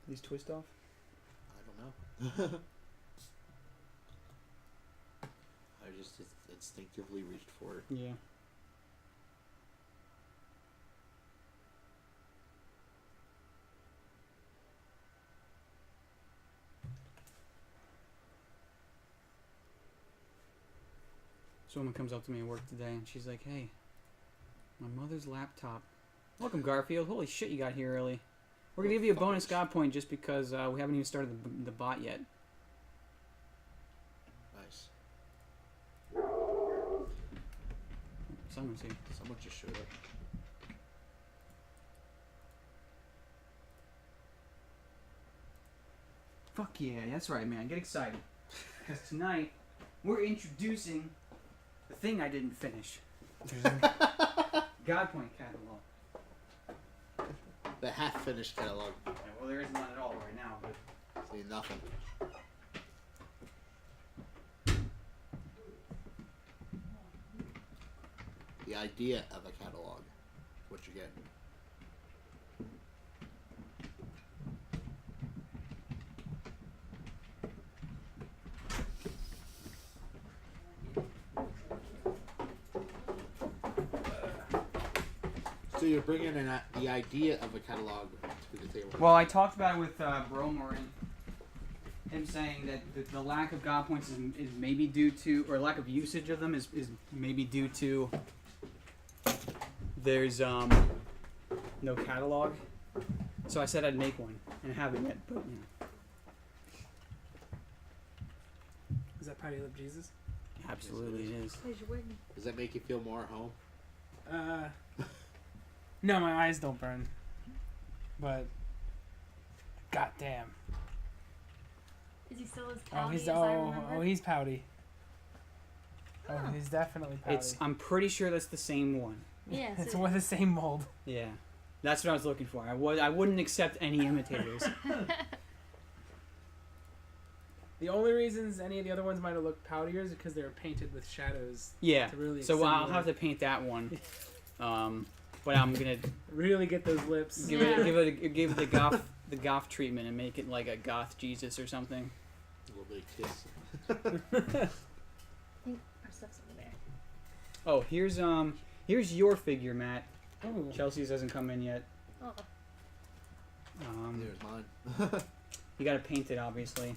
These twist off? I don't know. I just instinctively reached for it. Yeah. So woman comes up to me at work today and she's like, hey, my mother's laptop. Welcome, Garfield. Holy shit, you got here early. We're going to give you a bonus God point just because we haven't even started the bot yet. Nice. Someone's here. Someone just showed up. Fuck yeah, that's right, man. Get excited. Because tonight, we're introducing the thing I didn't finish. God point catalog. The half-finished catalog. Yeah, well, there is none at all right now, but... See, nothing. The idea of a catalog. What you get. So you're bringing in the idea of a catalog to the table. Well, I talked about it with Bromer and him saying that the lack of God points is maybe due to, or lack of usage of them is maybe due to there's no catalog. So I said I'd make one, and I haven't yet, but you know. Is that Patty Love Jesus? Absolutely it is. Does that make you feel more at home? No, my eyes don't burn. But goddamn. Is he still as Oh, pouty he's as I remember? he's pouty. Oh, he's definitely pouty. I'm pretty sure that's the same one. Yeah, It's so with the same mold. Yeah, that's what I was looking for. I wouldn't accept any imitators. The only reasons any of the other ones might have looked poutier is because they were painted with shadows. Yeah. To really So I'll accentuate- have to paint that one. But I'm gonna really get those lips. give it the goth treatment and make it like a goth Jesus or something. A little bit of kiss. I think our stuff's over there. Oh, here's your figure, Matt. Oh. Chelsea's hasn't come in yet. Oh, There's mine. You gotta paint it, obviously.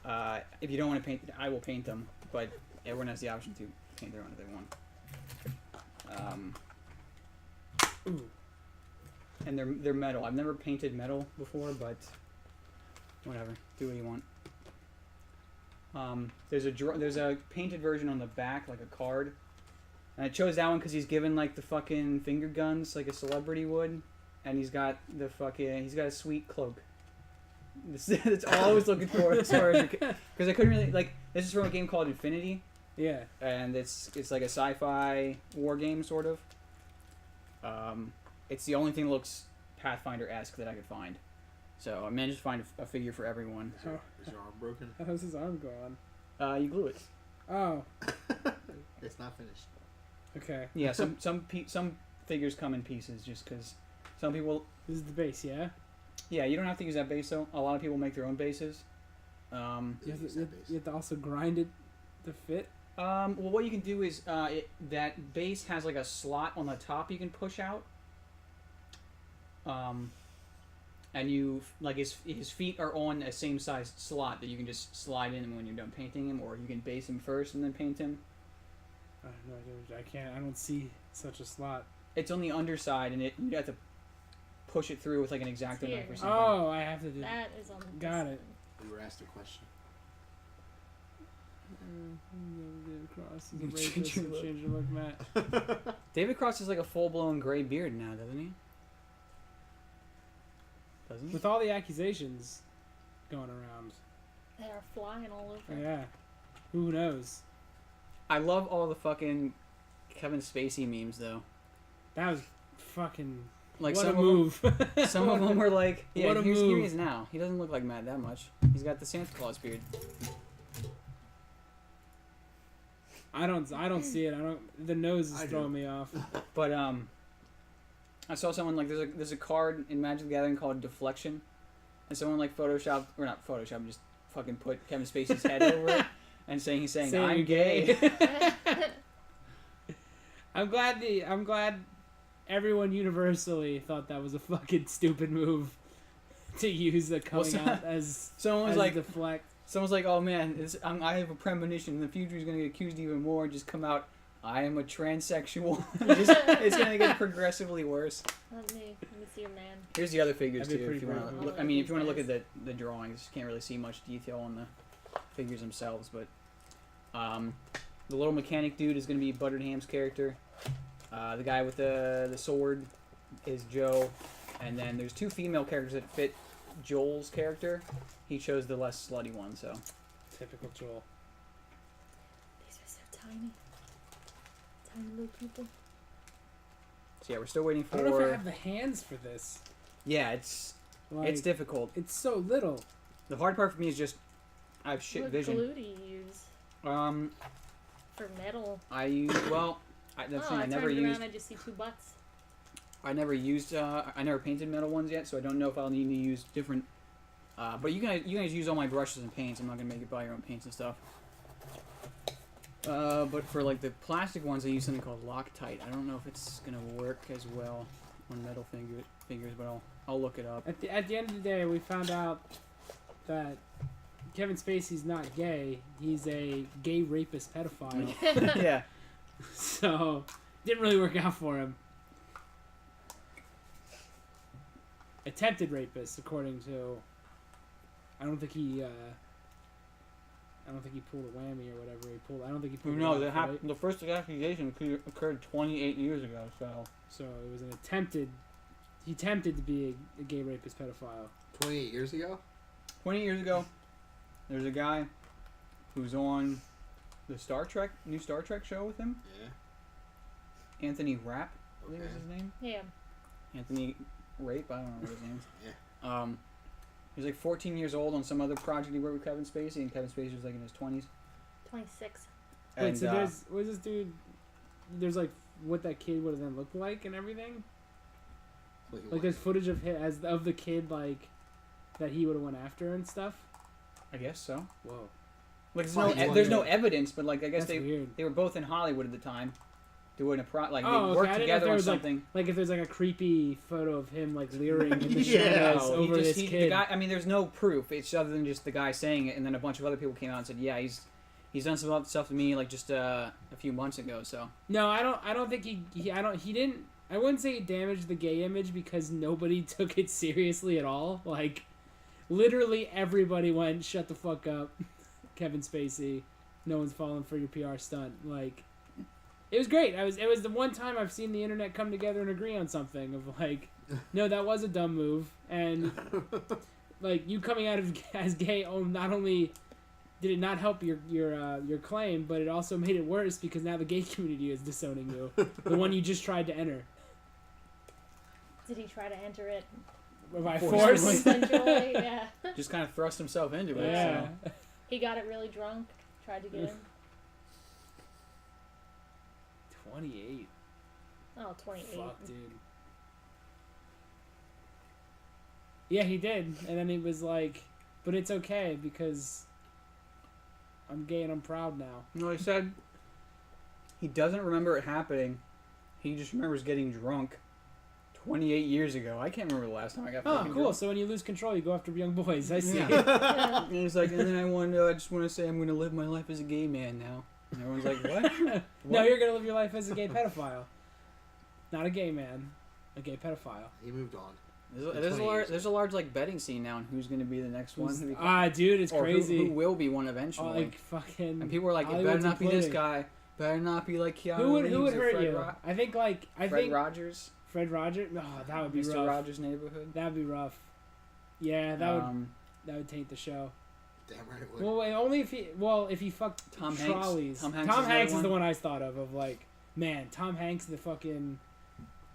If you don't want to paint it, I will paint them. But everyone has the option to paint their own if they want. Ooh. And they're metal. I've never painted metal before, but whatever. Do what you want. There's a painted version on the back, like a card. And I chose that one because he's given like the fucking finger guns like a celebrity would, and he's got a sweet cloak. That's all I was looking for as far as because I couldn't really like. This is from a game called Infinity. Yeah. And it's like a sci-fi war game sort of. It's the only thing that looks Pathfinder-esque that I could find. So I managed to find a figure for everyone. Is your arm broken? How's his arm going? You glue it. Oh. It's not finished. Okay. Yeah, some figures come in pieces just because some people. This is the base, yeah? Yeah, you don't have to use that base though. A lot of people make their own bases. You have to also grind it to fit? Well, what you can do is that base has like a slot on the top you can push out. And you like his feet are on a same size slot that you can just slide in when you're done painting him, or you can base him first and then paint him. I don't see such a slot. It's on the underside, and you have to push it through with like an X-Acto knife or something. Oh, I have to do that is on the Got it. We were asked a question. David Cross is You a change racist your and look. change your look, Matt. David Cross has like a full-blown gray beard now, doesn't he? Doesn't he? With all the accusations going around. They are flying all over. Yeah. Who knows? I love all the fucking Kevin Spacey memes though. That was fucking... Like what some a move. Some of them were like, yeah, What a here he move. is now. He doesn't look like Matt that much. He's got the Santa Claus beard. I don't see it. The nose is I do. throwing me off. But I saw someone like there's a card in Magic the Gathering called Deflection, and someone like Photoshop or not Photoshop, just fucking put Kevin Spacey's head over it and he's saying Saying I'm you're gay. I'm glad everyone universally thought that was a fucking stupid move to use the coming out as Someone's as like, a deflect. Someone's like, oh man, I have a premonition. In the future, he's gonna get accused even more. Just come out, I am a transsexual. It's gonna get progressively worse. Let me see your man. Here's the other figures That'd be too. If pretty you want cool. to look, I mean, if you want to look at the drawings, you can't really see much detail on the figures themselves. But the little mechanic dude is gonna be Buttered Ham's character. The guy with the sword is Joe, and then there's two female characters that fit Joel's character. He chose the less slutty one, so. Typical Joel. These are so tiny. Tiny little people. So yeah, we're still waiting I don't know if I for. have the hands for this. Yeah, it's Like, difficult. it's so little. The hard part for me is just I have shit What vision. glue do you use for metal? I use that's the thing. I I never turned used. around. I just see two butts. I never painted metal ones yet, so I don't know if I'll need to use different. But you guys use all my brushes and paints. I'm not gonna make you buy your own paints and stuff. But for like the plastic ones, I use something called Loctite. I don't know if it's gonna work as well on metal figures, but I'll look it up. At the end of the day, we found out that Kevin Spacey's not gay. He's a gay rapist pedophile. Yeah. So, didn't really work out for him. Attempted rapist, according to. I don't think he pulled a whammy or whatever he pulled. I don't think he pulled. No, it off, right? the first accusation occurred 28 years ago. So it was an attempted. He attempted to be a gay rapist pedophile. 28 years ago? 20 years ago, there's a guy who's on the new Star Trek show with him. Yeah. Anthony Rapp, I think Okay. is his name. Yeah. Anthony Rape, I don't know what his name is. Yeah. He was like 14 years old on some other project he worked with Kevin Spacey, and Kevin Spacey was like in his 20s. 26. Wait, And, so was this dude? There's like what that kid would have then looked like and everything. Like there's footage of him of the kid like that he would have went after and stuff. I guess so. Whoa, Like Funny. there's no evidence, but like I guess that's weird. they were both in Hollywood at the time, doing Oh, they okay. worked I didn't know if together there on was, something. Like if there's like a creepy photo of him like leering in the Yeah. shadows No, over this the kid. guy. I mean, there's no proof. It's other than just the guy saying it, and then a bunch of other people came out and said, "Yeah, he's done some other stuff to me like just a few months ago." So No, I don't think he didn't. I wouldn't say he damaged the gay image because nobody took it seriously at all. Like, literally everybody went, "Shut the fuck up, Kevin Spacey. No one's falling for your PR stunt." Like, it was great. It was the one time I've seen the internet come together and agree on something of like, no, that was a dumb move, and like you coming out of as gay. Oh, not only did it not help your claim, but it also made it worse because now the gay community is disowning you, the one you just tried to enter. Did he try to enter it? By Forcibly. force. Consensually? Yeah. just kind of thrust himself into it. Yeah. So. He got it really drunk. Tried to get in. 28. Oh, 28. Fuck, dude. Yeah, he did. And then he was like, but it's okay because I'm gay and I'm proud now. No, he said he doesn't remember it happening. He just remembers getting drunk 28 years ago. I can't remember the last time I got Oh, fucking cool. drunk. So when you lose control, you go after young boys. I see. Yeah. Yeah. And he's like, and then I just want to say I'm going to live my life as a gay man now. And everyone's like, what? No, you're going to live your life as a gay pedophile. Not a gay man. A gay pedophile. He moved on. There's a large like betting scene now on who's going to be the next one. Who Dude, it's or crazy. Who will be one eventually. Oh, like fucking. And people are like, it Hollywood's better not be this imploding. guy. Better not be like Keanu Who would Reeves or hurt Fred you? I think Fred Rogers. Fred Rogers. Oh, that would be Mr. rough. Rogers' Neighborhood. That'd be rough. Yeah, that would taint the show. Damn right it would. Well, wait, only if he fucked Tom Hanks. trolleys. Tom Tom Hanks Hanks, is is the the one I thought of like, man, Tom Hanks, the fucking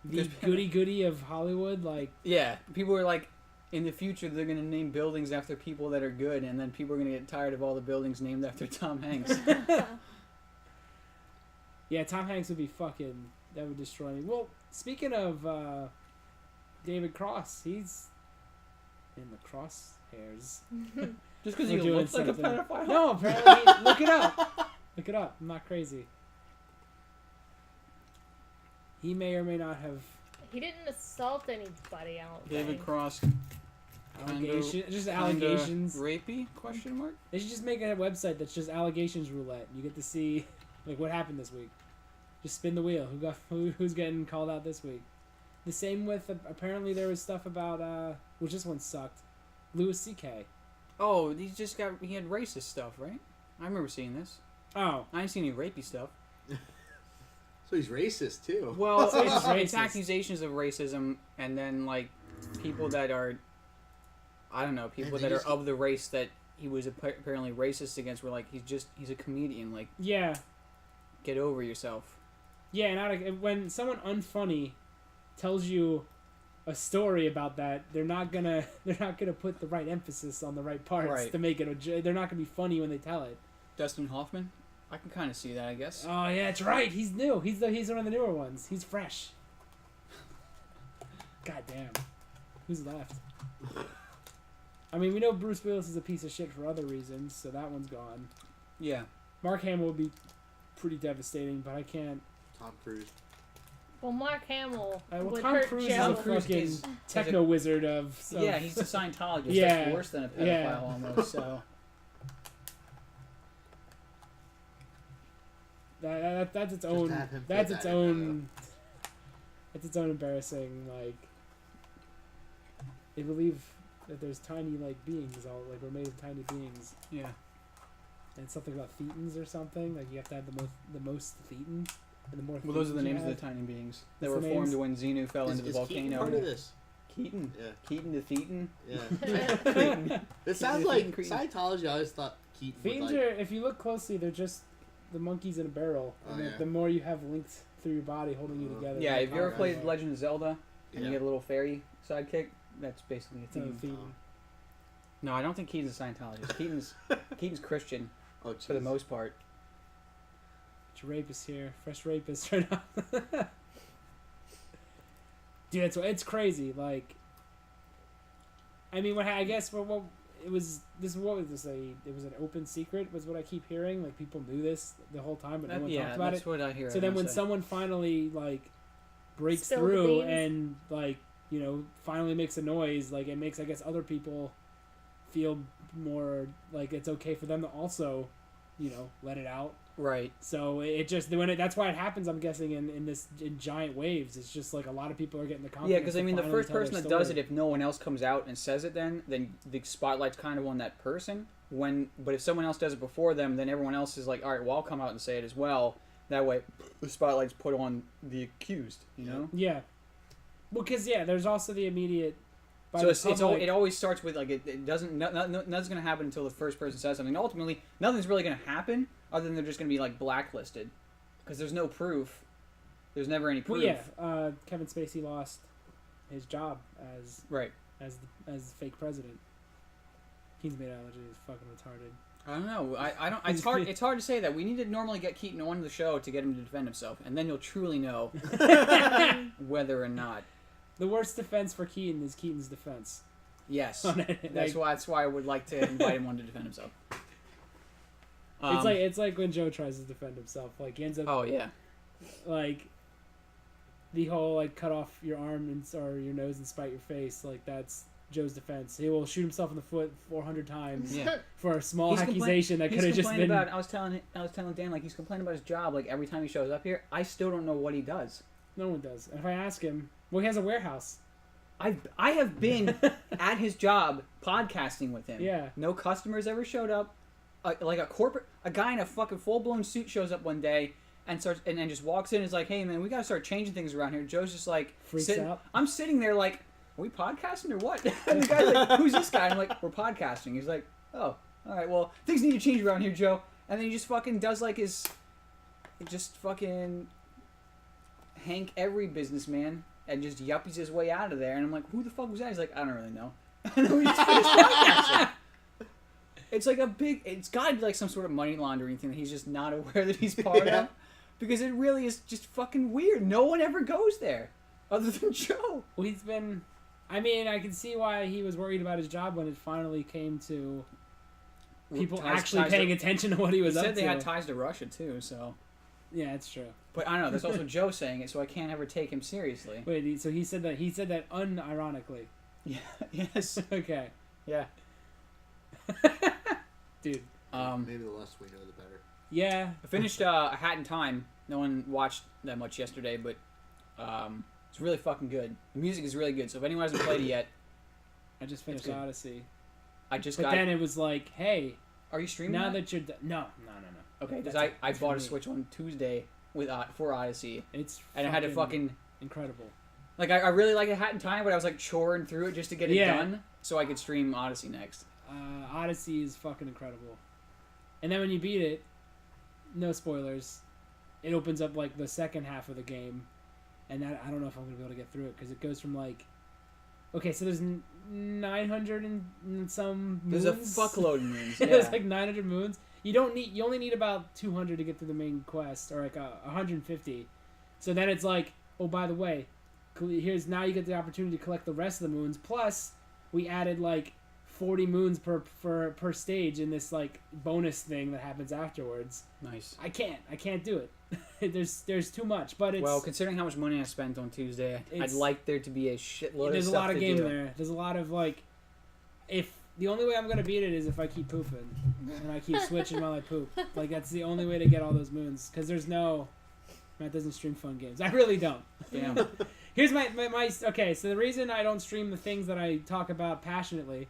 the Because- goody of Hollywood, like. Yeah, people are like, in the future they're gonna name buildings after people that are good, and then people are gonna get tired of all the buildings named after Tom Hanks. Yeah, Tom Hanks would be fucking. That would destroy me. Well, speaking of David Cross, in the crosshairs. Just because We're he doing looks like a something. pedophile? No, apparently, look it up. Look it up. I'm not crazy. He may or may not have He didn't assault anybody, I don't David think. Cross. just Kinda allegations. Rapey? Question mark? They should just make a website that's just allegations roulette. You get to see like what happened this week. Just spin the wheel. Who's getting called out this week? The same with apparently there was stuff about which this one sucked. Louis C.K. Oh, he had racist stuff, right? I remember seeing this. Oh, I ain't seen any rapey stuff. So he's racist too. Well, So he's it's racist. accusations of racism, and then like people that are, I don't know, people And that they are just- of the race that he was apparently racist against were like, he's a comedian. Like, yeah. get over yourself. Yeah, and when someone unfunny tells you a story about that, they're not gonna put the right emphasis on the right parts Right. to make it. They're not gonna be funny when they tell it. Dustin Hoffman, I can kind of see that, I guess. Oh yeah, that's right. He's new. He's one of the newer ones. He's fresh. God damn, who's left? I mean, we know Bruce Willis is a piece of shit for other reasons, so that one's gone. Yeah. Mark Hamill would be pretty devastating, but I can't. Tom Cruise. Well, Mark Hamill Well, would Tom hurt Cruise Joe. is a Tom Cruise fucking is- techno wizard of. Yeah, he's a Scientologist. Yeah, That's worse than a pedophile yeah. almost. So That's its Just own. have him That's put its that in own. That's its own embarrassing. Like, they believe that there's tiny like beings, all like we're made of tiny beings, yeah. and something about thetans or something. Like you have to have the most thetan, and the more. Well, those are the thetans you names of have- the tiny beings that What's were the formed names? when Xenu fell into the Is Keaton volcano. part of this? Keaton. Yeah. Keaton the Thetan. Yeah. It sounds like Keaton. Scientology. I always thought Keaton would Thetans like. are, if you look closely, they're just the monkeys in a barrel. Oh, And yeah. the more you have linked through your body, holding you together. Yeah, the if you ever powerful played you are. Legend of Zelda and Yeah. you get a little fairy sidekick, that's basically a It's a Thetan. Thetan. No, I don't think Keaton's a Scientologist. Keaton's Christian Oh, for the jeez. most part. It's a rapist here. Fresh rapist right now. Dude, it's crazy. Like, I mean, I guess what it was. What was this? It was an open secret, was what I keep hearing. Like people knew this the whole time, but no one Yeah, talked about that's it. what I hear. So then, everyone when say. someone finally like breaks Spill the through beans. and like finally makes a noise, like it makes I guess other people feel more like it's okay for them to also let it out. Right. So it just that's why it happens. I'm guessing in giant waves. It's just like a lot of people are getting the confidence. Yeah, because I to mean, the finally first tell their person that does it, story. if no one else comes out and says it, then the spotlight's kind of on that person. But if someone else does it before them, then everyone else is like, all right, well, I'll come out and say it as well. That way, the spotlight's put on the accused. You know. Yeah. Well, because there's also the immediate. by So the public- it always starts with like it doesn't nothing's gonna happen until the first person says something. Ultimately, nothing's really gonna happen other than they're just gonna be like blacklisted because there's no proof. There's never any Well, proof. yeah. Kevin Spacey lost his job as Right. as the fake president. Keaton's made out is fucking retarded. I don't know. I don't. It's hard. It's hard to say that. We need to normally get Keaton on the show to get him to defend himself, and then you'll truly know whether or not. The worst defense for Keaton is Keaton's defense. Yes. Like, That's why I would like to invite him on to defend himself. it's like when Joe tries to defend himself. Like he ends up Oh yeah. like the whole like cut off your arm or your nose and spite your face. Like that's Joe's defense. He will shoot himself in the foot 400 times Yeah. for a small He's accusation that He's could have just complaining been. about. I was telling Dan like he's complaining about his job. Like every time he shows up here, I still don't know what he does. No one does. And if I ask him, well, he has a warehouse. I have been at his job podcasting with him. Yeah. No customers ever showed up. Like a guy in a fucking full blown suit shows up one day and starts and then just walks in and is like, "Hey man, we gotta start changing things around here." Joe's just like Freaks sitting, out. I'm sitting there like, "Are we podcasting or what?" And the guy's like, "Who's this guy?" And I'm like, "We're podcasting." He's like, "Oh, all right. Well, things need to change around here, Joe." And then he just fucking does like his, just fucking Hank every businessman. And just yuppies his way out of there, and I'm like, "Who the fuck was that?" He's like, "I don't really know." And then we just finished podcasting. It's like it's got to be like some sort of money laundering thing that he's just not aware that he's part Yeah. of, because it really is just fucking weird. No one ever goes there, other than Joe. Well, he's been. I mean, I can see why he was worried about his job when it finally came to people actually paying attention to what he was He up said to. they had ties to Russia too, so. Yeah, it's true. But I don't know. There's also Joe saying it, so I can't ever take him seriously. Wait, so he said that unironically. Yeah. Yes. Okay. Yeah. Dude. Maybe the less we know, the better. Yeah. I finished A Hat in Time. No one watched that much yesterday, but it's really fucking good. The music is really good. So if anyone hasn't played it yet, I just finished good. Odyssey. I just But got. then it was like, hey, Are you streaming? now that? that you're no. Okay, because That's I for bought a me. Switch on Tuesday with for Odyssey, It's and I had to fucking incredible. like I really like A Hat in Time, but I was like choring through it just to get it Yeah. done so I could stream Odyssey next. Odyssey is fucking incredible. And then when you beat it, no spoilers, it opens up like the second half of the game, and that I don't know if I'm gonna be able to get through it because it goes from like, okay, so there's 900 and some moons. There's a fuckload of moons. There's Yeah. like 900 moons. You only need about 200 to get through the main quest, or like 150. So then it's like, oh, by the way, here's now you get the opportunity to collect the rest of the moons. Plus, we added like 40 moons per stage in this like bonus thing that happens afterwards. Nice. I can't do it. there's too much, but it's Well, considering how much money I spent on Tuesday, I'd It's- like there to be a shitload there's of a stuff lot of to game do. there. There's a lot of like, if the only way I'm gonna beat it is if I keep pooping and I keep switching while I poop. Like that's the only way to get all those moons because there's no. Matt doesn't stream fun games. I really don't. Damn. Here's my okay. So the reason I don't stream the things that I talk about passionately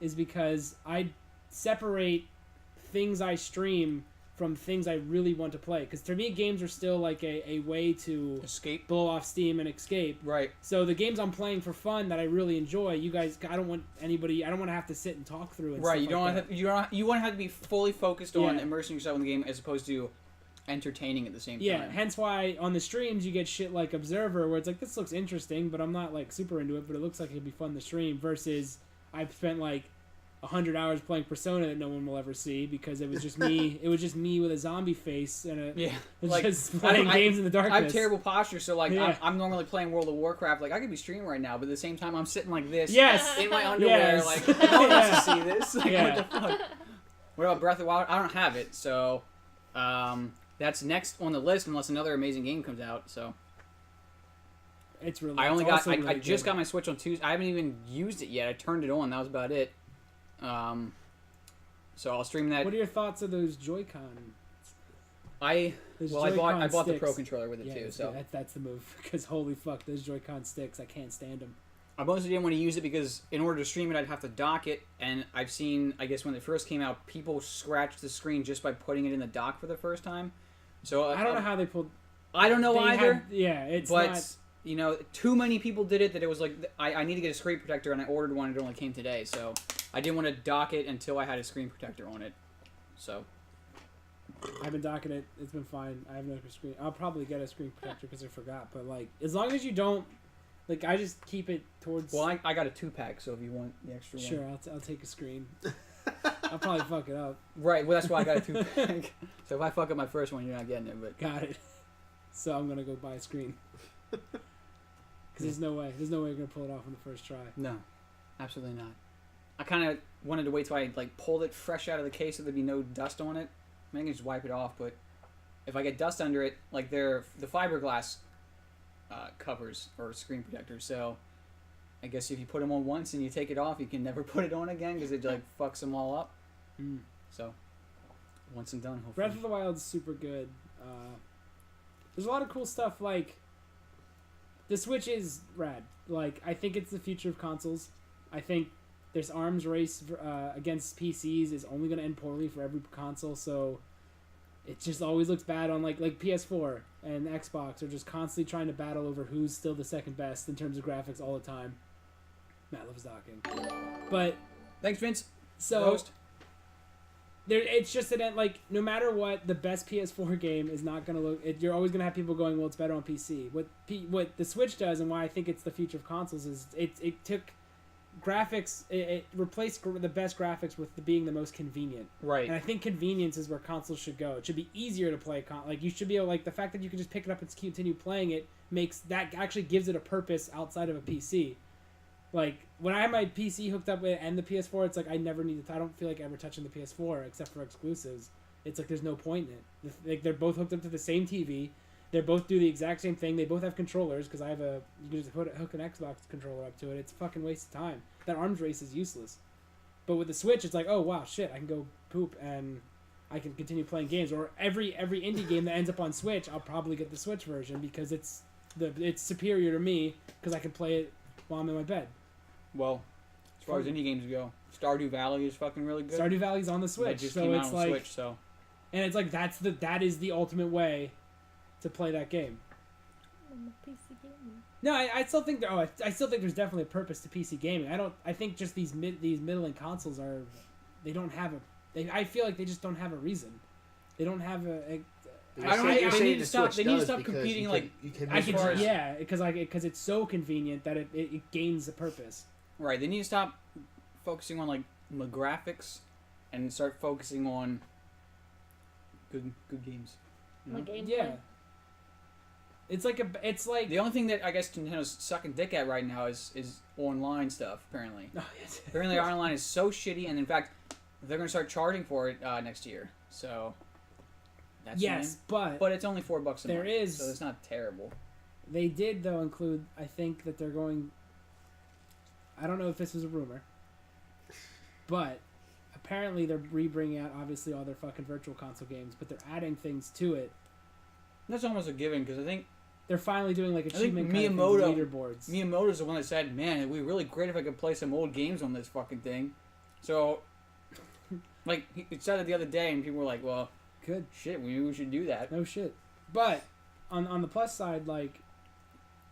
is because I separate things I stream from things I really want to play. Because to me, games are still like a way to Escape. blow off steam and escape. Right. So the games I'm playing for fun that I really enjoy, you guys, I don't want to have to sit and talk through. And Right. stuff You don't like have that. you want to have to be fully focused on Yeah. immersing yourself in the game as opposed to entertaining at the same Yeah, time. hence why on the streams you get shit like Observer, where it's like, this looks interesting, but I'm not like super into it, but it looks like it'd be fun to stream, versus I've spent like 100 hours playing Persona that no one will ever see because it was just me. It was just me with a zombie face and Yeah. just playing games in the darkness. I have terrible posture, so like Yeah. I'm normally playing World of Warcraft. Like I could be streaming right now, but at the same time I'm sitting like this. Yes. In my underwear, Yes. like no one Yeah. wants to see this. Like, Yeah. what the fuck? What about Breath of the Wild? I don't have it, so that's next on the list unless another amazing game comes out. So It's really. I only it's got also I really just good. got my Switch on Tuesday. I haven't even used it yet. I turned it on. That was about it. So I'll stream that. What are your thoughts of those Joy-Con? I Those bought Joy-Con the sticks? Pro controller with it Yeah, too. it's So good. That's the move because holy fuck, those Joy-Con sticks, I can't stand them. I mostly didn't want to use it because in order to stream it, I'd have to dock it, and I've seen, I guess when it first came out, people scratched the screen just by putting it in the dock for the first time. So I don't know how they pulled. I don't know they either. it's but not. you know, too many people did it that it was like I need to get a screen protector, and I ordered one. It only came today, so I didn't want to dock it until I had a screen protector on it. So I've been docking it. It's been fine. I have no screen. I'll probably get a screen protector because I forgot. But like, as long as you don't, like, I just keep it towards. well, I got a 2-pack, so if you want the extra one, Sure, I'll take a screen. I'll probably fuck it up. right? Well, that's why I got a 2-pack. So if I fuck up my first one, you're not getting it. But Got it. So I'm gonna go buy a screen. Because there's no way you're gonna pull it off on the first try. no, absolutely not. I kind of wanted to wait till I like pulled it fresh out of the case so there'd be no dust on it. I can just wipe it off, but if I get dust under it, like they're the fiberglass covers or screen protectors. So I guess if you put them on once and you take it off, you can never put it on again because it like fucks them all up. Mm. So once and done, hopefully. Breath of the Wild's super good. There's a lot of cool stuff. Like the Switch is rad. Like I think it's the future of consoles. I think this arms race against PCs is only going to end poorly for every console. So it just always looks bad on like PS4 and Xbox are just constantly trying to battle over who's still the second best in terms of graphics all the time. Matt loves docking, but Thanks, Vince. so Host. it's just that like no matter what, the best PS4 game is not gonna look. You're always gonna have people going, well, it's better on PC. What the Switch does, and why I think it's the future of consoles, is it took graphics. It replaced the best graphics with being the most convenient. Right. And I think convenience is where consoles should go. It should be easier to play. Like you should be able, like the fact that you can just pick it up and continue playing it makes that actually gives it a purpose outside of a PC. Like when I have my PC hooked up with and the PS4, it's like I never need to. I don't feel like ever touching the PS4 except for exclusives. It's like there's no point in it. Like they're both hooked up to the same TV. They both do the exact same thing. They both have controllers because I have a. You can just hook an Xbox controller up to it. It's a fucking waste of time. That arms race is useless. But with the Switch, it's like, oh wow, shit, I can go poop and I can continue playing games. Or every indie game that ends up on Switch, I'll probably get the Switch version because it's superior to me because I can play it while I'm in my bed. Well, as far as indie games go, Stardew Valley is fucking really good. Stardew Valley's on the That Switch, just so came out it's on like, Switch, so and it's like that is the ultimate way to play that game. I'm a PC gamer. No, I still think I still think there's definitely a purpose to PC gaming. I think just these middling consoles they don't have I feel like they just don't have a reason. They don't have a But I don't you're think saying they need the to stop. Switch They need to does stop because competing you like. can I as could far as- yeah, because it's so convenient that it gains a purpose. Right, they need to stop focusing on like graphics, and start focusing on good games. you know? Like gameplay. Yeah. It's like The only thing that I guess Nintendo's sucking dick at right now is online stuff. Apparently, oh, yes. apparently our online is so shitty, and in fact, they're gonna start charging for it next year. So that's yes, lame. But it's only $4 a month. There is- so it's not terrible. They did though include. I think that they're going. I don't know if this was a rumor, but apparently they're re-bringing out obviously all their fucking virtual console games, but they're adding things to it. That's almost a given because I think They're finally doing like think achievement kind of Miyamoto- things, leaderboards. Miyamoto's the one that said, "Man, it'd be really great if I could play some old games on this fucking thing." So, like, he said it the other day, and people were like, "Well, Good. shit, maybe we should do that." No shit. But on the plus side, like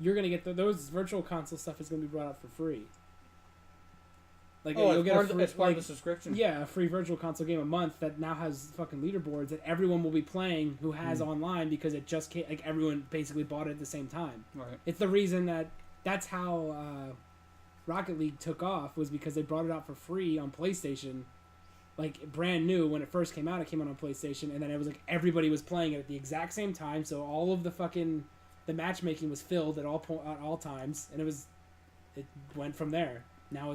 you're gonna get those virtual console stuff is gonna be brought out for free. Like Oh, you'll it's get part, a of, free, it's part like, of the subscription. yeah, a free virtual console game a month that now has fucking leaderboards that everyone will be playing who has online because it just can't, like everyone basically bought it at the same time. Right. It's the reason that's how Rocket League took off was because they brought it out for free on PlayStation, like brand new when it first came out. It came out on PlayStation, and then it was like everybody was playing it at the exact same time. So all of the matchmaking was filled at all times, and it went from there. Now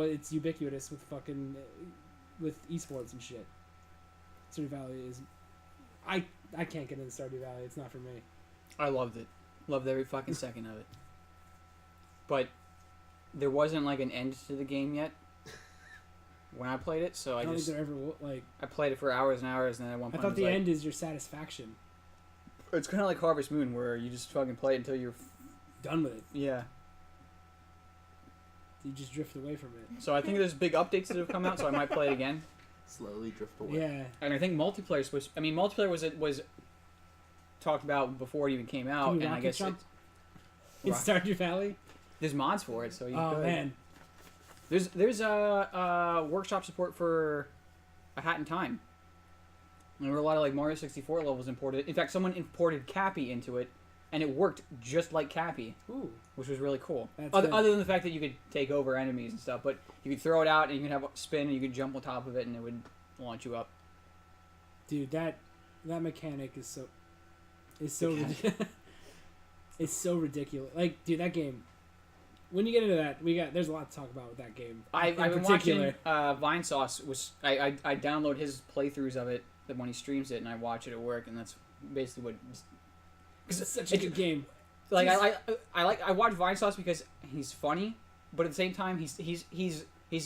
it's ubiquitous with fucking with esports and shit. Stardew Valley is, I can't get into Stardew Valley. It's not for me. I loved it. Loved every fucking second of it. But there wasn't like an end to the game yet when I played it, so I I don't just think there ever like. I played it for hours and hours, and then at one I point thought was the like, end is your satisfaction. it's kind of like Harvest Moon, where you just fucking play it until you're Done with it. yeah. You just drift away from it. So I think there's big updates that have come out, so I might play it again. slowly drift away. Yeah. And I think multiplayer multiplayer was talked about before it even came out, Can you and I rocket guess jump? it, In Stardew Valley. there's mods for it, so you Oh could. man. There's a workshop support for A Hat in Time. And there were a lot of like Mario 64 levels imported. In fact, someone imported Cappy into it, and it worked just like Cappy, Ooh. which was really cool. That's Other, good. other than the fact that you could take over enemies and stuff, but you could throw it out and you could have a spin and you could jump on top of it and it would launch you up. Dude, that mechanic is so it's so ridiculous. Like, dude, that game. When you get into that, there's a lot to talk about with that game. I've In been particular. watching Vine Sauce. I download his playthroughs of it when he streams it, and I watch it at work, and that's basically what. Because it's such a good game. Like I watch Vine Sauce because he's funny, but at the same time he's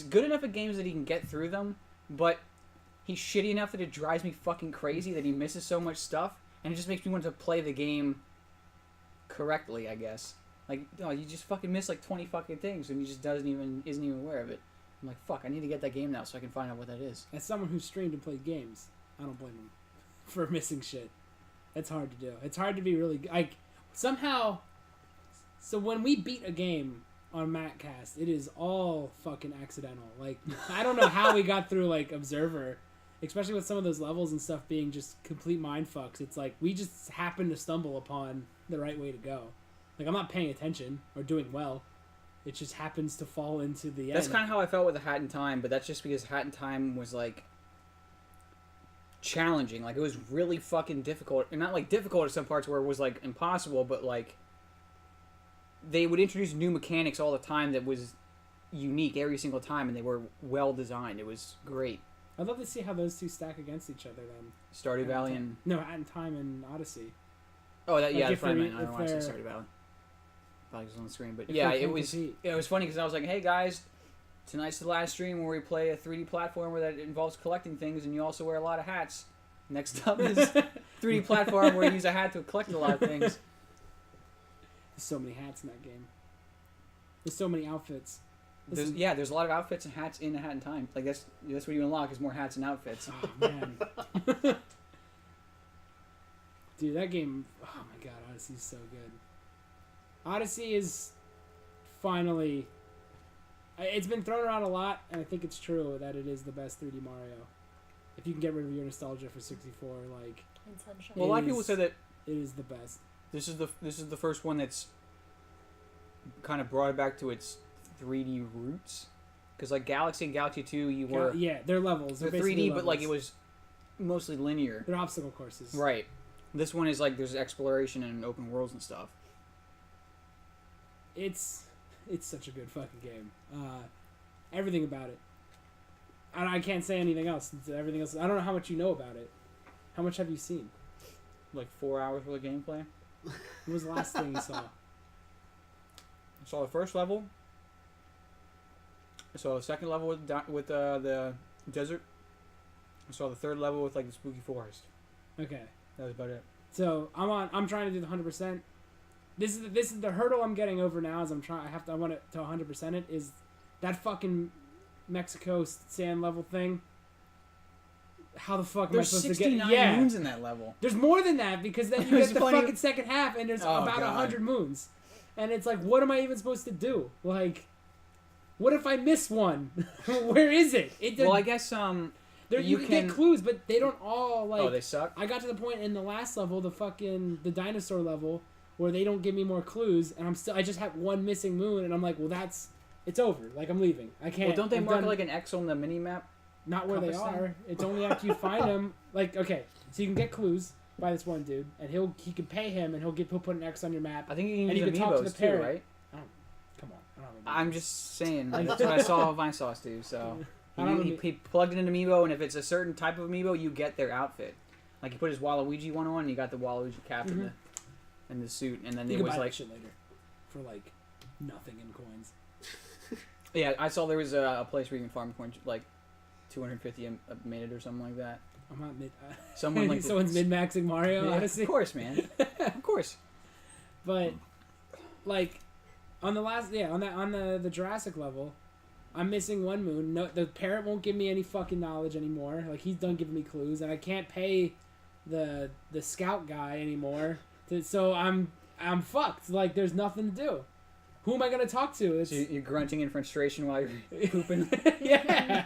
good enough at games that he can get through them, but he's shitty enough that it drives me fucking crazy that he misses so much stuff, and it just makes me want to play the game correctly, I guess. Like, no, you just fucking miss like 20 fucking things, and he just isn't even aware of it. I'm like, fuck, I need to get that game now so I can find out what that is. As someone who streamed and played games, I don't blame him for missing shit. It's hard to do. It's hard to be really like somehow. So when we beat a game on Mattcast, it is all fucking accidental. Like I don't know how we got through like Observer, especially with some of those levels and stuff being just complete mind fucks. It's like we just happen to stumble upon the right way to go. Like I'm not paying attention or doing well. It just happens to fall into the end. That's kind of how I felt with A Hat in Time, but that's just because Hat in Time was like challenging. Like it was really fucking difficult, and not like difficult at some parts where it was like impossible, but like they would introduce new mechanics all the time that was unique every single time, and they were well designed. It was great. I'd love to see how those two stack against each other then. Stardew Valley and No, Hat in Time and Odyssey. oh, that, Like, yeah, if that's what I they're- meant. I don't if want to say they're- Stardew Valley. Valley was on the screen, but If yeah, they it can was. compete. It was funny because I was like, "Hey guys, tonight's the last stream where we play a 3D platformer that involves collecting things, and you also wear a lot of hats." Next up is 3D platform where you use a hat to collect a lot of things. There's so many hats in that game. There's so many outfits. There's a lot of outfits and hats in A Hat in Time. Like that's what you unlock is more hats and outfits. Oh man. Dude, that game, oh my god, Odyssey's so good. Odyssey is finally, it's been thrown around a lot, and I think it's true that it is the best 3D Mario. If you can get rid of your nostalgia for 64, like, And Sunshine. Well, a lot of It people is- say that it is the best. this is the first one that's kind of brought it back to its 3D roots. Because like Galaxy and Galaxy 2, you were Yeah, they're levels. they're They're 3D, basically but like it levels. was mostly linear. They're obstacle courses. Right. This one is like there's exploration and open worlds and stuff. It's such a good fucking game. Everything about it. I can't say anything else. Everything else. I don't know how much you know about it. How much have you seen? Like 4 hours worth of gameplay. What was the last thing you saw? I saw the first level. I saw the second level with the desert. I saw the third level with like the spooky forest. Okay. That was about it. So I'm trying to do the 100%. This is the hurdle I'm getting over now. Is I want it to 100% it is that fucking Mexico sand level thing. How the fuck am There's I supposed to 69 get? Yeah, moons in that level. there's more than that because then you It's get the funny- fucking second half and there's Oh, about God. 100 moons, and it's like, what am I even supposed to do? Like, what if I miss one? Where is it? Well, I guess there, you can get clues, but they don't all like. oh, they suck. I got to the point in the last level, the dinosaur level, where they don't give me more clues, and I just have one missing moon, and I'm like, well, it's over. Like, I'm leaving. I can't. Well, don't they I'm mark done. like an X on the mini map? Not where they compass thing? are. It's only after you find them. Like, okay, so you can get clues by this one dude, and he can pay him, and he'll put an X on your map. I think you can And use you can talk to the amiibos too, parent. right? Come on, I don't have I'm amiibos. just saying. Like, that's what I saw Vine Sauce do. So I don't he plugged in an amiibo, and if it's a certain type of amiibo, you get their outfit. Like he put his Waluigi one on, and you got the Waluigi cap and the suit, and then You it can was buy like that shit later for like nothing in coins. yeah. I saw there was a place where you can farm coins like 250 a minute or something like that. I'm not mid. Someone like Someone's mid maxing Mario. Yeah, Odyssey. of course, man. Of course. But like on the the Jurassic level, I'm missing one moon. No, the parrot won't give me any fucking knowledge anymore. Like he's done giving me clues, and I can't pay the scout guy anymore. So I'm fucked. Like there's nothing to do. Who am I gonna talk to? It's So you're grunting in frustration while you're pooping. yeah.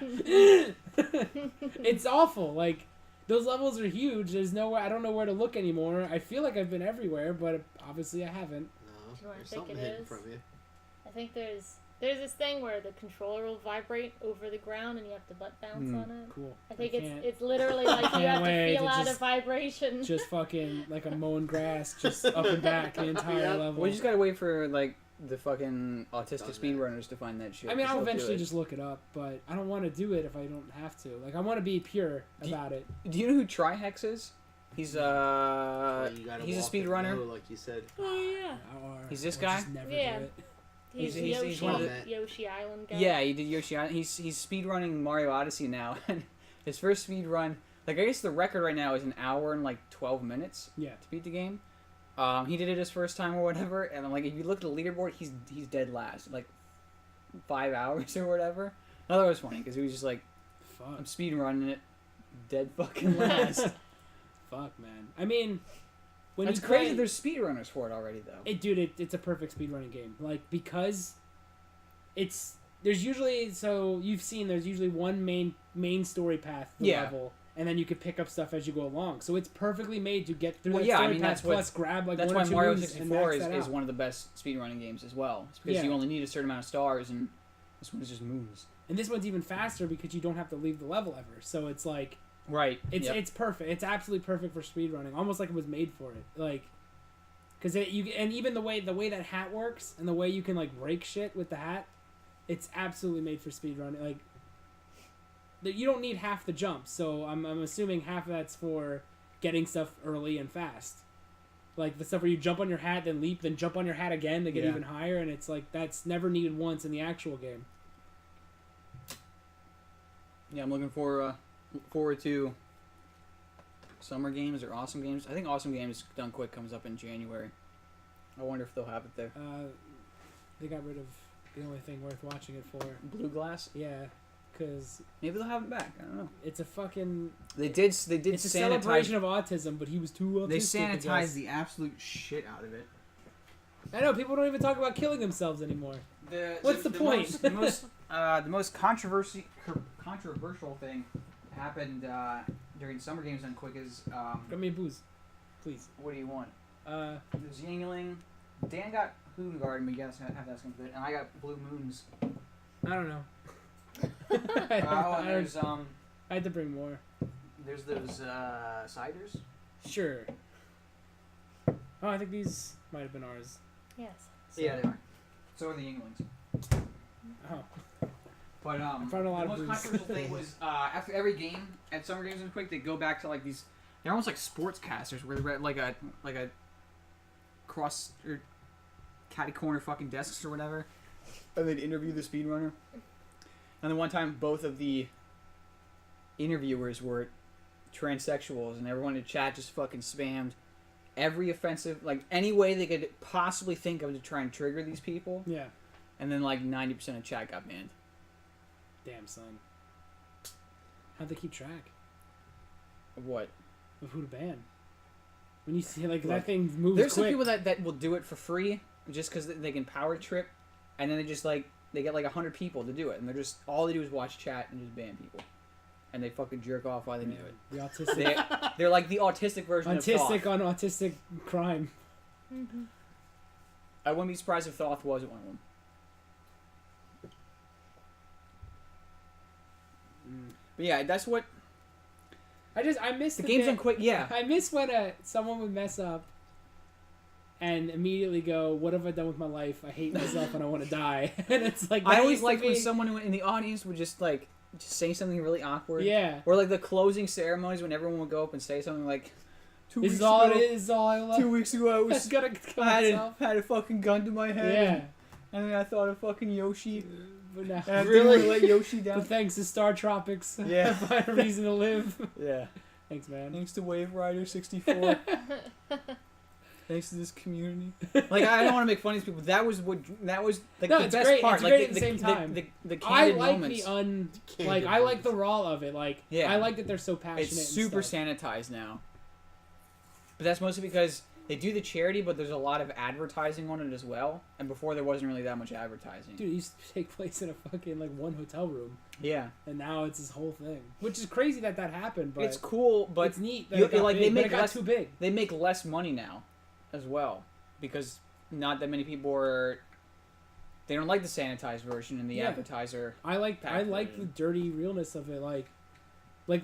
It's awful. Like those levels are huge. There's nowhere. I don't know where to look anymore. I feel like I've been everywhere, but obviously I haven't. No, Do you know what I there's think something it hidden is? from you. I think there's this thing where the controller will vibrate over the ground and you have to butt bounce on it. Cool. I think can't- it's literally like you can't have to wait feel to out a just- vibration. Just fucking like a mowing grass, just up and back the entire Yeah. level. We just gotta wait for like the fucking autistic Done speedrunners to find that shit. I mean, I'll They'll do eventually it. just look it up, but I don't want to do it if I don't have to. Like, I want to be pure Do you- about it. Do you know who Trihex is? He's Well, you gotta he's a walk it speedrunner. low, like you said. Oh yeah. Or, He's this or guy? Just never Yeah. do it. He's He's Yoshi, one of the- Yoshi Island guy. Yeah, he did Yoshi Island. He's speedrunning Mario Odyssey now. And his first speed run, like I guess the record right now is an hour and like 12 minutes Yeah. to beat the game. He did it his first time or whatever, and I'm like, if you look at the leaderboard, he's dead last, like 5 hours or whatever. I thought it was funny because he was just like, Fuck. I'm speed running it, dead fucking last. Fuck, man. I mean, when It's you crazy. play, There's speedrunners for it already though. it's a perfect speedrunning game. Like, because there's usually, so you've seen there's usually one main story path to the Yeah. level, and then you could pick up stuff as you go along. So it's perfectly made to get through Well, that yeah, I story mean, path that's plus what's- grab like That's one why or two Mario moves and 64 max that is out. one of the best speedrunning games as well. It's because Yeah. you only need a certain amount of stars, and this one is just moons. And this one's even faster because you don't have to leave the level ever. So it's like Right. it's perfect. It's absolutely perfect for speedrunning. Almost like it was made for it. Like cuz and even the way that hat works and the way you can like break shit with the hat, It's absolutely made for speedrunning. Like, you don't need half the jumps, so I'm assuming half of that's for getting stuff early and fast. Like the stuff where you jump on your hat, then leap, then jump on your hat again to get Yeah. even higher, and it's like that's never needed once in the actual game. Yeah, I'm looking forward to Summer Games or Awesome Games. I think Awesome Games Done Quick comes up in January. I wonder if they'll have it there. They got rid of the only thing worth watching it for. Blue Glass? Yeah, because Maybe they'll have it back. I don't know. it's a fucking. They did It's a sanitize. celebration of autism, but he was too autistic. They I guess. sanitized the absolute shit out of it. I know people don't even talk about killing themselves anymore. What's the point? The most controversial thing happened during Summer Games Done Quick is Get me a booze, please. what do you want? Uh, There's Yingling. Dan got Hoongarden, but yes, have that's gonna fit, and I got Blue Moons. I don't know. And there's I had to bring more. there's those ciders. Sure. Oh, I think these might have been ours. Yes. Yeah, they are. So are the Yinglings. Oh, But found a lot the of most booze. controversial thing was after every game at Summer Games Done Quick, they go back to like these. They're almost like sportscasters, where they're at like a cross or catty corner fucking desks or whatever, and they'd interview the speedrunner. And then one time, both of the interviewers were transsexuals, and everyone in the chat just fucking spammed every offensive, like any way they could possibly think of to try and trigger these people. yeah. And then like 90% of chat got banned. Damn, son. How'd they keep track Of what? of who to ban? When you see like Look, that thing moves There's some quick. people that will do it for free just because they can power trip, and then they just like they get like 100 people to do it, and they're just all they do is watch chat and just ban people, and they fucking jerk off while they do it. The autistic, They're like the autistic version of autistic Thoth. on autistic crime. Mm-hmm. I wouldn't be surprised if Thoth wasn't one of them. But yeah, that's what I miss the the game's bit- done quick. Yeah, I miss when someone would mess up and immediately go, "What have I done with my life? I hate myself and I want to die." And it's like I that always used to liked when be- someone in the audience would just say something really awkward. Yeah, Or like the closing ceremonies when everyone would go up and say something like, this is all it is. This is all I love. 2 weeks ago, I It's gotta kill I myself. had a fucking gun to my head. Yeah, And then I thought of fucking Yoshi. but now And I didn't want to let Yoshi But down. thanks to Star Tropics, Yeah. I find a reason to live. Yeah. Thanks, man. Thanks to Wave Rider 64. Thanks to this community. Like, I don't want to make fun of these people. That was like No, the it's best great. part. It's Like great at the same time. The I candid like moments. like I like the raw of it. Like Yeah. I like that they're so passionate. It's and super stuff. sanitized now. But that's mostly because they do the charity, but there's a lot of advertising on it as well. And before there wasn't really that much advertising. Dude, it used to take place in a fucking like one hotel room, Yeah. and now it's this whole thing, which is crazy that happened. But It's cool, but it's neat that you- it got like, big, they but make it got less- too big. they make less money now as well because not that many people are. They don't like the sanitized version and the Yeah. appetizer. I like Packed the dirty realness of it. Like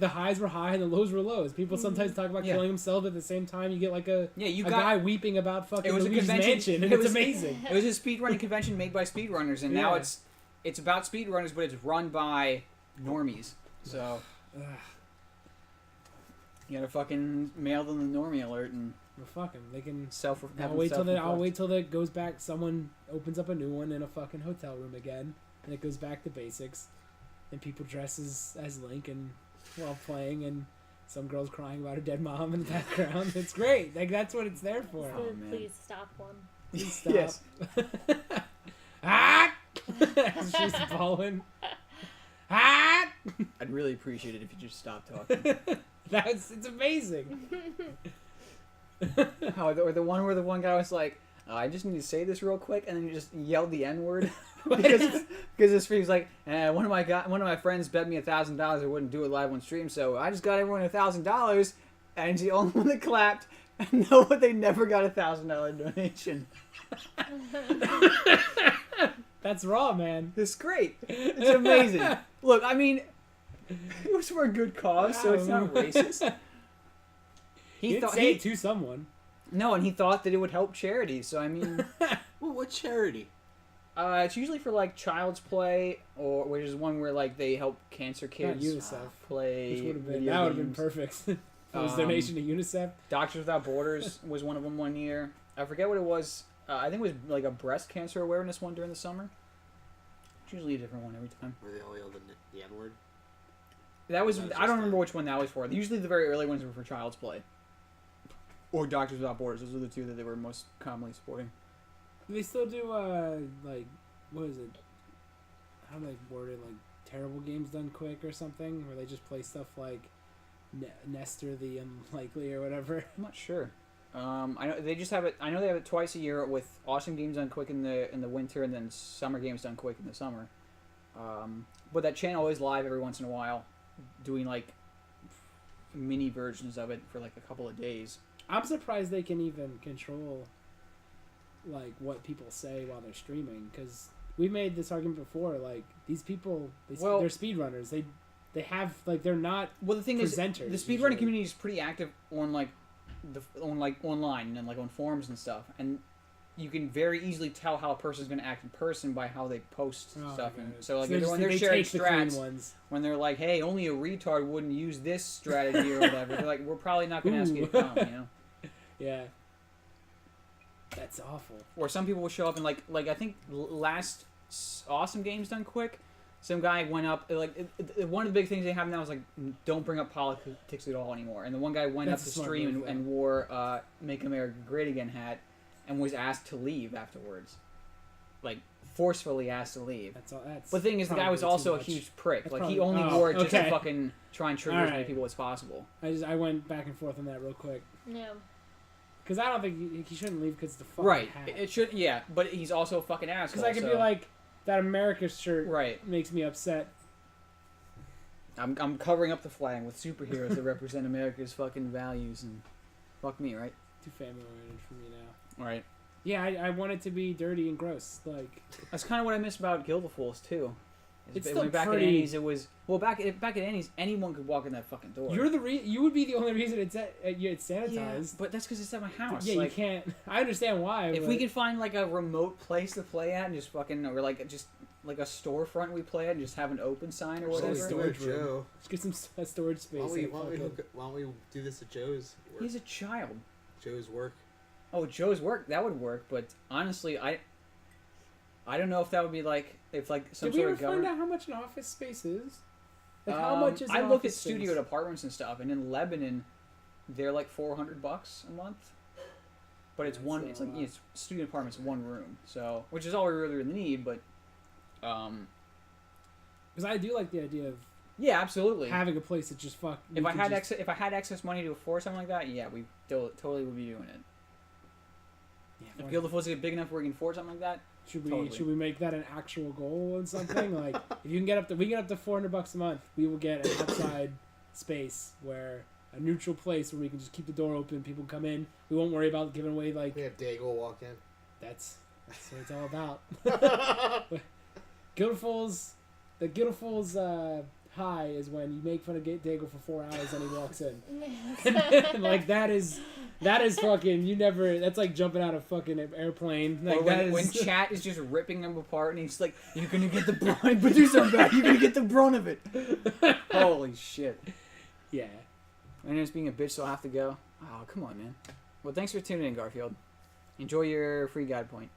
the highs were high and the lows were lows. People sometimes talk about Yeah. killing themselves at the same time. You get like a Yeah, you a got. guy weeping about fucking It was a Luigi's convention- Mansion, and it it's was- amazing. It was a speedrunning convention made by speedrunners, and now Yeah. it's about speedrunners, but it's run by normies. So Ugh, you gotta fucking mail them the normie alert and well, fuck 'em. They can. self. I'll wait till that goes back. Someone opens up a new one in a fucking hotel room again, and it goes back to basics, and people dress as Link and while playing, and some girl's crying about her dead mom in the background. It's great. Like that's what it's there for. Oh, man. Please stop one. Please stop. Yes. Ah! She's bawling. Ah! I'd really appreciate it if you just stopped talking. It's amazing. Or the one where the one guy was like, I just need to say this real quick, and then you just yelled the N word because this stream's like, one of my friends bet me $1,000 I wouldn't do it live on stream, so I just got everyone $1,000, and he's the only one that clapped. And no, they never got $1,000 donation. That's raw, man. It's great. It's amazing. Look, I mean, it was for a good cause, so it's not racist. He did say it to someone. No, and he thought that it would help charity. So I mean, Well, what charity? It's usually for like Child's Play, or which is one where like they help cancer Not kids UNICEF, play. which would have been video that would have been games. perfect. It was Um, donation to UNICEF. Doctors Without Borders was one of them one year. I forget what it was. I think it was like a breast cancer awareness one during the summer. It's usually a different one every time. Where they all yell the N-word. That was That was I just don't remember which one that was for. Usually the very early ones were for Child's Play. Or Doctors Without Borders. Those are the two that they were most commonly supporting. Do they still do like what is it? How do they word it? Like terrible games done quick or something, where they just play stuff like Nestor the Unlikely or whatever. I'm not sure. I know they just have it. I know they have it twice a year with awesome games done quick in the winter, and then summer games done quick in the summer. But that channel is live every once in a while, doing like mini versions of it for like a couple of days. I'm surprised they can even control like what people say while they're streaming, because we made this argument before. Like these people, Well- they're speedrunners. They have like they're not Well, the thing is, presenters. the speedrunning usually. community is pretty active on like online and like on forums and stuff, and you can very easily tell how a person's going to act in person by how they post Oh, stuff. my And God. so like they when they're they sharing take the clean strats, ones. when they're like, "Hey, only a retard wouldn't use this strategy or whatever," they're like, "We're probably not going to ask you to Ooh. come," you know. Yeah, that's awful. Or some people will show up and like I think last Awesome Games Done Quick, some guy went up one of the big things they have now is like don't bring up politics at all anymore. And the one guy went That's up a to smart stream move, and wore "Make America Great Again" hat and was asked to leave afterwards, like forcefully asked to leave. That's all. That's. But the thing is, the guy was probably also too a much. huge prick. That's Like he probably- only oh, wore it just to okay. fucking try and trigger as many Alright. people as possible. I went back and forth on that real quick, Yeah. because I don't think he shouldn't leave because the fucking Right. hat. It should. Yeah. But he's also a fucking asshole. Because I could be so- like, that America shirt Right. makes me upset. I'm covering up the flag with superheroes that represent America's fucking values, and fuck me, right? Too family oriented for me now. Right. Yeah, I want it to be dirty and gross. Like, That's kind of what I miss about Guild of Fools too. It's When still back pretty- at Annie's, it was back at Annie's, anyone could walk in that fucking door. you would be the only reason it's it's yeah, sanitized. but that's because it's at my house. Yeah, like, you can't. I understand why. if but we could find like a remote place to play at, and just fucking, or like just like a storefront we play at, and just have an open sign or Just whatever. a Storage storage room. Joe. just get some storage space. Why don't we, like why don't we, fucking- why don't we do this at Joe's work? He's a child. Joe's work. Oh, Joe's work, that would work, but honestly, I don't know if that would be like if like some Did we sort ever of find government. out how much an office space is? Like, how much is? I an look at office studio space? apartments and stuff, and in Lebanon, they're like $400 a month. But it's That's one. a It's like lot. it's studio apartments, one room. So, which is all we really need. But, Because I do like the idea of yeah, absolutely. having a place that just fuck. If I had excess money to afford something like that, yeah, we totally would be doing it. If Guild of Fools is big enough where we can afford something like that, Should we Totally. should we make that an actual goal and something? Like, if you can get up to $400 a month, we will get an outside space where a neutral place where we can just keep the door open, people come in. We won't worry about giving away like We have Daigle walk in. that's what it's all about. Guild of Fools, the Guild of Fools high is when you make fun of Daigle for 4 hours and he walks in. Like that is fucking you never. That's like jumping out of fucking airplane. Like or that when is chat is just ripping them apart, and he's like, "You're gonna get the brunt, but do something about it. You're gonna get the brunt of it." Holy shit! yeah. And it's being a bitch, so I'll have to go. Oh, come on, man. Well, thanks for tuning in, Garfield. Enjoy your free guide point.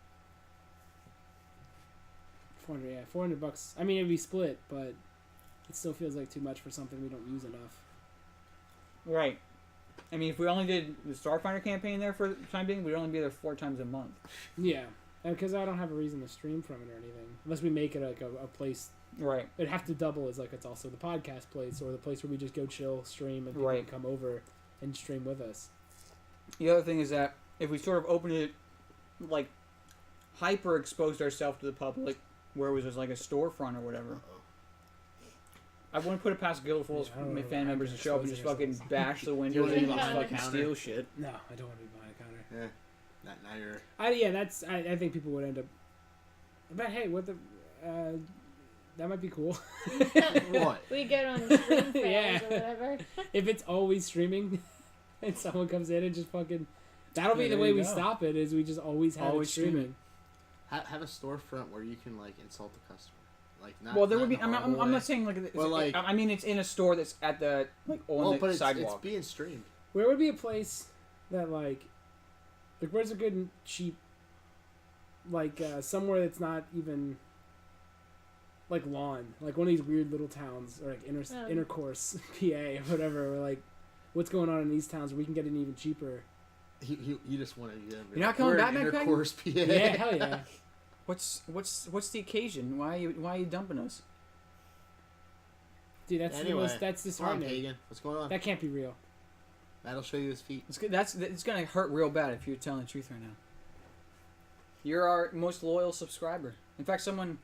$400. I mean, it'd be split, but it still feels like too much for something we don't use enough. Right. I mean, if we only did the Starfinder campaign there for the time being, we'd only be there 4 times a month. Yeah, because I don't have a reason to stream from it or anything, unless we make it like a place. Right. It'd have to double as like it's also the podcast place or the place where we just go chill, stream, and people Right. can come over and stream with us. The other thing is that if we sort of opened it, like, hyper exposed ourselves to the public, where it was just like a storefront or whatever, I wouldn't put it past Guild of Fools Yeah, I don't know, fan members to show up and just fucking exposing bash the You windows wanna and be just behind the fucking counter? steal shit. No, I don't want to be behind a counter. Yeah. Now you're. I think people would end up. But hey, what the? That might be cool. What? We get on stream fails Yeah. or whatever. If it's always streaming, and someone comes in and just fucking. That'll be Yeah, the there way you we go. stop it. Is we just always have Always it streaming. Have a storefront where you can like insult the customer. Like not. Well, there not would be. in a I'm horrible not way. saying like. Well, like- I mean, it's in a store that's at the like on Well, the but it's sidewalk. being streamed. Where would be a place that like where's a good and cheap, like somewhere that's not even like lawn, like one of these weird little towns or like intercourse, PA or whatever. Or like, what's going on in these towns where we can get it even cheaper? You just want to. You're not coming back, Mac intercourse, PA. Yeah, hell yeah. What's the occasion? Why are you dumping us? Dude, that's Anyway, the most. That's Come on, disheartening. Pagan. What's going on? That can't be real. That'll show you his feet. It's gonna hurt real bad if you're telling the truth right now. You're our most loyal subscriber. In fact, someone.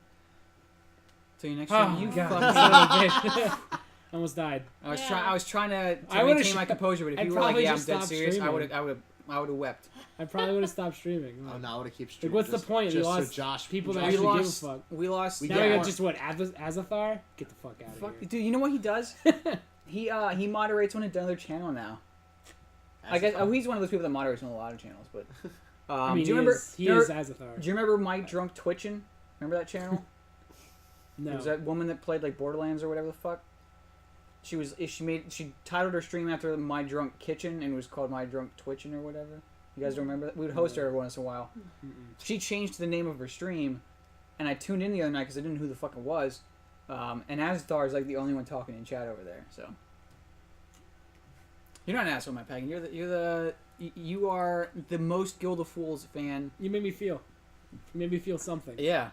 Till you next time. You God, fucking. son of a bitch. Almost died. I was trying to I would've maintain my composure, but if I'd you were like, probably "Yeah, I'm just dead stop serious," streaming. I would have wept. I probably would have stopped streaming. Oh, now I would have keep Like, streaming. what's the just- point? We Just lost so Josh, people that Josh- We actually lost. give a fuck. We lost. We Now get we more- got just what Azathar? Get the fuck out of Fuck, here. dude. You know what he does? he moderates on another channel now. I guess he's one of those people that moderates on a lot of channels. But I mean, do you remember? he do you is remember- Azathar. Do you remember Mike Drunk Twitching? Remember that channel? No. It was that woman that played like Borderlands or whatever the fuck. She titled her stream after My Drunk Kitchen and it was called My Drunk Twitching or whatever. You guys don't remember that? We would host her every once in a while. Mm-mm. She changed the name of her stream, and I tuned in the other night because I didn't know who the fuck it was. And Azathar is like the only one talking in chat over there. So you're not an asshole, Matt Pagan. You are the most Guild of Fools fan. You made me feel. You made me feel something. Yeah.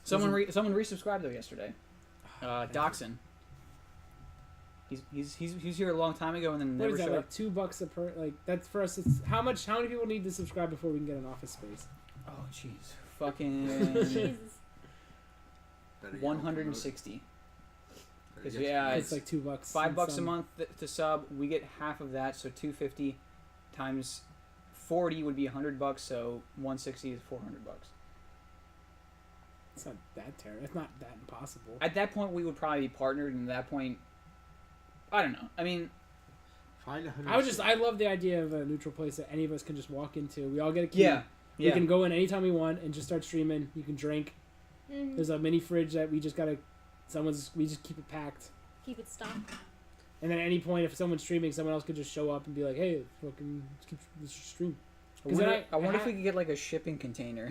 Someone resubscribed though yesterday. Doxson. He's here a long time ago and then What never is that? showed Like up. $2 a per? Like that's for us. It's how many people need to subscribe before we can get an office space? Oh jeez, fucking Jesus. Better get 160. Better Because get- yeah, It's it's like $2. $5 a some. month to sub. We get half of that, so 250 times 40 would be $100. So 160 is $400. It's not that terrible. It's not that impossible. At that point, we would probably be partnered, and at that point, I don't know. I mean, Find 100. I love the idea of a neutral place that any of us can just walk into. We all get a key. yeah, We can go in anytime we want and just start streaming. You can drink. Mhm. There's a mini fridge that we just keep it packed. Keep it stocked. And then at any point, if someone's streaming, someone else could just show up and be like, "Hey, fucking, let's keep this stream." I 'Cause wonder, then I wonder if ha- we could get like a shipping container.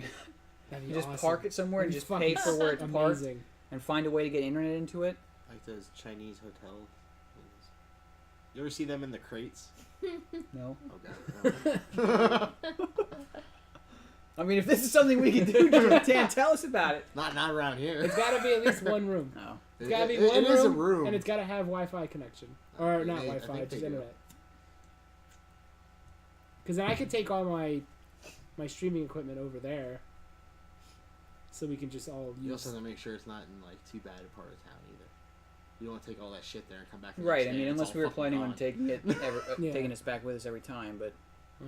That'd You be just awesome. park it somewhere and That'd just be pay fucking for where it's parked amazing. and find a way to get internet into it. Like those Chinese hotel things. You ever see them in the crates? No. Oh god. I mean, if this is something we can do, Dan, tell us about it. Not around here. It's got to be at least one room. No. It's got to be It one is a room, room. and it's got to have Wi-Fi connection, or not I Wi-Fi, think just they do. internet. Because then I could take all my streaming equipment over there, so we can just all You use. also have to make sure it's not in like too bad a part of town either. You don't want to take all that shit there and come back. the Right. next I day mean, and it's unless all we were fucking planning on gone. taking it, Yeah. taking us back with us every time, but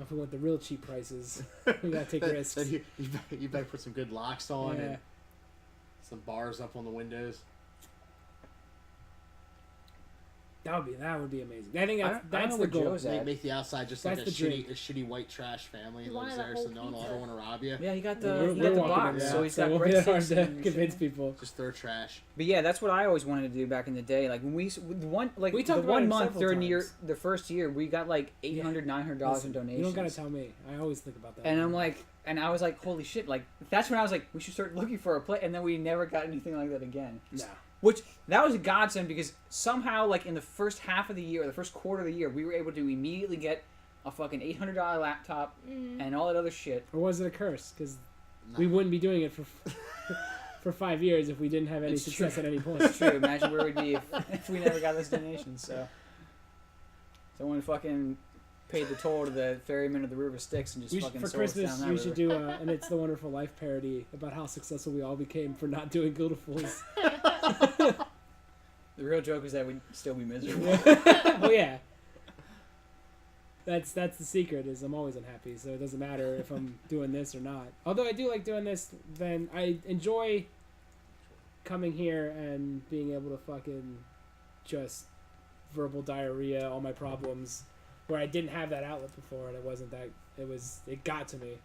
If we want the real cheap prices, we gotta take risks. Then you better put some good locks on Yeah. and some bars up on the windows. That would be amazing. I think I that's don't know the where goal. Joe's at. Make the outside just like a That's the shitty white trash family You lives wanted a there, so whole no one will pizza. ever want to rob you. yeah, he got We're the walking box, in so there, he's so got it won't bread be hard sticks to and convince shit. people. Just throw trash. But yeah, that's what I always wanted to do back in the day. Like when we We the talked about one it month several during the year, times. the first year, we got like $800, $900 in Listen, donations. You don't gotta tell me. I always think about that. And I'm like, and I was like, holy shit! Like that's when I was like, we should start looking for a play. And then we never got anything like that again. nah. Which that was a godsend because somehow, like in the first half of the year, or the first quarter of the year, we were able to immediately get a fucking $800 laptop Mhm. and all that other shit. Or was it a curse? Because No. we wouldn't be doing it for for 5 years if we didn't have any It's success true. at any point. It's true. Imagine where we'd be if we never got those donations. So someone fucking paid the toll to the ferryman of the River Styx and just We should, fucking for sold us Christmas, down that we should river. do an It's the Wonderful Life parody about how successful we all became for not doing Guild of Fools. The real joke is that we'd still be miserable. Well, yeah. That's the secret. Is I'm always unhappy, so it doesn't matter if I'm doing this or not. Although I do like doing this, then I enjoy coming here and being able to fucking just verbal diarrhea all my problems, where I didn't have that outlet before, and it wasn't that. It got to me.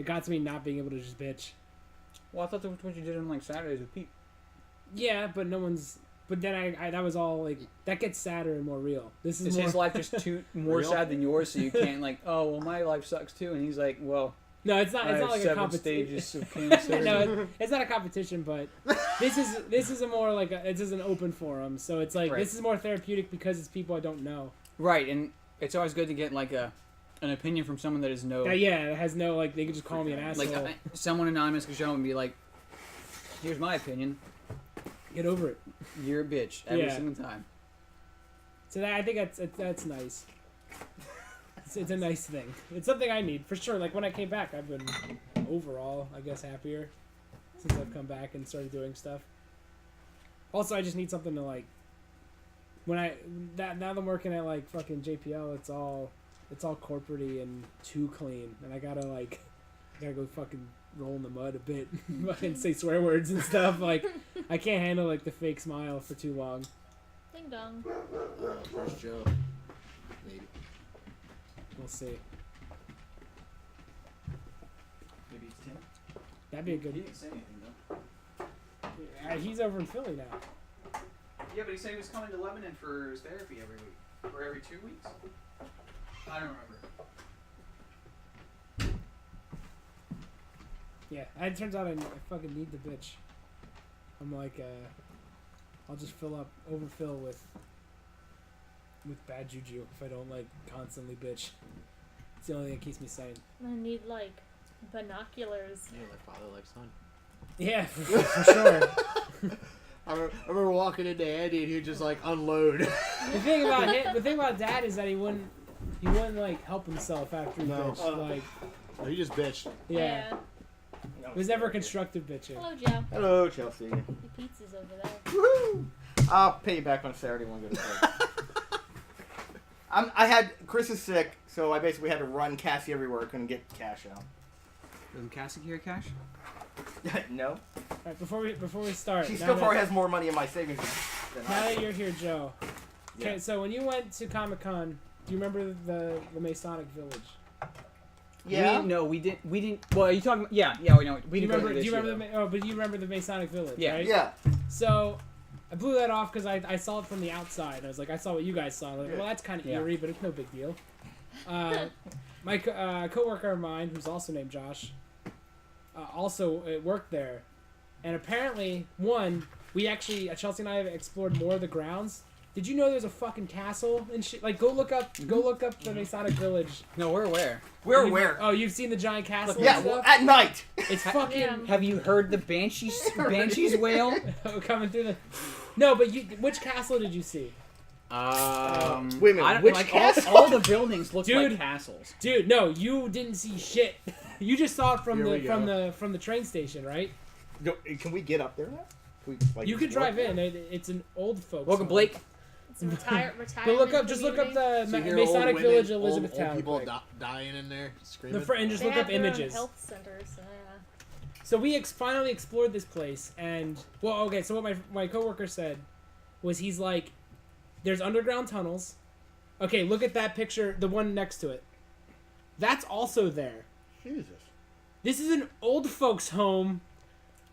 It got to me not being able to just bitch. Well, I thought that was what you did on like Saturdays with Pete. Yeah, but no one's. But then I that was all like that gets sadder and more real. This is Is more, his life just more Real? sad than yours? So you can't like, oh well, my life sucks too. And he's like, well, no, it's not. I It's have not like a 7 competition. stages of cancer. No, it's not a competition, but this is a more like it's just an open forum. So it's like Right. this is more therapeutic because it's people I don't know. Right, and it's always good to get like an opinion from someone that is no Yeah, it has no like they could just call me an asshole. like someone anonymous could show up and be like, here's my opinion. Get over it. You're a bitch every Yeah. single time. So that I think that's nice. It's a nice thing. It's something I need for sure. Like when I came back, I've been overall, I guess, happier since I've come back and started doing stuff. Also, I just need something to like. Now that I'm working at like fucking JPL, it's all corporate-y and too clean, and I gotta go fucking roll in the mud a bit, fucking say swear words and stuff. Like I can't handle like the fake smile for too long. Ding dong. First Joe. Maybe. We'll see. Maybe it's Tim. That'd be a good. didn't say anything though. He's over in Philly now. Yeah, but he said he was coming to Lebanon for his therapy every week. Or every 2 weeks? I don't remember. Yeah, it turns out I fucking need the bitch. I'm like, I'll just overfill with bad juju if I don't like constantly bitch. It's the only thing that keeps me sane. I need like binoculars. Yeah, like father, like son. Yeah, for sure. I remember walking into Andy and he'd just like unload. The thing about Dad is that he wouldn't like help himself after he No. bitched. Like, Oh, he just bitched. yeah, it was never constructive bitching. Hello, Joe. Hello, Chelsea. Your pizza's over there. Woohoo! I'll pay you back on Saturday when I go to bed. I had Chris is sick, so I basically had to run Cassie everywhere. I couldn't get cash out. Doesn't Cassie carry cash? No, All right, before we start, she now still that- probably has more money in my savings than Now I. that you're here, Joe. Okay, Yeah. so when you went to Comic-Con, do you remember the Masonic Village? Yeah. We didn't. Well, are you talking? Yeah, we know. We Do you didn't go remember? there Do you this remember? year, But you remember the Masonic Village, Yeah. right? Yeah. So I blew that off because I saw it from the outside. I was like, I saw what you guys saw. I was like, Yeah. well, that's kind of Yeah. eerie, but it's no big deal. My coworker of mine, who's also named Josh, also worked there, and apparently, Chelsea and I have explored more of the grounds. Did you know there's a fucking castle and shit? Like, go look up the Masonic Village. No, we're aware. We're You've- aware. Oh, you've seen the giant castle? Yeah. and Well, stuff? at night. It's fucking Yeah. Have you heard the Banshees wail? coming through the. No, but which castle did you see? Wait a minute, I don't, which like, castle? all the buildings look Dude. like castles. Dude, no, you didn't see shit. You just saw it from Here we the train station, right? Can we get up there now? Can we, like, You could just walk drive in. It's an old folks. Welcome, home. Blake. It's a retirement. But look up the So you hear Masonic old Village, women, Elizabeth old Town. people quick. dying in there, screaming. And just They look have up their own images. health centers. So yeah. So we finally explored this place, and so what my coworker said was he's like, there's underground tunnels. Okay, look at that picture, the one next to it. That's also there. Jesus. This is an old folks' home.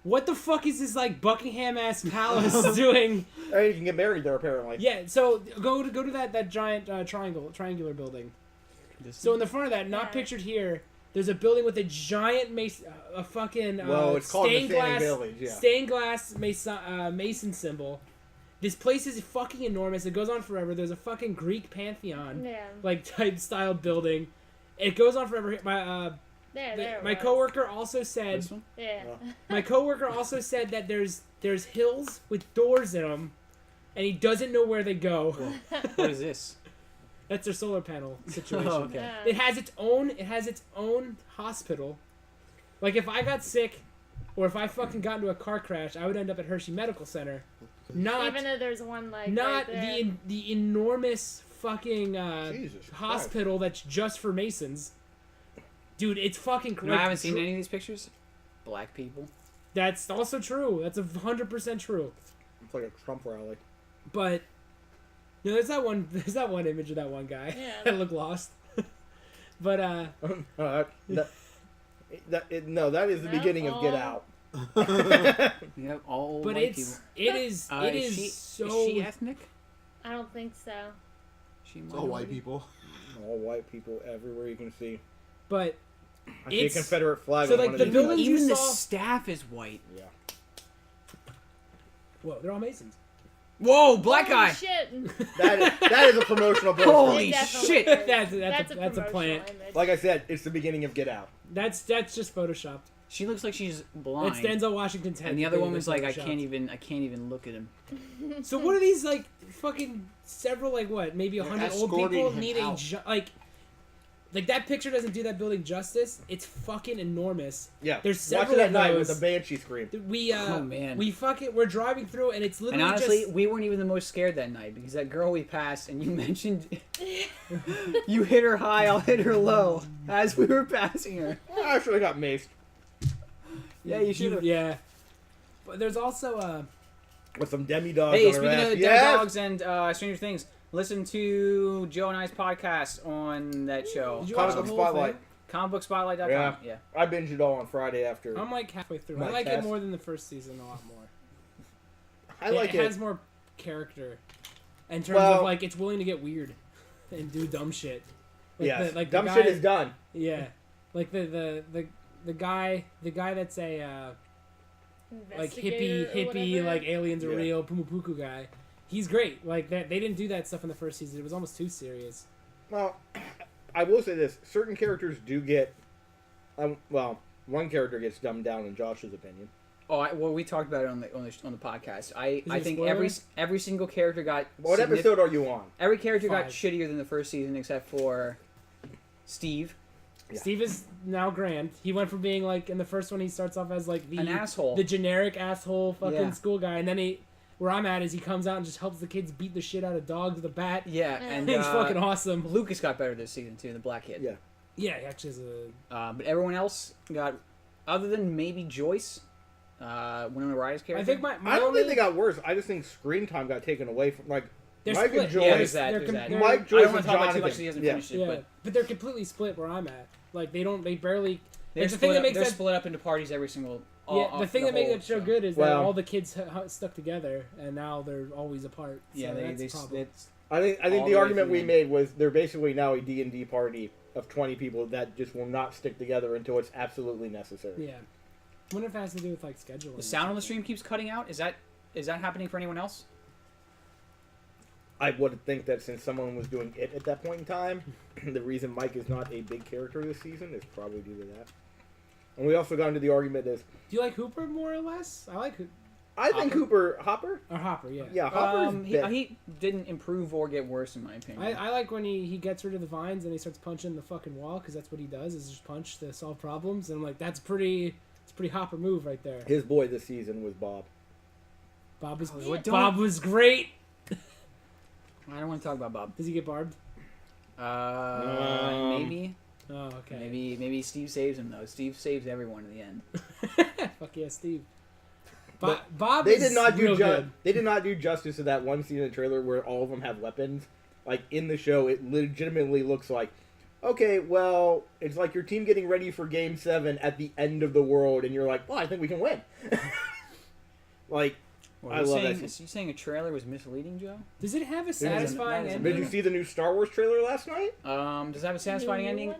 What the fuck is this like Buckingham ass palace doing? Hey, you can get married there apparently. Yeah, so go to that giant triangular building. So in the front of that, not Yeah. pictured here, there's a building with a giant a fucking Well, it's called the Standing Village, yeah. stained glass mason symbol. This place is fucking enormous. It goes on forever. There's a fucking Greek pantheon Yeah. like type style building. It goes on forever. My coworker also said This one? Yeah. my coworker also said that there's hills with doors in them, and he doesn't know where they go. What is this? That's their solar panel situation. Oh, okay. Yeah. It has its own hospital. Like if I got sick, or if I fucking got into a car crash, I would end up at Hershey Medical Center. Not Even though there's one like not right there. the enormous fucking Jesus hospital that's just for Masons. Dude, it's fucking You know, I haven't seen any of these pictures. Black people. That's also true. That's 100% true. It's like a Trump rally. But you know, there's that one image of that one guy Yeah. that looked lost. But No, that is the No? beginning of Get Oh. Out. Yep, all old But white it's people. it is Is so she ethnic? I don't think so. She It's all white minority? people. All white people everywhere you can see. but I see a It's- Confederate flag so, on like, one of the these villain- guys. you Even the saw- staff is white. Yeah. whoa, they're all Masons. Whoa, black Holy guy! Shit. That is a promotional poster. Holy It definitely shit. is. That's a promotional plant. image. Like I said, it's the beginning of Get Out. That's just photoshopped. She looks like she's blind. It's Denzel Washington's head. and the other that they woman's like, I photoshopped. can't even look at him. So what are these like fucking several like what maybe They're 100 old escorting people him need out. like that picture doesn't do that building justice. It's fucking enormous. Yeah. There's Watch several it at of night with those. the banshee scream. We Oh, man. we're driving through and it's And literally honestly, just we weren't even the most scared that night because that girl we passed and you mentioned you hit her high, I'll hit her low as we were passing her. I actually got maced Yeah, you should have. yeah. But there's also with some demi-dogs Hey, on her speaking ass. of Yes! dogs and Stranger Things, listen to Joe and I's podcast on that show. Did you Comic watch Book the whole Spotlight. thing? Comicbookspotlight.com. Yeah. Yeah. I binged it all on Friday after. I'm like halfway through. I My like it test. more than the first season a lot more. I like it it. has more character in terms Well- of like it's willing to get weird and do dumb shit. Like Yes. the Dumb guy, shit is done. Yeah, like the guy that's a like Investigator or hippie whatever. like aliens are Yeah. real Pumapuku guy. He's great. Like that they didn't do that stuff in the first season. It was almost too serious. Well, I will say this: certain characters do get, one character gets dumbed down in Josh's opinion. Oh, well, we talked about it on the podcast. I it a think spoiler? every single character got What signif- episode are you on? Every character got 5. shittier than the first season except for Steve, Yeah. Steve is now grand. He went from being like in the first one he starts off as like an asshole. the generic asshole fucking Yeah. school guy, and then where I'm at is he comes out and just helps the kids beat the shit out of dogs with a bat. Yeah, and He's fucking awesome. Lucas got better this season too, the black kid. Yeah. Yeah, he actually is a. But everyone else got, other than maybe Joyce, Winona Ryder's character. I think my I don't only, think they got worse. I just think screen time got taken away from they're Mike split. and Joyce. Yeah, there's that. They're There's that. they're- Mike, I Joyce, don't want and to talk about too Jonathan. much. 'Cause he hasn't Yeah. finished it, Yeah, but but they're completely split where I'm at. Like they barely. they're Like, the thing that makes they're that split up into parties every single. the thing that makes that show good is that Well- all the kids stuck together, and now they're always apart. So Yeah, that's they a problem. it's, I think All the the way argument through we the end. made was they're basically now a D&D party of 20 people that just will not stick together until it's absolutely necessary. Yeah. I wonder if that has to do with like scheduling. the sound on the stream keeps cutting out. Is that happening for anyone else? I would think that since someone was doing it at that point in time, the reason Mike is not a big character this season is probably due to that. And we also got into the argument as Do you like Hooper more or less? I like I think Hopper. or Hopper. Yeah. Yeah, Hopper's He didn't improve or get worse in my opinion. I like when he gets rid of the vines and he starts punching the fucking wall because that's what he does is just punch to solve problems, and I'm like that's pretty Hopper move right there. His boy this season was Bob. Bob was Well, don't- Bob was great. I don't want to talk about Bob. Does he get barbed? Maybe. Oh, okay. Maybe Steve saves him though. Steve saves everyone in the end. Fuck yeah, Steve. But Bob They is did not real do good. they did not do justice to that one scene in the trailer where all of them have weapons. Like in the show, it legitimately looks like, okay, well, it's like your team getting ready for Game 7 at the end of the world, and you're like, well, I think we can win. Like, Well, I you love saying, that. Is you saying a trailer was misleading, Joe? Does it have a that satisfying is- ending? did you see the new Star Wars trailer last night? Does that have a satisfying New ending? one?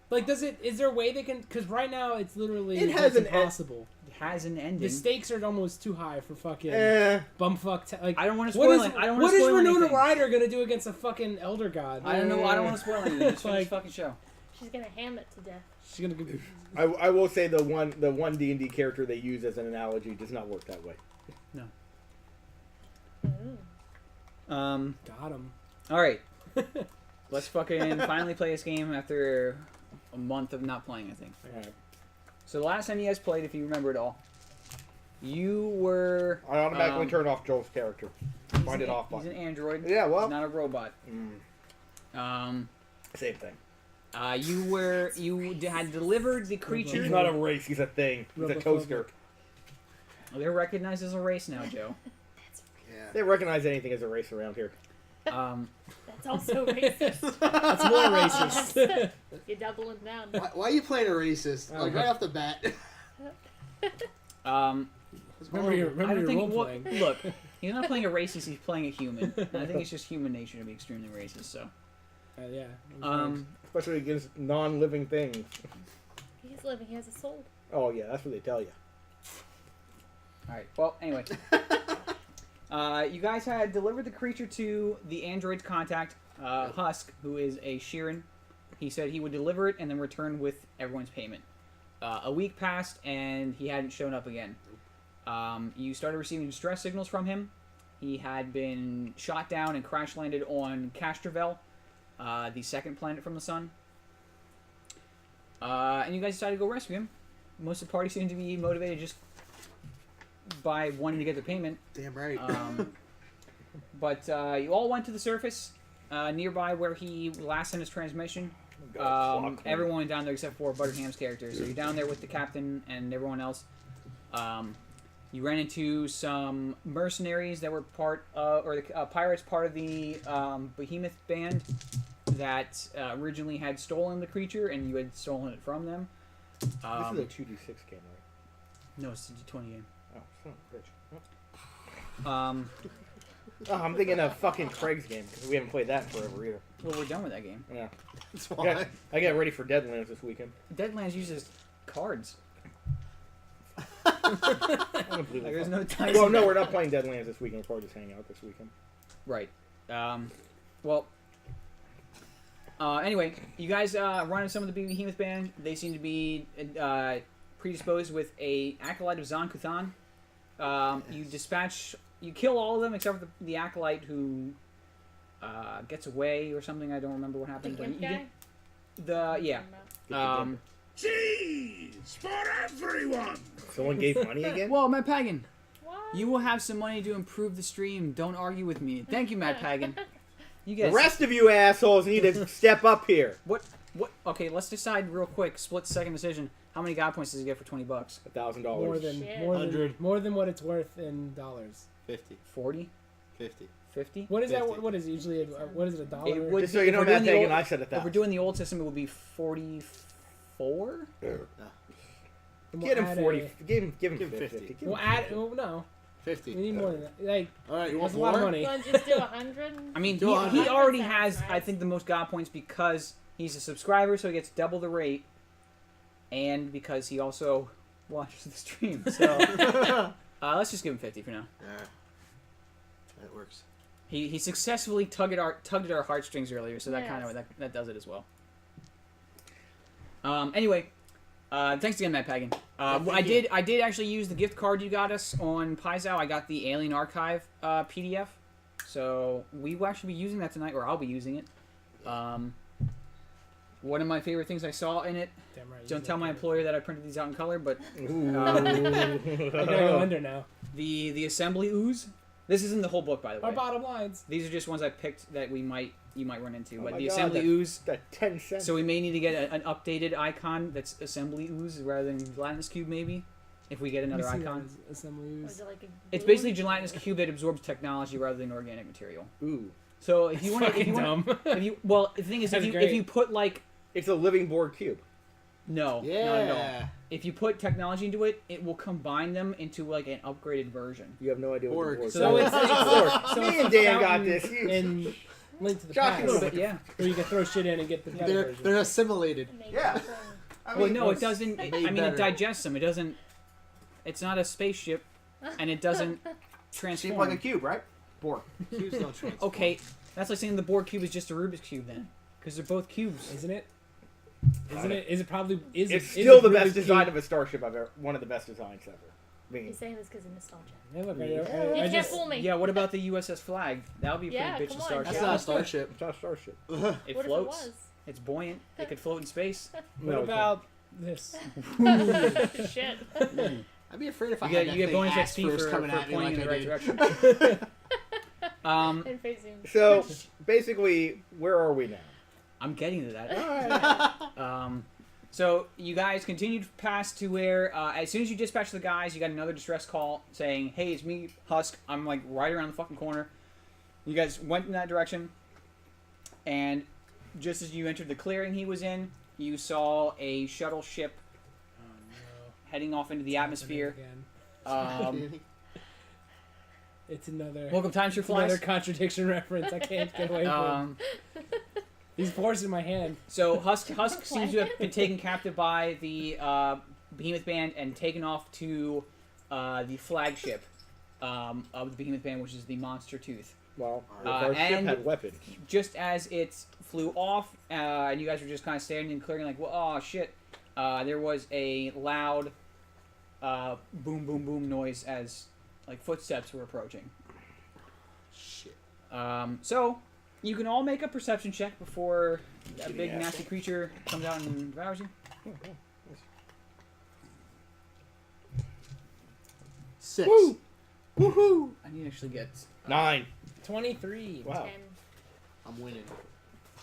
Like, is there a way they can? Because right now it's literally It has an impossible. It has an ending. The stakes are almost too high for fucking Eh. bumfuck. Like, I don't want to what spoil is it. I don't what want to is spoil Winona anything. Ryder gonna do against a fucking elder god? I don't know. I don't want to spoil anything. Just finish Like- the fucking show. She's gonna ham it to death. She's gonna go. I will say the one D&D character they use as an analogy does not work that way. Got him. All right. Let's fucking finally play this game after a month of not playing, I think. Alright. So the last time you guys played, if you remember it all, you were... I automatically turn off Joel's character. Find it off He's button. an android. Yeah, well, He's not a robot. same thing. You had delivered the creature. He's not a race, he's a thing. He's a Robophobic. toaster. They're recognized as a race now, Joe. Yeah. They recognize anything as a race around here. That's also racist. That's more racist. You're doubling down. Why are you playing a racist? Like right off the bat. remember your I don't think. role Well, playing. look, he's not playing a racist. He's playing a human. And I think it's just human nature to be extremely racist. So, Yeah. Especially against non-living things. He's living. He has a soul. Oh yeah, that's what they tell you. all right. Well, anyway, you guys had delivered the creature to the android's contact, Husk, who is a Sheeran. He said he would deliver it and then return with everyone's payment. A week passed and he hadn't shown up again. You started receiving distress signals from him. He had been shot down and crash landed on Castrovel, the second planet from the sun. And you guys decided to go rescue him. Most of the party seemed to be motivated just by wanting to get the payment. Damn right. But you all went to the surface nearby where he last sent his transmission. Everyone went down there except for Butterham's character. So you're down there with the captain and everyone else. You ran into some mercenaries that were pirates, part of the Behemoth band that originally had stolen the creature, and you had stolen it from them. This is a 2d6 game, right? No, it's a D20 game. Oh, son of a bitch. Oh. I'm thinking of fucking Craig's game because we haven't played that in forever either. Well, we're done with that game. Yeah. That's why. I got ready for Deadlands this weekend. Deadlands uses cards. I don't believe Like, it. there's no time. Well, no, we're not playing Deadlands this weekend. We're probably just hanging out this weekend. Right. Anyway, you guys run into some of the Behemoth band. They seem to be predisposed with a acolyte of Zon Kuthan. You kill all of them except for the acolyte who gets away or something. I don't remember what The happened. gimp You guy? yeah. Cheese for everyone! Someone gave money again? Well, Matt Pagan, What? you will have some money to improve the stream. Don't argue with me. Thank you, Matt Pagan. You The guys. rest of you assholes need to step up here. What? Okay, let's decide real quick. Split second decision. How many God points does he get for $20? $1,000. Shit. More than what it's worth in dollars. 50. 40? 50. 50? What is that? 50. What is it usually? What is it? A dollar? It would Just so be- you if know, we're Matt doing the Pagan, old- I said If we're 1,000. doing the old system, it would be 44. And Get him add 40. Give him Give him 50. 50. Give him We'll add. 50. Well, no, 50. we need more than that. Like All right, you want that's a lot of more? money. You want to just do 100? I mean, Do I- he already Sounds has, nice. I think, the most God points because he's a subscriber, so he gets double the rate, and because he also watches the stream. So let's just give him 50 for now. Yeah. That works. He successfully tugged at our heartstrings earlier, so that Yes. kind of that does it as well. Anyway, thanks again, Matt Pagan. I did actually use the gift card you got us on Paizo. I got the Alien Archive PDF, so we will actually be using that tonight, or I'll be using it. One of my favorite things I saw in it. Damn right. Don't tell my employer that I printed these out in color, but Ooh. I gotta go under now. the assembly ooze. This isn't the whole book, by the Our way. bottom lines. These are just ones I picked that you might run into. Oh But my the God, assembly that- ooze. That 10 cents. So we may need to get an updated icon that's assembly ooze rather than gelatinous cube, maybe, if we get Let me another see icon. what assembly Or use. is it like a It's glue? basically gelatinous cube that absorbs technology rather than organic material. Ooh. So if you want, Fucking dumb. well, the thing is, That's if great. you put like It's a living board cube. no, Yeah. not at all. If you put technology into it, it will combine them into like an upgraded version. You have no idea what Or- the board So it's so Me and Dan got this. You- And Link to the Josh, A Past, little bit, yeah. where you can throw shit in and get the better They're version. they're assimilated. Make Yeah. something. I Well, mean, no, it doesn't. made I mean, better. it digests them. It doesn't. It's not a spaceship, and it doesn't transform. Shaped like a cube, right? Board. Cubes don't transform. Okay, that's like saying the Borg cube is just a Rubik's cube then, because they're both cubes. Isn't it? Isn't it? Is it probably? Is It's it, still is the it best Rubik's design Cube? of a starship I've ever. One of the best designs ever. I mean, He's saying this because of nostalgia. Hey, look, You I can't just fool me. Yeah. What about the USS Flag? That would be a Yeah, pretty bitchin' come on, starship. That's not a starship. it's not a starship. It What if it floats. was? It's buoyant. It could float in space. What No, about this? Shit. I'd be afraid if I You had get that you get thing bonus ass XP first for coming at me pointing like in the I right did. direction. And facing. So basically, where are we now? I'm getting to that. Alright. So you guys continued past to where, as soon as you dispatched the guys, you got another distress call saying, "Hey, it's me, Husk. I'm like right around the fucking corner." You guys went in that direction, and just as you entered the clearing he was in, you saw a shuttle ship Oh no. heading off into the atmosphere. Again. It's another. Welcome, timeshare It's another flies. contradiction reference. I can't get away from. He's forcing my hand. So Husk seems to have been taken captive by the Behemoth Band and taken off to the flagship of the Behemoth Band, which is the Monster Tooth. Well, Uh, our ship and- had weapons. Just as it flew off, and you guys were just kind of standing and clearing, like, well, oh shit, there was a loud boom, boom, boom noise as like footsteps were approaching. Shit. So you can all make a perception check before a Shitty big asshole. nasty creature comes out and devours you. 6. Woo! Woohoo! I need to actually get 9. 23. Wow. 10. I'm winning.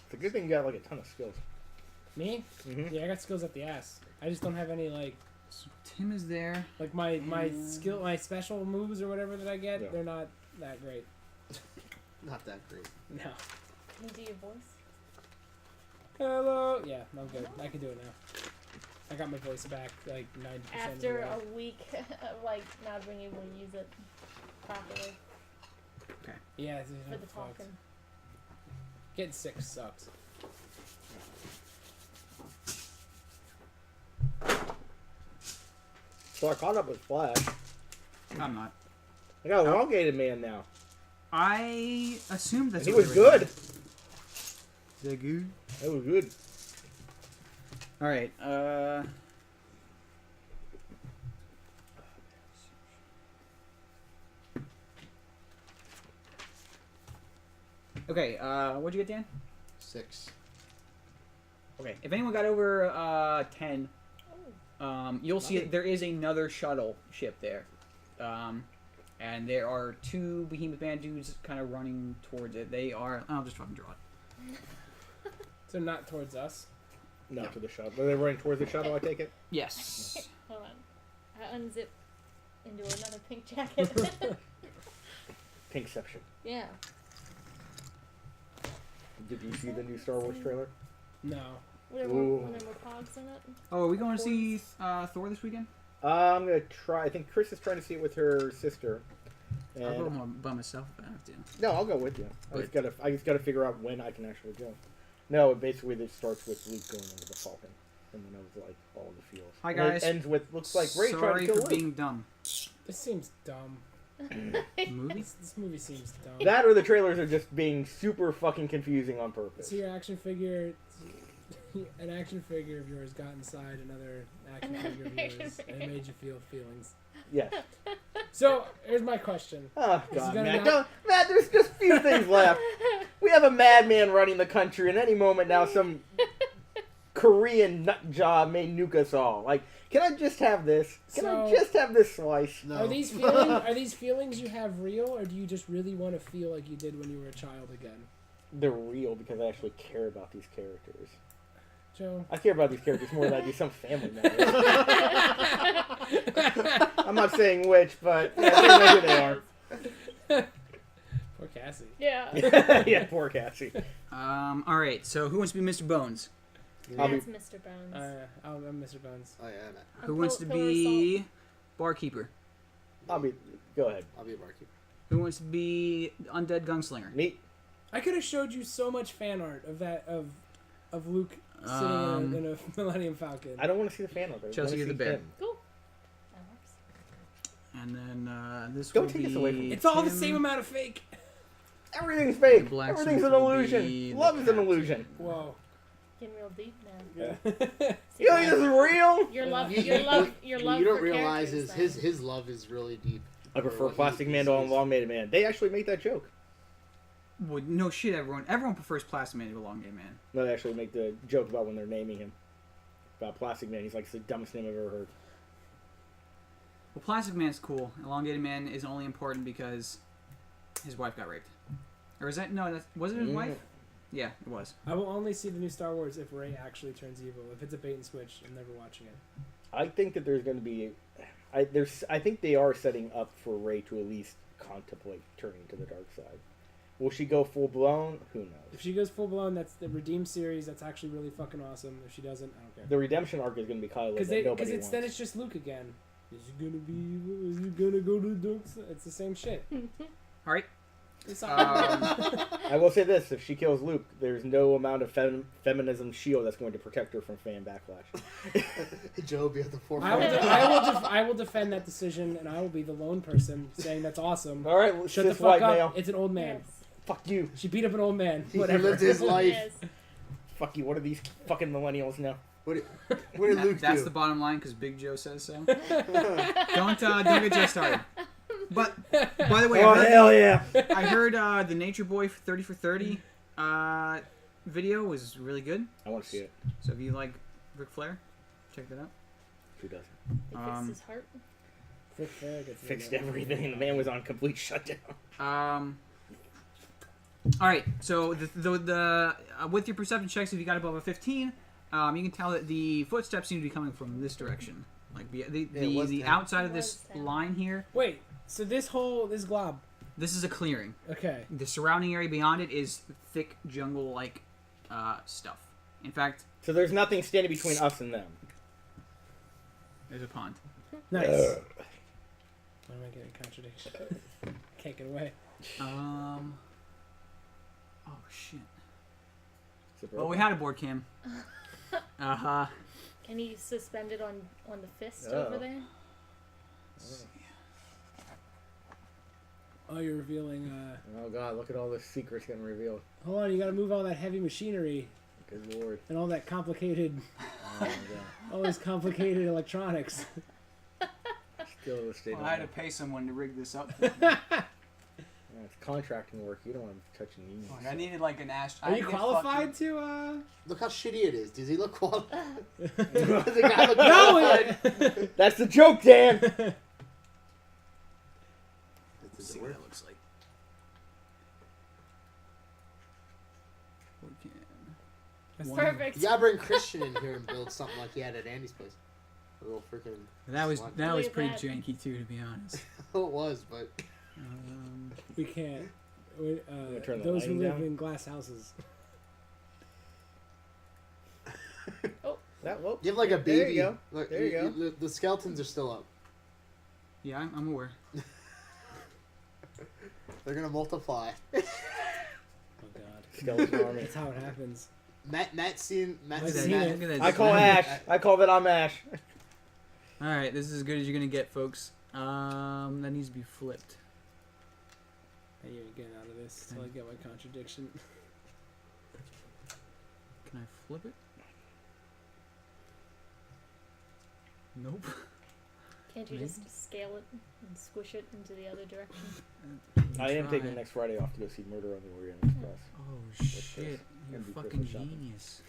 It's a good thing you got like a ton of skills. Me? Mm-hmm. Yeah, I got skills up the ass. I just don't have any So Tim is there. like my skill, my special moves or whatever that I get. Yeah. They're not that great. Not that great. No. Can you do your voice? Hello. Yeah, I'm good. I can do it now. I got my voice back like 90% of the After way. a week of like not being able to use it properly Yeah, for the fucked. talking. Getting sick sucks. So I caught up with Flash. I'm not. I got a elongated man now. I assumed that's And he what was they were good. doing. Is that good? That was good. All right. Okay. What'd you get, Dan? 6. Okay. If anyone got over 10, Oh, you'll see that there is another shuttle ship there, and there are 2 Behemoth Band dudes kind of running towards it. They are. I'll just fucking draw it. So not towards us. No, to the shuttle. Are they running towards the shuttle, I take it? Yes. hold on. I unzip into another pink jacket. Pinkception. Yeah. Did you see the new Star Wars trailer? No. Were there Ooh. more pogs in it? Oh, are we going to see Thor this weekend? I'm gonna try. I think Chris is trying to see it with her sister. I'll go And by myself if I have to. no, I'll go with you. I just gotta figure out when I can actually go. No, basically it starts with Luke going into the Falcon, and then it was like all the feels. Hi, And guys. it ends with looks like Ray trying Sorry to kill for Luke. being dumb. This seems dumb. Movie? This movie seems dumb. That or the trailers are just being super fucking confusing on purpose. See your action figure. An action figure of yours got inside another action figure of yours, and it made you feel feelings. Yes. So here's my question. Oh This is God, gonna Matt. not- Don't, Matt, there's just few things left. We have a madman running the country, and any moment now, some Korean nut job may nuke us all. Like, can I just have this? Can I So- just have this slice? No. Are these feelings? Are these feelings you have real, or do you just really want to feel like you did when you were a child again, They're real because I actually care about these characters. Joe? I care about these characters more than I do some family members. I'm not saying which, but yeah, they know who they are. Poor Cassie. Yeah. Yeah, poor Cassie. All right. So who wants to be Mr. Bones? I'll be- That's Mr. Bones. I'm Mr. Bones. Oh, yeah, Matt. Who wants to be barkeeper? Go ahead. I'll be a barkeeper. Who wants to be undead gunslinger? Meet. I could have showed you so much fan art of that of Luke sitting in a Millennium Falcon. I don't want to see the fan of it. I Chelsea, wanna you're the see bear. him. Cool. That works. And then this Don't will take be us away from it. It's all the Tim. same amount of fake. Everything's fake. The black Everything's suit an will illusion. be Love the is an captain. illusion. Whoa. Getting real deep now. Yeah. See, You think this is real? Your love, You- your you- love, your you love. don't for realize characters, his love is really deep. I for prefer what Plastic he- Man to he's- Elongated Man. They actually make that joke. Well, no shit, everyone prefers Plastic Man to Elongated Man. No, they actually make the joke about when they're naming him. About Plastic Man. He's like, it's the dumbest name I've ever heard. Well, Plastic Man's cool. Elongated Man is only important because his wife got raped. Or is that was it his Mm. wife? Yeah, it was. I will only see the new Star Wars if Rey actually turns evil. If it's a bait and switch, I'm never watching it. I think that there's going to be... I think they are setting up for Rey to at least contemplate turning to the dark side. Will she go full blown? Who knows? If she goes full blown, that's the Redeem series. That's actually really fucking awesome. If she doesn't, I don't care. The redemption arc is going to be Kylo. Because that nobody it's then wants. it's just Luke again. Is he gonna go to the dark side? It's the same shit. All right. It's all I will say this: if she kills Luke, there's no amount of feminism shield that's going to protect her from fan backlash. Joe will be at the I forefront. will, I will defend that decision, and I will be the lone person saying that's awesome. All right, Shut the cis fuck white up! male. It's an old man. Yes. Fuck you. She beat up an old man. He Whatever. lived his life. Yes. Fuck you. What are these fucking millennials now? What did Luke That's do? the bottom line because Big Joe says so. Don't get Joe started. But by the way, Oh hell yeah! I heard the Nature Boy 30 for 30 video was really good. I want to see it. So if you like Ric Flair, check that out. Who doesn't? He fixed his heart. Ric Flair gets Fixed in there. everything. The man was on complete shutdown. All right. So the with your perception checks, if you got above a 15, you can tell that the footsteps seem to be coming from this direction, like it was the down. outside of It this was down. line here. Wait, so this glob. This is a clearing. Okay. The surrounding area beyond it is thick jungle-like stuff. In fact, So there's nothing standing between us and them. there's a pond. Nice. Why am I getting contradiction? Can't get away. Oh shit. Is it Well, we broken? had a board cam. Uh-huh. Can you suspend it on the fist Oh. over there? Oh, you're revealing. Oh god, look at all the secrets getting revealed. Hold on, you got to move all that heavy machinery Good lord. and all that complicated, Oh my god. all these complicated electronics. Still the state. Well, I had to pay someone to rig this up. It's contracting work. You don't want to touch unions. I needed like an ash. Are you qualified to? Look how shitty it is. Does he look qualified? Does the guy look No! qualified? That's the joke, Dan. Does See it what work? that looks like. Board cam. That's One- perfect. You gotta bring Christian in here and build something like he had at Andy's place. A little freaking. That was slot. that was Look at pretty that. janky too, to be honest. it was, but We can't. We, turn the those who lighting live down? in glass houses. That, well, you have like a baby. There you go. Look, There you go. The skeletons are still up. Yeah, I'm aware. They're gonna multiply. Oh God. skeleton army. That's how it happens. Matt's seen. I've Look at seen that. it. Look at that I call design. Ash. I call that I'm Ash. All right, this is as good as you're gonna get, folks. That needs to be flipped. I ain't getting out of this until I get my contradiction. Can I flip it? Nope. Can't you just scale it and squish it into the other direction? I am Try. taking next Friday off to go see Murder on the Orient Express. Oh shit! You're a Gonna be fucking Christmas shopping. genius.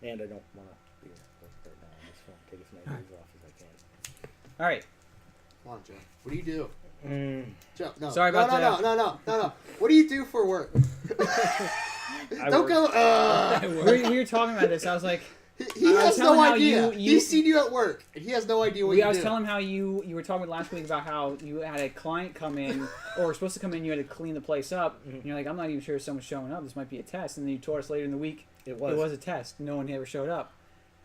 And I don't want to be here right now. I just want to take as many days off as I can. All right. Come on, Joe. What do you do? Joe, no. Sorry no, about no. What do you do for work? I Don't work- go. We were talking about this. I was like, He I was has no telling how idea. you- He's seen you at work, and he has no idea what I you was do. telling him how you were talking last week about how you had a client come in or were supposed to come in. You had to clean the place up. And you're like, I'm not even sure if someone's showing up. This might be a test. And then you told us later in the week It it was a test. No one ever showed up.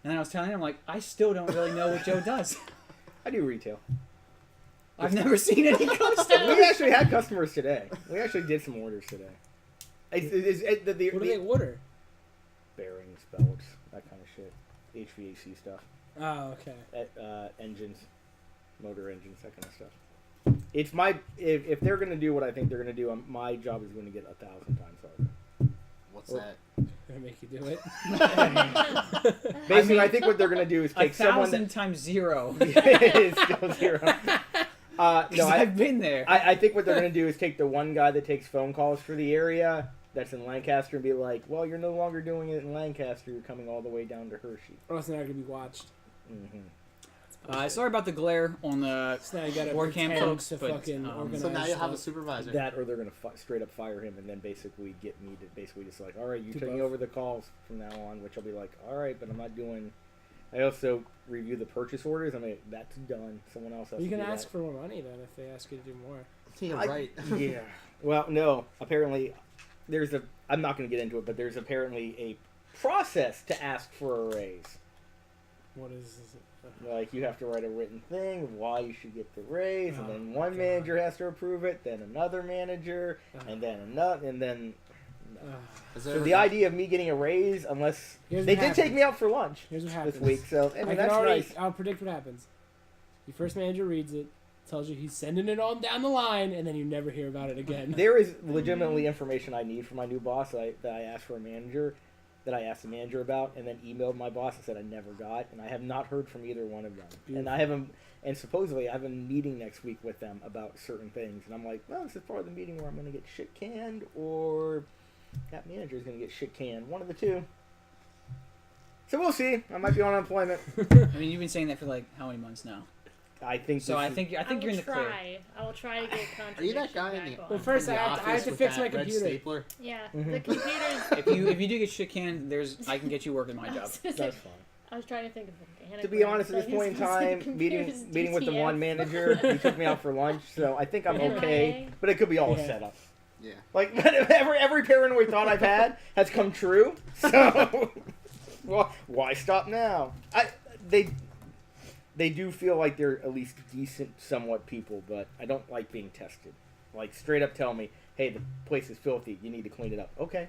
And then I was telling him, like, I still don't really know what Joe does. I do retail. I've never seen any customers. We actually had customers today. We actually did some orders today. What do they order? bearings, belts, that kind of shit. HVAC stuff. Oh, okay. Engines, motor engines, that kind of stuff. It's my if they're gonna do what I think they're gonna do, my job is going to get 1,000 times harder. What's Well, that? Gonna make you do it. Basically, I think what they're gonna do is take someone. 1,000 times 0. It's still 0. No, I've been there. I think what they're gonna do is take the one guy that takes phone calls for the area that's in Lancaster and be like, well, you're no longer doing it in Lancaster. You're coming all the way down to Hershey. Or else they're not gonna be watched. Mm-hmm. Sorry about the glare on the So now you gotta board cam pretend folks, to but, fucking organize So now you'll have a stuff. supervisor. That, or they're gonna straight up fire him and then basically get me to basically just like, all right, you're Do taking both. over the calls from now on, which I'll be like, all right, but I'm not doing. I also review the purchase orders. I mean, that's done. Someone else has You to can do ask that. for more money then if they ask you to do more. Yeah, I- right. Yeah. Well, no. Apparently, there's a. I'm not going to get into it, but there's apparently a process to ask for a raise. What is Like, you have to write a written thing of why you should get the raise, and Oh, then one God. manager has to approve it, then another manager, and then another, and then. So the idea of me getting a raise, unless Here's they what did take happens. me out for lunch Here's what this happens. week, so I mean I can that's already. nice. I'll predict what happens. Your first manager reads it, tells you he's sending it on down the line, and then you never hear about it again. There is legitimately information I need from my new boss that I asked for a manager, that I asked the manager about, and then emailed my boss and said I never got, and I have not heard from either one of them. And I haven't, and supposedly I have a meeting next week with them about certain things, and I'm like, well, this is part of the meeting where I'm going to get shit canned, or that manager is going to get shit canned. One of the two. So we'll see. I might be on unemployment. I mean, you've been saying that for like how many months now? I think. So I think you're in the clear. I will try to get contradiction Are you that guy in back the? on. Well, first in the I have to office with fix that my red computer. Stapler? Yeah, Mhm. the computers. If you do get shit canned, I can get you working my I job. was gonna say- That's fine. I was trying to think of an To be honest, at this anagram, point in but I was gonna say time, computers meeting with the DTF. one manager, he took me out for lunch, so I think I'm okay. MIA. But it could be all a Yeah. setup. Yeah. Like every paranoid thought I've had has come true. So, well, why stop now? They do feel like they're at least decent, somewhat people, but I don't like being tested. Like straight up tell me, hey, the place is filthy. You need to clean it up. Okay,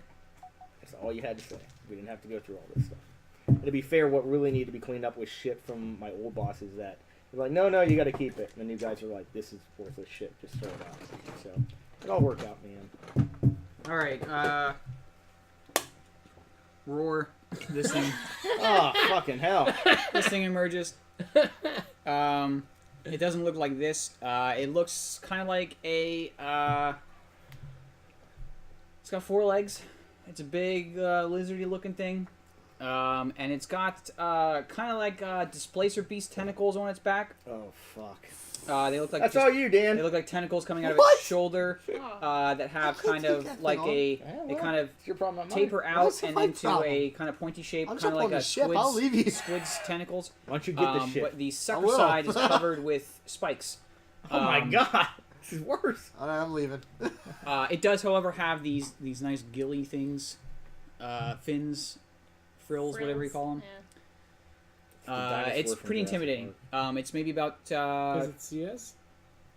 that's all you had to say. We didn't have to go through all this stuff. And to be fair, what really needed to be cleaned up was shit from my old bosses that were like, no, you got to keep it. And the new guys are like, this is worthless shit. Just throw it out. So it all worked out, man. All right, roar. This thing, Oh, fucking hell. this thing emerges. It doesn't look like this. It looks kind of like a. It's got 4 legs. It's a big lizardy-looking thing, and it's got kind of like displacer beast tentacles on its back. Oh, fuck. They look like That's just- all you, Dan. They look like tentacles coming out of What? its shoulder Oh. that have I can't kind take of that like thing a. Yeah, They well, kind of it's your problem, not taper mine. out What's and my into problem? a kind of pointy shape, I'll kind of jump like on a the ship. squid's, I'll leave you. squid's tentacles. Why don't you get this shit? But the sucker will. side is covered with spikes. Oh my Um, god. This is worse. All right, I'm leaving. It does, however, have these nice gilly things, fins, frills, whatever you call them. Yeah. The dinosaur It's from pretty Jurassic intimidating. Park. It's maybe about Does it see us?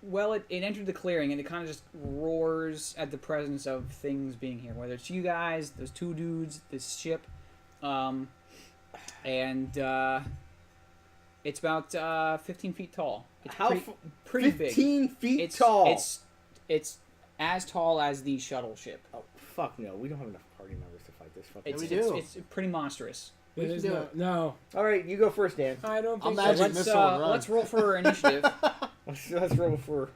well, it entered the clearing and it kind of just roars at the presence of things being here. Whether it's you guys, those 2 dudes, this ship, and it's about 15 feet tall. It's How pretty big. 15 feet It's tall. It's as tall as the shuttle ship. Oh, fuck no. We don't have enough party members to fight this fucking It's, we thing. do. it's pretty monstrous. We can There's do no, it. No, All right, you go first, Dan. I don't I'll think magic so. Let's missile and run. let's roll for initiative. Let's roll for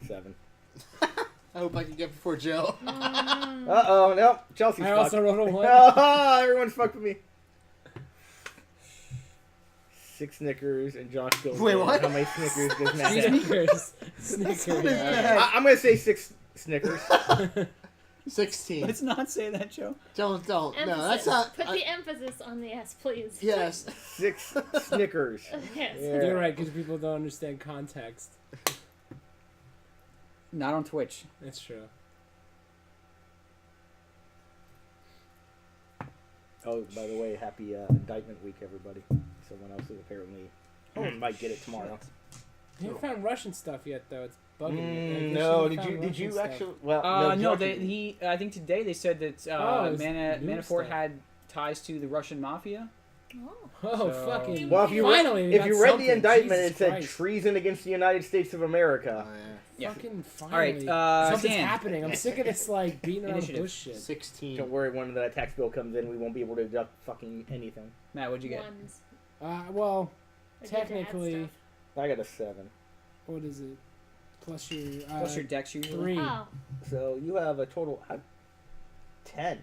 7. I hope I can get before Joe. Uh-oh, no. Chelsea's I fucked. also rolled a 1. Oh, everyone's fucked with me. 6 Snickers and Josh goes. Wait, in. what? How many Snickers does Matt have? Snickers. Snickers. I'm gonna say 6 Snickers. 16. Let's not say that, Joe. Don't. No, Emphasis. that's not. Put the emphasis on the S, please. Yes. 6 Snickers. Yes. Yeah. You're right, because people don't understand context. Not on Twitch. That's true. Oh, by the way, happy indictment week, everybody. Someone else is apparently might get it tomorrow. You haven't found Russian stuff yet, though. It's bugging me. Like, we No, should've found did Russian you stuff. actually? Well, No, Josh- I think today they said that Oh, it's Manafort new stuff. had ties to the Russian mafia. Oh. Oh, So- fucking. Well, if you finally, we if got you read something. the indictment, Jesus it said Christ. treason against the United States of America. Oh, yeah. Yeah. Fucking finally. All right, Something's Dan. happening. I'm sick of this, like, beating around the Initiative. bush shit. 16. Don't worry, when that tax bill comes in, we won't be able to deduct fucking anything. Matt, what'd you get? Ones. Well, I did the ad technically, stuff. I got a 7. what is it? Plus your. Plus your dex usually. 3. Oh. So you have a total of 10.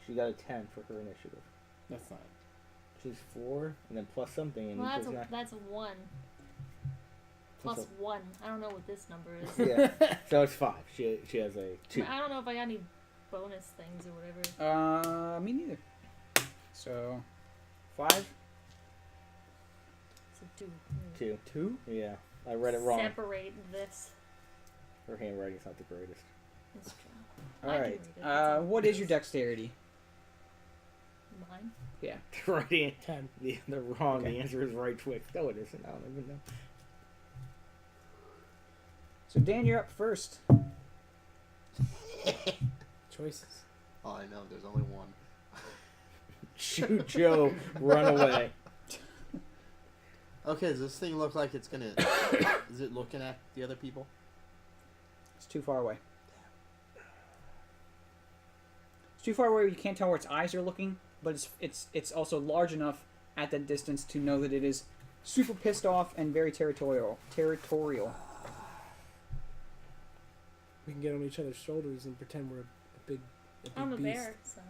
She got a 10 for her initiative. That's fine. She's 4, and then plus something, and Well, you that's a 1. Plus What's 1. I don't know what this number is. Yeah. So it's 5. She has a 2. I don't know if I got any bonus things or whatever. Me neither. So 5? So do 2. 2? Yeah, I read it wrong. separate this. Her handwriting's not the greatest. It's true. All I right. can read it. What is your dexterity? Mine. Yeah. Right. 10. The wrong. Okay. The answer is right, Twix. No, it isn't. I don't even know. So Dan, you're up first. Choices. Oh, I know. There's only one. Shoot, Joe. Run away. Okay, does this thing look like it's gonna... Is it looking at the other people? It's too far away. It's too far away where you can't tell where its eyes are looking, but it's also large enough at that distance to know that it is super pissed off and very territorial. We can get on each other's shoulders and pretend we're a big I'm a beast. bear, so.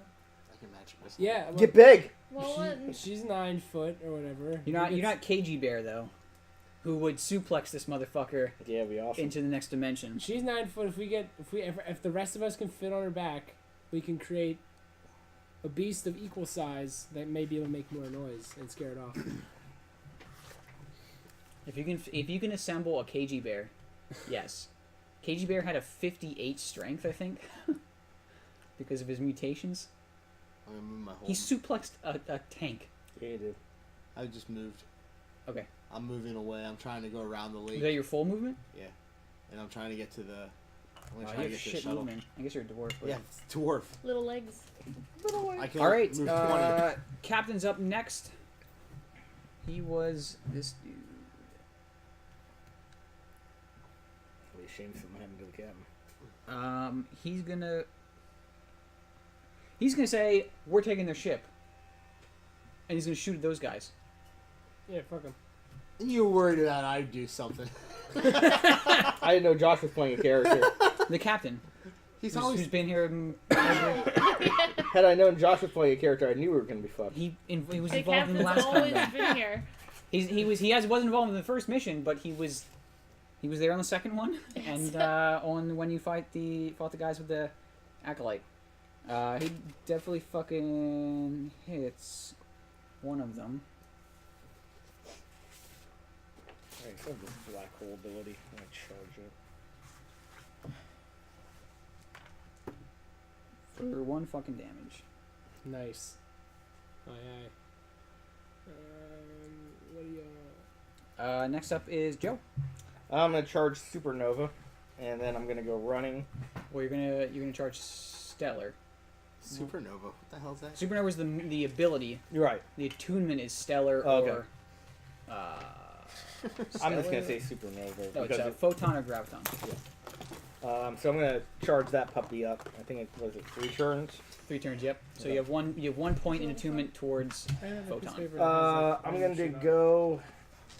I can magic missile. Yeah. Well, Get big. Well, what? she's 9 foot or whatever. You're He not gets- KG Bear though, who would suplex this motherfucker Yeah, it'd be awesome. into the next dimension. She's 9 foot. If the rest of us can fit on her back, we can create a beast of equal size that may be able to make more noise and scare it off. If you can assemble a KG Bear, yes. KG Bear had a 58 strength, I think, because of his mutations. I'm gonna move my whole... He suplexed a tank. Yeah, you do. I just moved. Okay. I'm moving away. I'm trying to go around the Is lake. that your full movement? Yeah. And I'm trying to get to the... I'm gonna Oh, try you to have get to the shit shuttle. movement. I guess you're a dwarf. but- Yeah, it's dwarf. Little legs. I can All right. move 20. Captain's up next. He was this dude. It'd be a shame if something happened to the captain. He's gonna say we're taking their ship, and he's gonna shoot at those guys. Yeah, fuck him. You were worried that I'd do something. I didn't know Josh was playing a character. The captain, He's who's always... been here. Had I known Josh was playing a character, I knew we were gonna be fucked. He was The involved in the captain's last always combat. been here. Wasn't involved in the first mission, but he was there on the second one, and on when you fought the guys with the acolyte. He definitely fucking hits one of them. Alright, so this black hole ability. I'm gonna charge it. For 1 fucking damage. Nice. Aye, aye. What do you... Next up is Joe. I'm gonna charge Supernova, and then I'm gonna go running. Well, you're gonna charge Stellar. Supernova. What the hell is that? Supernova is the ability. You're right. The attunement is Stellar Okay. or. I'm just Stellar? gonna say Supernova No, it's because photon or graviton. so I'm gonna charge that puppy up. I think it was 3 turns. 3 turns. Yep. So Okay. you have one point in attunement towards photon. I'm gonna go.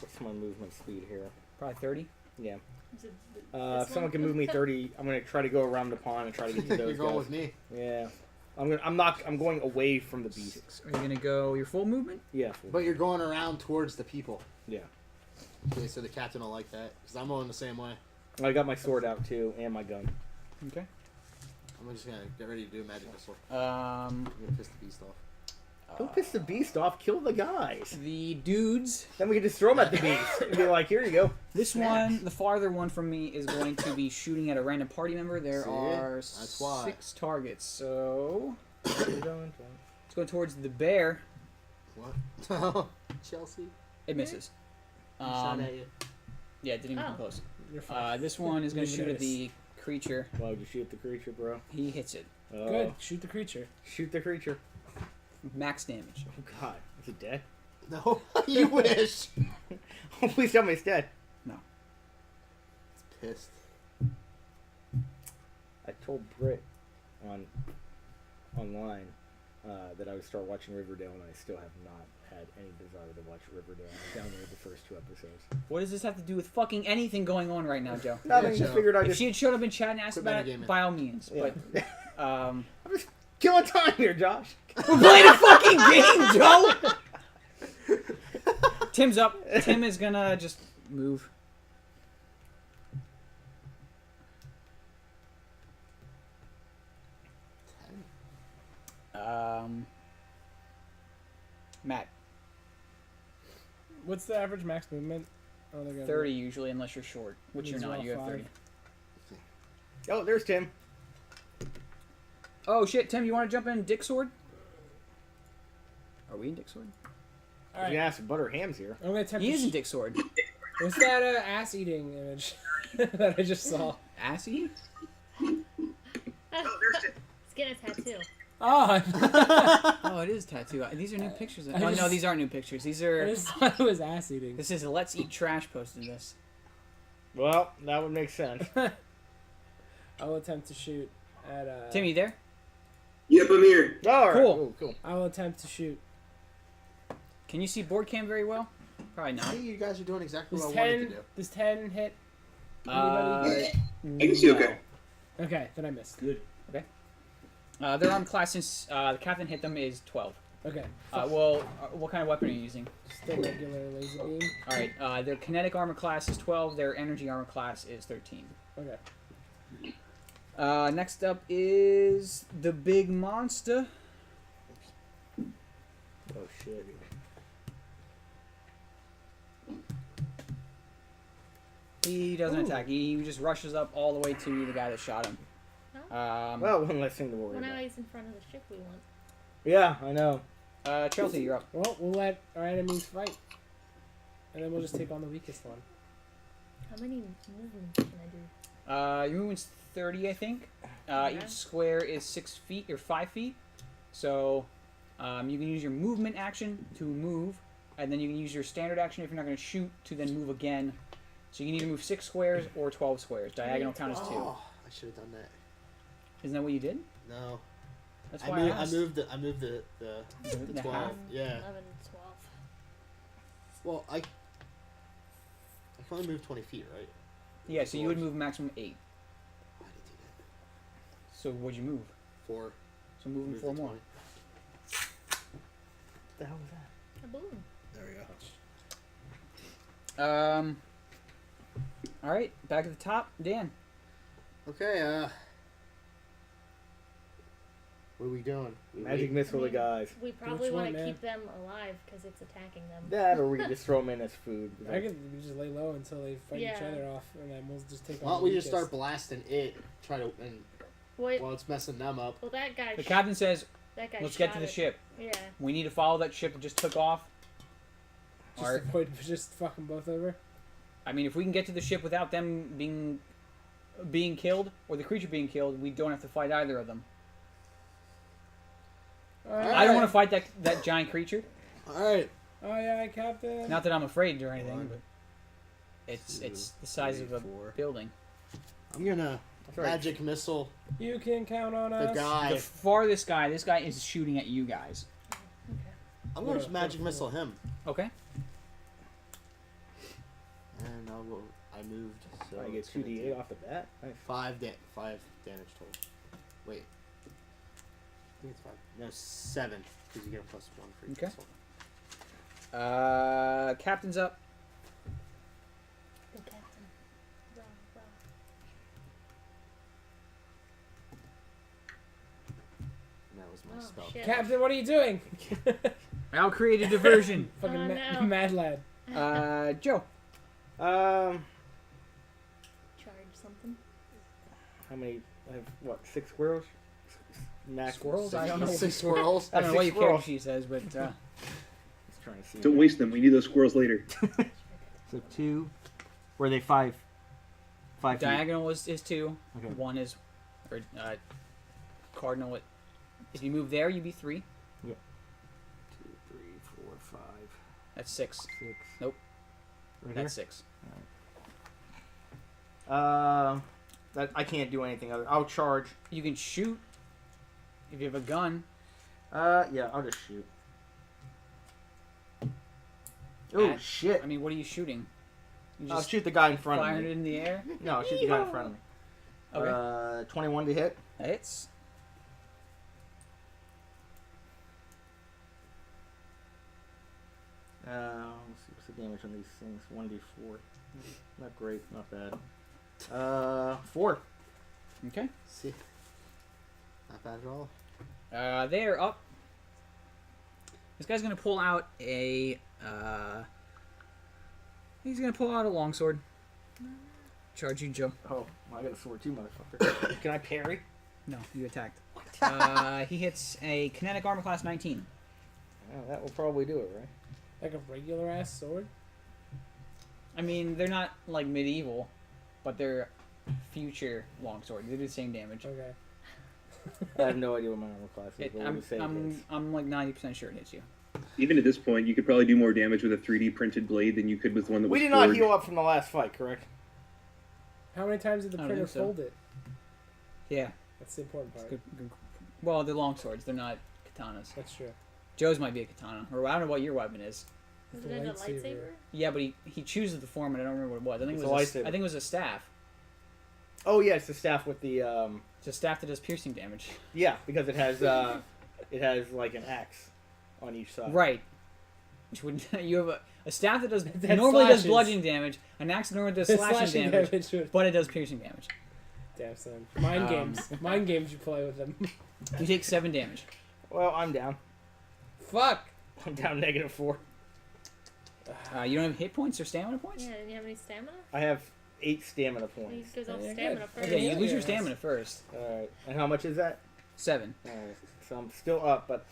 What's my movement speed here? Probably 30. Yeah. Is it If someone can move me 30, I'm gonna try to go around the pond and try to get to You're those going guys. with me. Yeah. I'm going away from the beast. 6. Are you gonna go your full movement? Yeah. But you're going around towards the people. Yeah. Okay, so the captain will like that. Because I'm going the same way. I got my sword out too and my gun. Okay. I'm just going to get ready to do a magic missile. Um. I'm going to piss the beast off. Don't piss the beast off. Kill the guys. The dudes. Then we can just throw them at the beast and be like, "Here you go." This one, the farther one from me, is going to be shooting at a random party member. There See? are That's why. 6 targets, so Don't. let's go towards the bear. What? Chelsea? It misses. Shot at you. Yeah, it didn't even come Oh. close. You're fine. This one is going to shoot at Luminous. the creature. Why would you shoot the creature, bro? He hits it. Good. Shoot the creature. Shoot the creature. Max damage. Oh God, is it dead? No, you wish. Oh, please tell me it's dead. It's pissed. I told Britt online that I would start watching Riverdale, and I still have not had any desire to watch Riverdale. I downloaded the first 2 episodes. What does this have to do with fucking anything going on right now, Joe? Nothing. Yeah, Just Joe. figured I'd If just she had showed up in chat and asked Quit about metagaming. it, by all means. Yeah. But I'm just killing time here, Josh. we're playing a fucking game, Joe. Tim's up. Tim is gonna just move. Matt. What's the average max movement? Oh, they're gonna 30 usually, unless you're short, which you're Means not. well You have 5. 30. Oh, there's Tim. Oh shit, Tim, you want to jump in Dick Sword? Are we in Dick Sword? All You right. asked Butter Ham's here. I'm gonna attempt. He to is in Dick Sword. What's that ass eating image that I just saw? Assy? He's getting a tattoo. Oh, Oh, it is tattoo. These are new pictures. I Oh no, just- these aren't new pictures. These I are. just thought it was ass eating. This is a Let's Eat Trash posted this. Well, that would make sense. I will attempt to shoot at. Tim, you there? Yep, I'm here. All right. Cool. Cool. I will attempt to shoot. Can you see board cam very well? Probably I not. think you guys are doing exactly Does what I wanted to 10? do. Does 10 hit? Uh, I can see okay. Okay, then I missed. Good. their arm class, since the captain hit them, is 12. Okay. What kind of weapon are you using? Just a regular laser beam. All right. Their kinetic armor class is 12. Their energy armor class is 13. Okay. Next up is the big monster. Oh shit. He doesn't Ooh. attack. He just rushes up all the way to the guy that shot him. Well, one less thing to worry Well, now about. he's in front of the ship we want. Yeah, I know. Chelsea, you're up. Well, we'll let our enemies fight, and then we'll just take on the weakest one. How many movements can I do? Your movement's 30, I think. Okay. Each square is 6 feet or 5 feet. So you can use your movement action to move, and then you can use your standard action if you're not going to shoot to then move again. So you can either move 6 squares or 12 squares. Diagonal count as 2. Oh, I should have done that. Isn't that what you did? No. That's I why moved, I I asked. moved the The 12. half? Yeah. 11, 12. Well, I can only move 20 feet, right? Yeah, so you would move maximum 8. Why did I do that? So what'd you move? 4. So moving Move 4 the more. 20. What the hell was that? A balloon. There we go. All right, back at the top, Dan. Okay, what are we doing? Magic missile the guys. We probably Which want one, to man? keep them alive because it's attacking them. That, or we can just throw them in as food. I could we just lay low until they fight each Yeah. other off, and then we'll just take on. Why don't the we just weakest. start blasting it? Try to and Wait, while it's messing them up. well, that guy. The captain says, That guy. let's get to shot the it. ship. Yeah. We need to follow that ship that just took off. Just Alright. avoid just fuck them both over. I mean, if we can get to the ship without them being killed, or the creature being killed, we don't have to fight either of them. I don't want to fight that giant creature. All right. Oh yeah, Captain. Not that I'm afraid or anything, One, but it's two, the size three, of a 4. building. I'm gonna Sorry. magic missile You can count on the us. guy. The farthest guy, this guy is shooting at you guys. I'm gonna Yeah, magic four. missile him. Okay. And I moved. So I get it's gonna 2d8 do off the bat. Nice. 5 damage total. Wait. I think it's 5. No, 7 because you get a +1 for each Okay. missile. Captain's up. Go captain. Rah, rah. And that was my Oh, spell. shit. Captain, what are you doing? I'll create a diversion. Fucking Oh, no. mad lad. Joe. Charge something. How many? I have what? 6 squirrels. Max Squirrels? I don't know. 6 squirrels. I don't know what your Squirrel. character sheet says, but Just trying to see. Don't waste them. We need those squirrels later. So 2. Were they 5? 5 feet. diagonal is 2. Okay. 1 is, or cardinal. If you move there, you'd be 3. 2, 3, 4, 5, That's 6. 6. Nope. Right That's here? 6. That I can't do anything other. I'll charge. You can shoot if you have a gun. Yeah, I'll just shoot. Oh At- shit! I mean, what are you shooting? You I'll just shoot the guy in front of firing it me. in the air. No, I'll shoot the guy in front of me. Okay. 21 to hit. That hits. Let's see what's the damage on these things. 1d4. Not great, not bad. 4. Okay. See, not bad at all. They're up. This guy's gonna pull out a He's gonna pull out a longsword. Charge you, Joe. Oh, I got a sword too, motherfucker. Can I parry? No, you attacked. He hits a kinetic armor class 19. Oh, that will probably do it, right? Like a regular ass sword. I mean, they're not like medieval, but they're future longsword. They do the same damage. Okay. I have no idea what my armor class is. But we'll say it is. I'm like 90% sure it hits you. Even at this point, you could probably do more damage with a 3D printed blade than you could with one that was We did not forged. heal up from the last fight, correct? How many times did the I don't printer think so. fold it? Yeah, That's the important it's part. good. Well, they're longswords. They're not katanas. That's true. Joe's might be a katana, or I don't know what your weapon is. Is The it a lightsaber. lightsaber? Yeah, but he chooses the form, and I don't remember what it was. I think It's it a was. lightsaber. I think it was a staff. Oh yeah, it's the staff with the It's a staff that does piercing damage. yeah, because it has like an axe on each side. Right. Which would you have a staff that does That normally does slashes. bludgeoning damage, an axe normally does slashing damage, would- but it does piercing damage. Damn son. Mind games. Mind games you play with them. You take 7 damage. Well, I'm down. Fuck. I'm down -4. You don't have hit points or stamina points? Yeah, didn't you have any stamina? I have 8 stamina He points. goes off Yeah, stamina good. first. Okay, you Yeah, lose your yeah. stamina first. All right. And how much is that? 7. All right. So I'm still up, but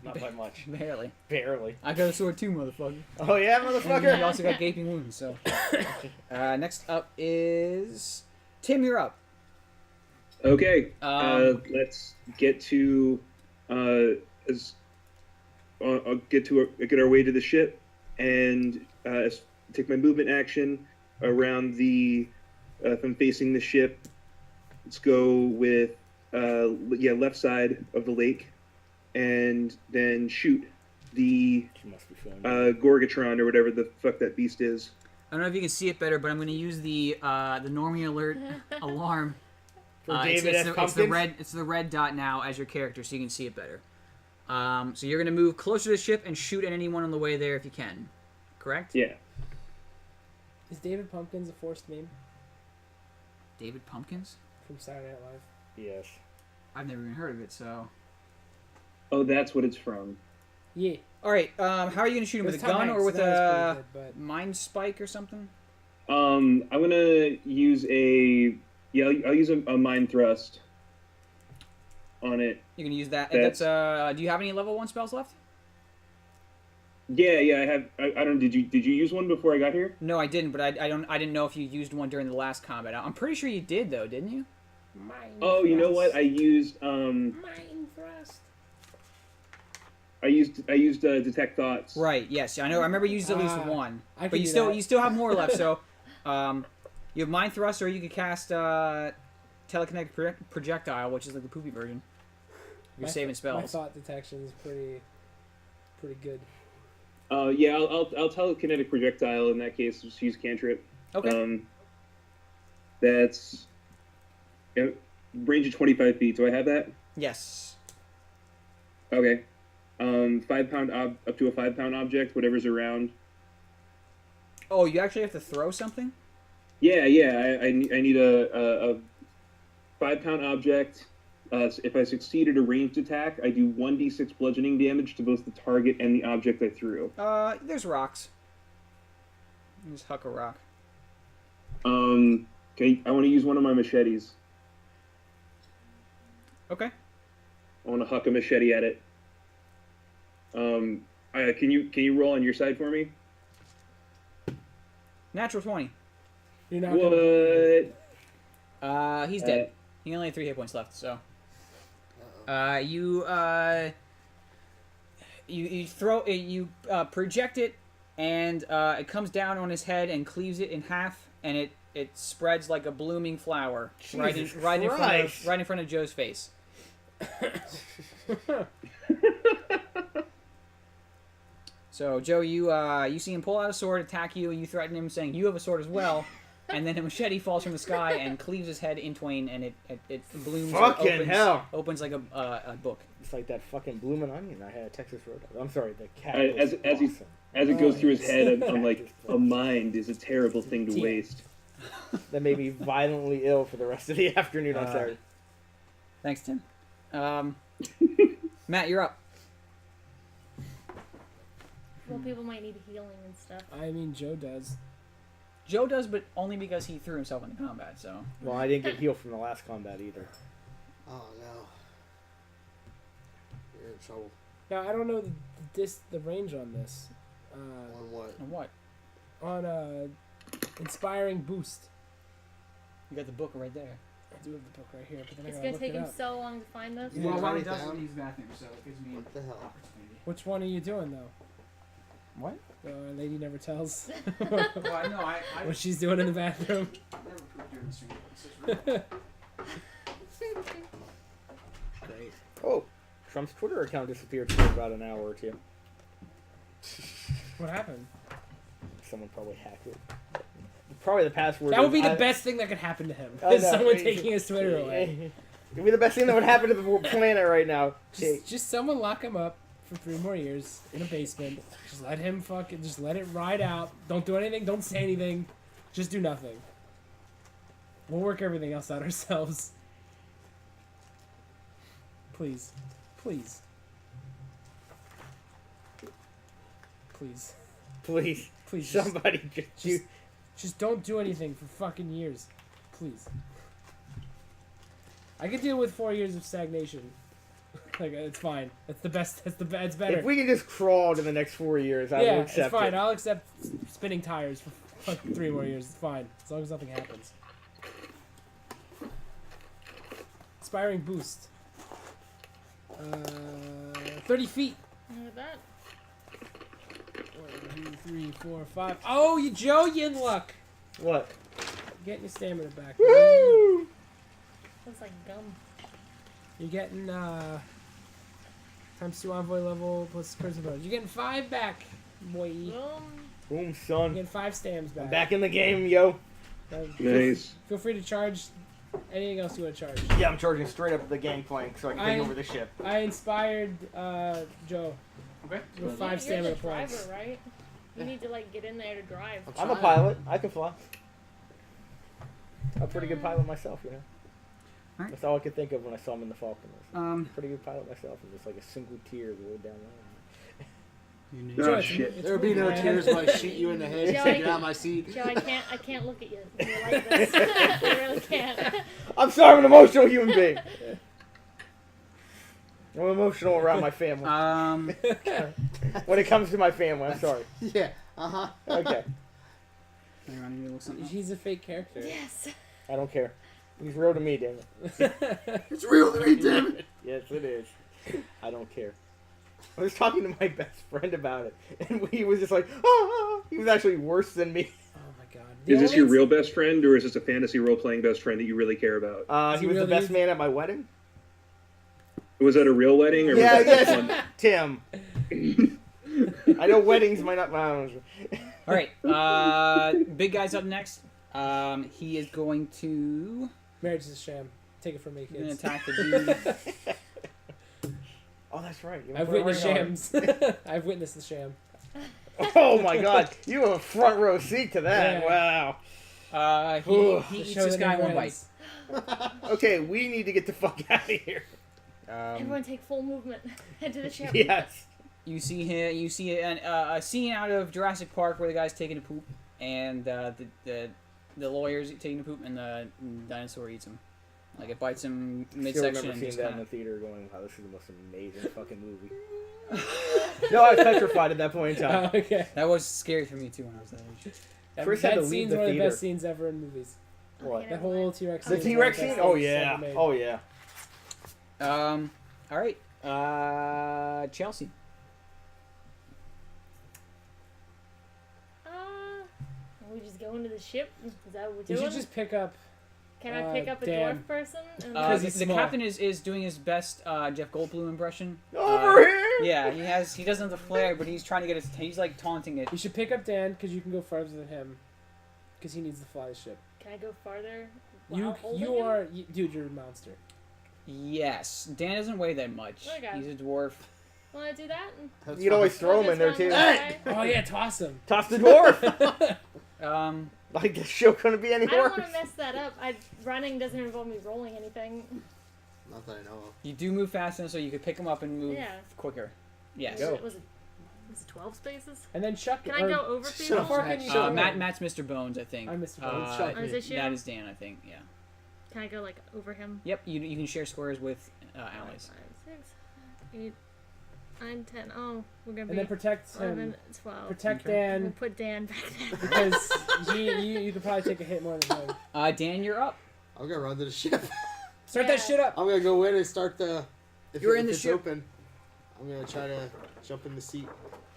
not by much. Barely. Barely. I got a sword too, motherfucker. Oh yeah, And motherfucker. you also got gaping wounds, so. Next up is... Tim, you're up. Okay, Let's get to get our way to the ship and take my movement action around the if I'm facing the ship. Let's go with left side of the lake, and then shoot the She must be feeling Gorgatron or whatever the fuck that beast is. I don't know if you can see it better, but I'm going to use the Normie Alert alarm. For It's David S. Pumpkins? it's the red dot now as your character, so you can see it better. So you're going to move closer to the ship and shoot at anyone on the way there if you can. Correct? Yeah. Is David Pumpkins a forced meme David Pumpkins? from Saturday Night Live? Yes. I've never even heard of it, so... Oh, that's what it's from. Yeah. Alright, how are you going to shoot him? With a gun or with a mind spike or something? I'm gonna use I'll use a mind thrust on it. You're going to use that. That's- Do you have any level 1 spells left? Yeah, I have. I don't. Did you use one before I got here? No, I didn't, but I didn't know if you used one during the last combat. I'm pretty sure you did, though, didn't you? Mind Oh, you know what? thrust. I used Mind thrust. I used detect thoughts. Right. Yes. I know. I remember you used at least Ah, one, I but could you do still that. have more left. So, you have mind thrust, or you could cast telekinetic projectile, which is like the poopy version. You're saving My spells. thought detection is pretty good. Yeah, I'll telekinetic projectile in that case. Just use cantrip. Okay. That's range of 25 feet. Do I have that? Yes. Okay. 5 pound up to a 5 pound object, whatever's around. Oh, you actually have to throw something? Yeah. I need a 5 pound object. If I succeed at a ranged attack, I do 1d6 bludgeoning damage to both the target and the object I threw. There's rocks. Just huck a rock. Okay, I want to use one of my machetes. Okay. I want to huck a machete at it. Can you roll on your side for me? Natural 20. You're not What? He's dead. He only had 3 hit points left, so. You throw it, you project it, and it comes down on his head and cleaves it in half, and it spreads like a blooming flower right in Jesus front of Joe's face. So Joe, you see him pull out a sword, attack you, and you threaten him, saying you have a sword as well. And then a machete falls from the sky and cleaves his head in twain, and it blooms. Fucking hell. Opens like a book. It's like that fucking bloomin' onion I had at Texas Roadhouse. I'm sorry, the cat. As was as he awesome. as it goes through his head, I'm like, Just a mind is a terrible thing to waste. That made me violently ill for the rest of the afternoon on Saturday. Thanks, Tim. Matt, you're up. Well, people might need healing and stuff. I mean, Joe does. Joe does, but only because he threw himself into combat. So Well, I didn't get healed from the last combat either. Oh no. You're in trouble. Now I don't know the range on this. On what? and what? On inspiring boost. You got the book right there. I do have the book right here, but then I It's gotta gonna look take it him up. so long to find this. Yeah. Well, write one it does down. in these bathrooms, so it gives me What the hell? opportunity. Which one are you doing though? What? Our lady never tells Well, I know. I what she's doing in the bathroom. never pooped during the stream. This is real. Great. Oh, Trump's Twitter account disappeared for about an hour or two. What happened? Someone probably hacked it. Probably the password. That would be is- the best thing that could happen to him. I Is know. someone taking his Twitter away. It'd be the best thing that would happen to the planet right now. Just someone lock him up for 3 more years in a basement. Just let him just let it ride out. Don't do anything. Don't say anything. Just do nothing. We'll work everything else out ourselves. Please. Please. Please. Please, Please. Just, somebody just don't do anything for fucking years. Please. I could deal with 4 years of stagnation. Like, it's fine. That's the best. It's better. If we can just crawl to the next 4 years, I Yeah, will it's accept fine. it. I'll accept spinning tires for fucking 3 more years. It's fine. As long as nothing happens. Inspiring boost. 30 feet. Look at that. 1, 2, 3, 4, 5. Oh, you Joe, you in luck. What? Getting your stamina back. Woo! Looks like gum. You're getting times 2 envoy level plus curse of bonus. You're getting 5 back, boy. You're Boom, son. getting 5 stams back. I'm back in the game, yo. Nice. Feel free to charge anything else you want to charge. Yeah, I'm charging straight up the gangplank so I can take over the ship. I inspired Joe Okay. with 5 You're the stamina driver, points. right? You need to like get in there to drive. I'm a pilot. I can fly. I'm a pretty good pilot myself, you know. Alright. That's all I could think of when I saw him in the Falcon. Pretty good pilot myself, and just like a single tear rolled down my eye. You Oh, it's- shit. it's There would be no moving, tears man. when I shoot you in the head. Joe, Get out of my seat. Joe, I can't look at you. You're like this. I really can't. I'm sorry, I'm an emotional human being. I'm emotional around my family. When it comes to my family, I'm sorry. Yeah. Uh-huh. Okay, hang on, I need to look something up. He's a fake character. Yes. I don't care. He's real to me, damn it. It's real to me, damn it. Yes, it is. I don't care. I was talking to my best friend about it, and he was just like, ah! He was actually worse than me. Oh my god. Is this your real best friend, or is this a fantasy role-playing best friend that you really care about? Is He he was the really- best man at my wedding. Was that a real wedding, or Yeah, was that just yes, Tim. I know weddings might not. I don't know. All right. Big guy's up next. He is going to Marriage is a sham. Take it from me, kids. attack the dude. Oh, that's right. You I've put a witnessed ring on. shams. I've witnessed the sham. Oh my God! You have a front row seat to that. Yeah. Wow. He The eats show this that guy in never one ends. bite. Okay, we need to get the fuck out of here. Everyone take full movement. Head to the ship. Yes. You see him. You see a scene out of Jurassic Park where the guy's taking a poop, and the lawyer's taking a poop, and the dinosaur eats him. Like it bites him Still midsection. remember and seeing just that in kinda, the theater, going, "Wow, this is the most amazing fucking movie." No, I was petrified at that point in time. Oh, okay. that was scary for me too when I was that age. Chris had that to leave scene's the one of the theater. best scenes ever in movies. What? Okay, That never whole mind. T-Rex The scene. T-Rex is one scene? of the Oh best yeah. things ever made. Oh yeah. All right. Chelsea. We just go into the ship. Is that what we're You doing? should just pick up. Can I pick up a Dan. dwarf person? And Because The, he's the small. captain is doing his best Jeff Goldblum impression. Over here. Yeah, he doesn't have the flair, but he's trying to get his. He's like taunting it. You should pick up Dan because you can go farther than him. Because he needs to fly the ship. Can I go farther? while holding You him? are dude. You're a monster. Yes, Dan doesn't weigh that much. Okay. He's a dwarf. Want to do that? That's You can always throw him in there too. Hey! Oh yeah, toss him. Toss the dwarf. Like the show couldn't be any I don't worse. want to mess that up. Running doesn't involve me rolling anything. Not that I know of. You do move fast enough so you could pick him up and move Yeah. quicker. Yes. Go. Was it Is it 12 spaces? And then Chuck. Can I go over Shut people? up, How far can you Shut go? up. Matt's Mr. Bones, I think. I'm Mr. Bones. Chuck. Oh, is this you? That is Dan, I think. Yeah. Can I go like over him? Yep. You can share squares with allies. 5, 6, 8, 9, 10. Oh, we're gonna And be then protect 11, him. 12. Protect Okay. We'll Dan put Dan back there. because you could probably take a hit more than him. Dan, you're up. I'm gonna run to the ship. Start Yeah. that shit up. I'm gonna go in and start the. If You're it- in if the it's ship. open. I'm gonna try to jump in the seat.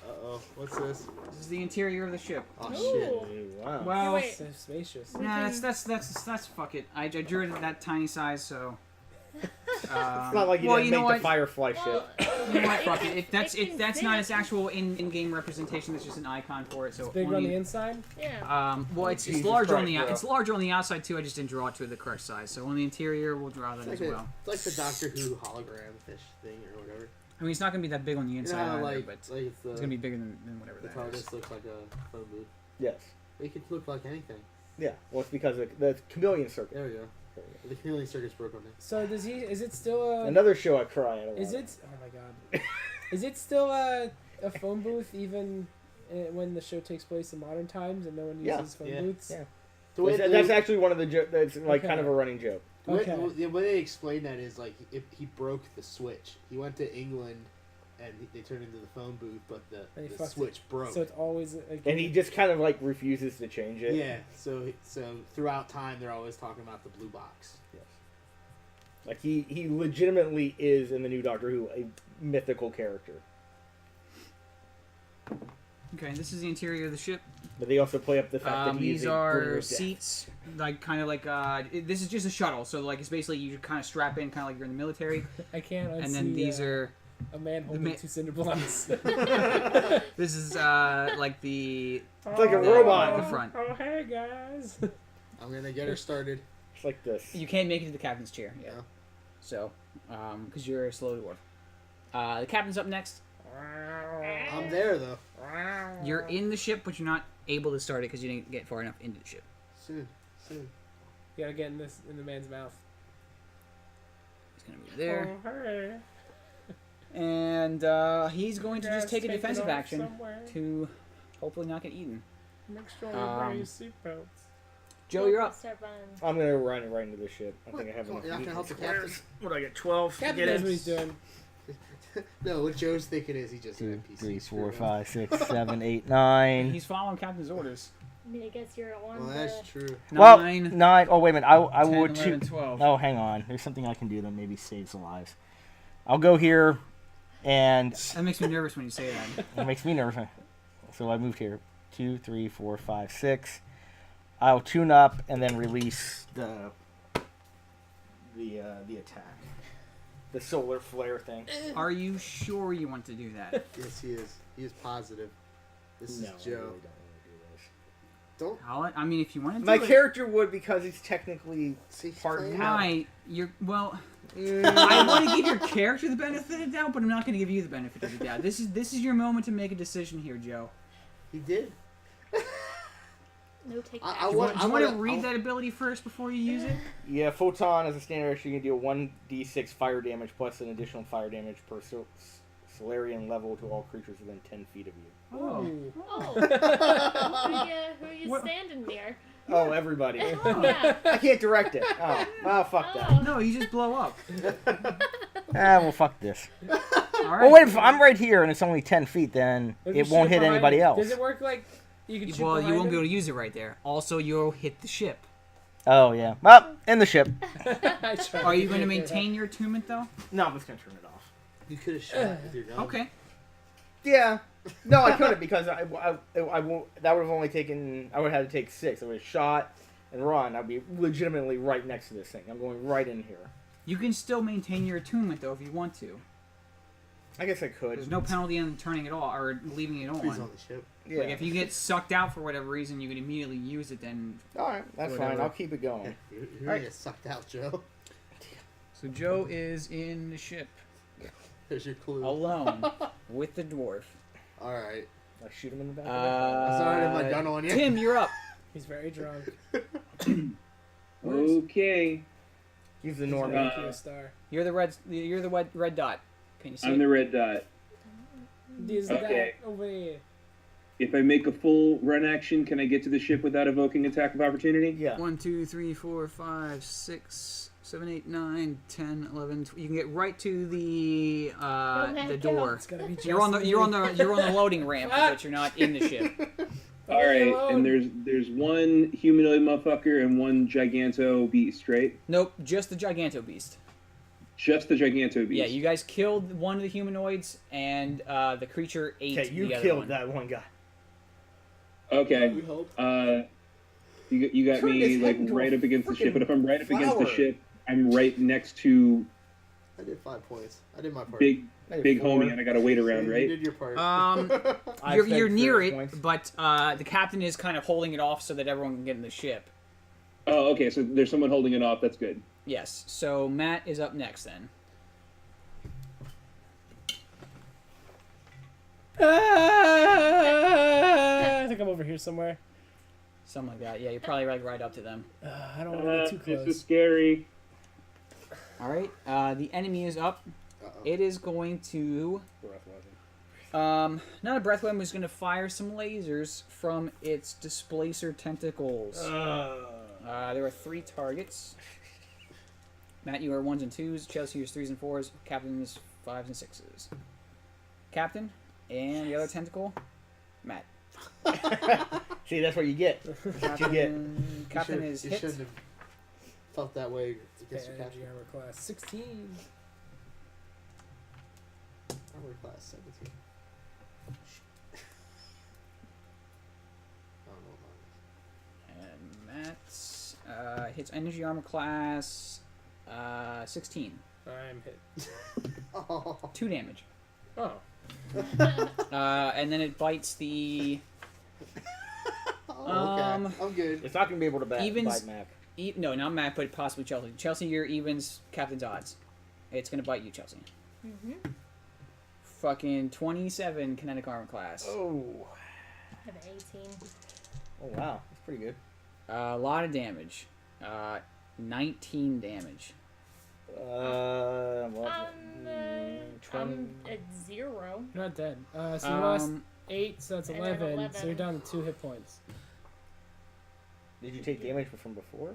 Uh-oh, what's this? This is the interior of the ship. Oh Ooh. shit. Wow. Well, Wait. So spacious. We nah, can- that's fuck it. I drew it at that tiny size, so. It's not like you well, didn't you know make the what? Firefly Well, ship. You know what? Fuck it. It can That's not fit. its actual in-game representation. That's just an icon for it. So It's bigger on the inside. yeah. well, it's Jesus larger on Christ, the bro. it's larger on the outside too. I just didn't draw it to the correct size. So on the interior, we'll draw that It's as like, well. it's like the Doctor Who hologram fish thing or whatever. I mean, it's not gonna be that big on the You know inside, how, either, like, but it's the, it's gonna be bigger than whatever the that is. TARDIS looks like a phone booth. Yes. It could look like anything. Yeah. Well, it's because of the chameleon circuit. There we go. The chameleon circus broke on it. So does he? Is it still a? Another show I cry at. Is it? Oh my god. Is it still a phone booth even when the show takes place in modern times and no one Yeah. uses phone Yeah. booths? Yeah. The way That's actually one of the that's like Okay. kind of a running joke. Okay. The way they explain that is like he broke the switch. He went to England and they turned into the phone booth, but And he the fucked switch broke. So it's always And he just kind of like refuses to change it. Yeah, so throughout time they're always talking about the blue box. Yes. Like he legitimately is in the new Doctor Who a mythical character. Okay, this is the interior of the ship. But they also play up the fact that he is These a bringer are of death. seats, like kind of like this is just a shuttle. So like it's basically you kind of strap in, kind of like you're in the military, I can't unsee and then these are. a man holding ma- 2 cinder blocks. This is like the It's like a the- robot. the front. Oh hey guys. I'm gonna get her started. It's like this. You can't make it to the captain's chair. Yeah. Yeah. So, because you're a slow dwarf. The captain's up next. I'm there though. You're in the ship, but you're not able to start it because you didn't get far enough into the ship. Soon. You gotta get in the man's mouth. He's gonna move there, Oh, hey. and he's going to just Guys, take a it defensive off action somewhere. to hopefully not get eaten. Make sure you wear Um, your seatbelts. Joe, you're up. Start running. I'm gonna run right into the ship. I think I have Come enough. on, you're not gonna help the meat. captain? What do I get? 12. Captain Get knows it? what he's doing. No, what Joe's thinking is he just an 2, NPC. 3, Screw 4, it up. 5, 6, 7, 8, 9. He's following captain's orders. I mean, I guess you're on Well, the... that's true. Well, 9, 9. Oh wait a minute. I 10, would 11, choose. 12. Oh, hang on. There's something I can do that maybe saves lives. I'll go here, and That makes me nervous when you say that. it makes me nervous. So I moved here. 2, 3, 4, 5, 6. I'll tune up and then release the attack. The solar flare thing. Are you sure you want to do that? Yes, he is. He is positive. This No, is I really Joe. don't want to do this. Don't I mean, if you want to do My it. character would because he's technically see. Part play it cow. out. Why? You're well. I want to give your character the benefit of the doubt, but I'm not going to give you the benefit of the doubt. This is your moment to make a decision here, Joe. He did. No take I back. Do you want- want, do you want to wanna- read that ability first before you use it? Yeah, Photon as a standard action, you can deal 1d6 fire damage plus an additional fire damage per Solarian level to all creatures within 10 feet of you. Oh. Oh. Who are you What- standing near? Oh, everybody. Oh, yeah. I can't direct it. Oh, fuck that. Oh. No, you just blow up. Well, fuck this. All right. Well, wait, if I'm right here and it's only 10 feet, then If it you won't shoot hit behind anybody it, else. Does it work like you can shoot Well, you behind won't be him? able to use it right there. Also, you'll hit the ship. Oh, yeah. Well, in the ship. I tried Are you get going to it there. maintain your attunement, though? No, I'm just going to turn it off. You could have shot with your gun. Okay. Yeah. No, I couldn't because I won't, that would have only taken, I would have had to take 6. I would have shot and run. I'd be legitimately right next to this thing. I'm going right in here. You can still maintain your attunement, though, if you want to. I guess I could. There's no penalty on turning it on or leaving it Freeze on. on the ship. Yeah. Like, if you get sucked out for whatever reason, you can immediately use it then. Alright, that's Whatever. fine. I'll keep it going. You're Alright. gonna get sucked out, Joe. So Joe is in the ship, There's your clue. alone, with the dwarf. All right. I shoot him in the back. I started have my gun on you. Tim, you're up. He's very drunk. Okay. He's the He's normie. making you a star. You're the red dot. Can you see? I'm the red dot. This Okay. that over here. If I make a full run action, can I get to the ship without evoking attack of opportunity? Yeah. 1, 2, 3, 4, 5, 6, 7, 8, 9, 10, 11. You can get right to the Go. door. It's gotta be just You're on the me. loading ramp, but you're not in the ship. All right, alone. and there's one humanoid motherfucker and one giganto beast, right? Nope, just the Giganto Beast. Just the giganto beast. Yeah, you guys killed one of the humanoids, and the creature ate Okay, you the other killed one. that one guy. Okay. We hope. You got Turn me his like head into right a up against the ship, frickin' but if I'm right up against the flower. ship, I'm right next to I did 5 points. I did my part. big Maybe 4. homie, and I gotta wait around, You right? did your part. I You're spent near 30 it, points. but the captain is kind of holding it off so that everyone can get in the ship. Oh, okay. So there's someone holding it off. That's good. Yes, so Matt is up next then. I think I'm over here somewhere. Something like that. Yeah, you're probably like right up to them. I don't want to get too This close. is scary. All right, the enemy is up. Uh-oh. It is going to not a breath weapon. Is going to fire some lasers from its displacer tentacles. There are 3 targets. Matt, you are 1s and 2s. Chelsea is 3s and 4s. Captain is 5s and 6s. Captain and the other tentacle, Matt. See, that's what you get. That's what you get. Captain is You hit. shouldn't have felt that way against your Energy captain. armor class 16. Armor class 17. I don't know what mine And Matt hits energy armor class 16. I'm hit. is. Oh. 2 damage. Oh. And then it bites the Okay. I'm good. It's not going to be able to Evens- bite Mac. no, not Matt, but possibly Chelsea. Chelsea, your evens, Captain's odds. It's gonna bite you, Chelsea. Mm-hmm. Fucking 27 kinetic armor class. Oh. I have 18. Oh, wow. That's pretty good. A lot of damage. 19 damage. What? I'm at 0. You're not dead. So you lost Um, 8, so that's And then 11. So you're 11. down to 2 hit points. Did you take damage from before?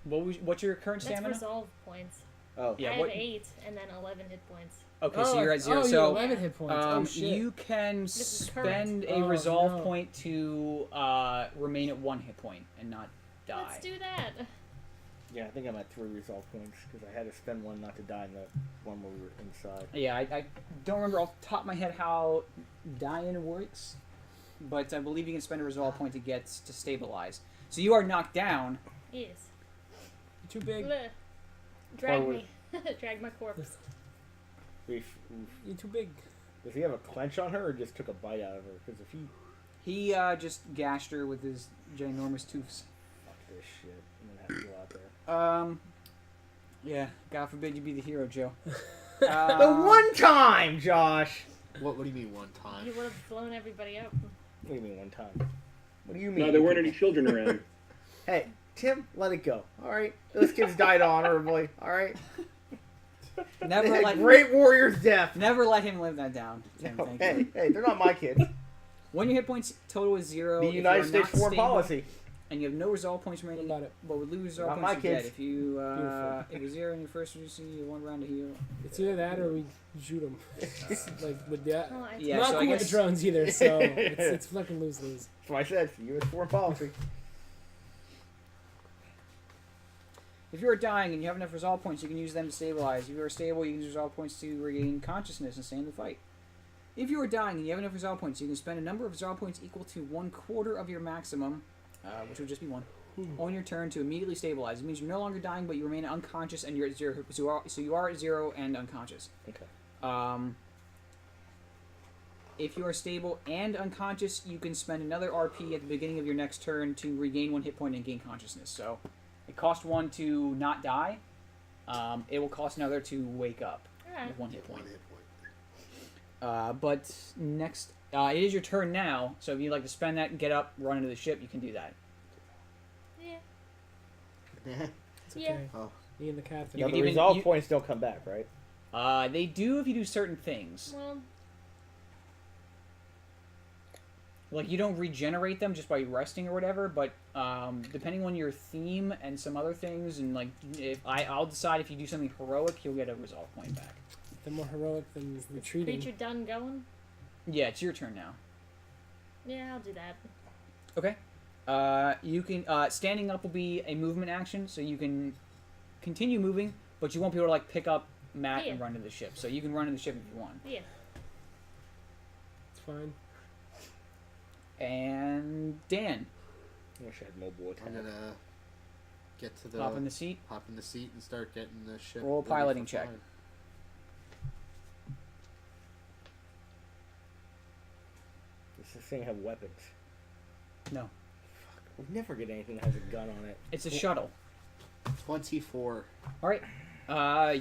what's your current That's stamina? resolve points. Oh. Yeah, I what- have 8 and then 11 hit points. Okay, so you're at 0. Oh, you're So 11 hit points. Oh, shit. you can This is current. spend a Oh, resolve no. point to remain at 1 hit point and not die. Let's do that. Yeah, I think I'm at 3 resolve points because I had to spend one not to die in the one where we were inside. Yeah, I don't remember off the top of my head how dying works, but I believe you can spend a resolve point to stabilize. So you are knocked down. Yes. You're too big. Bleh. Drag Forward. me. Drag my corpse. Oof. You're too big. Does he have a clench on her or just took a bite out of her? Because if he... He just gashed her with his ginormous tooths. Fuck this shit. I'm going to have to go out there. Yeah, God forbid you be the hero, Joe. The one time, Josh! What do you mean one time? You would have blown everybody up. What do you mean one time? What do you mean? No, there weren't any children around. Hey, Tim, let it go. All right, those kids died honorably. All right, they Never had let great warrior's death. never let him live that down. Tim, No, thank hey, you. hey, they're not my kids. When your hit points total is 0, The if United you are States not foreign stable, policy. and you have no resolve points remaining, Got it. but with lose resolve Not points, my you're dead. kids. If you Beautiful. it was 0 in your first receive, you have 1 round to heal. It's either that or we shoot them. Like with that. Oh, I Yeah, I'm not so I cool with guess- the drones either, so it's fucking lose lose. That's what I said. U.S. foreign policy. If you are dying and you have enough resolve points, you can use them to stabilize. If you are stable, you can use resolve points to regain consciousness and stay in the fight. If you are dying and you have enough resolve points, you can spend a number of resolve points equal to 1/4 of your maximum, which would just be 1, on your turn to immediately stabilize. It means you're no longer dying, but you remain unconscious and you're at 0. So you are at 0 and unconscious. Okay. If you are stable and unconscious, you can spend another RP at the beginning of your next turn to regain 1 hit point and gain consciousness. So it costs 1 to not die. It will cost another to wake up Alright. with 1 hit point. One hit point. But next, it is your turn now. So if you'd like to spend that and get up, run into the ship, you can do that. Yeah. It's Yeah. okay. Oh. Me and the captain. You Now, can the even- resolve you- points don't come back, right? They do if you do certain things. Well, Like, you don't regenerate them just by resting or whatever, but depending on your theme and some other things, and like, I'll decide if you do something heroic, you'll get a resolve point back. The more heroic than is retreating. creature done going? Yeah, it's your turn now. Yeah, I'll do that. Okay. You can standing up will be a movement action, so you can continue moving, but you won't be able to like pick up Matt and Yeah. run to the ship. So you can run to the ship if you want. Yeah. It's fine. And Dan, I wish I had mobile I'm attack. gonna get to the hop in the seat. hop in the seat and start getting the ship. Roll a ready piloting for check. flying. Does this thing have weapons? No, Fuck. We never get anything that has a gun on it. it's a shuttle. 24. All right.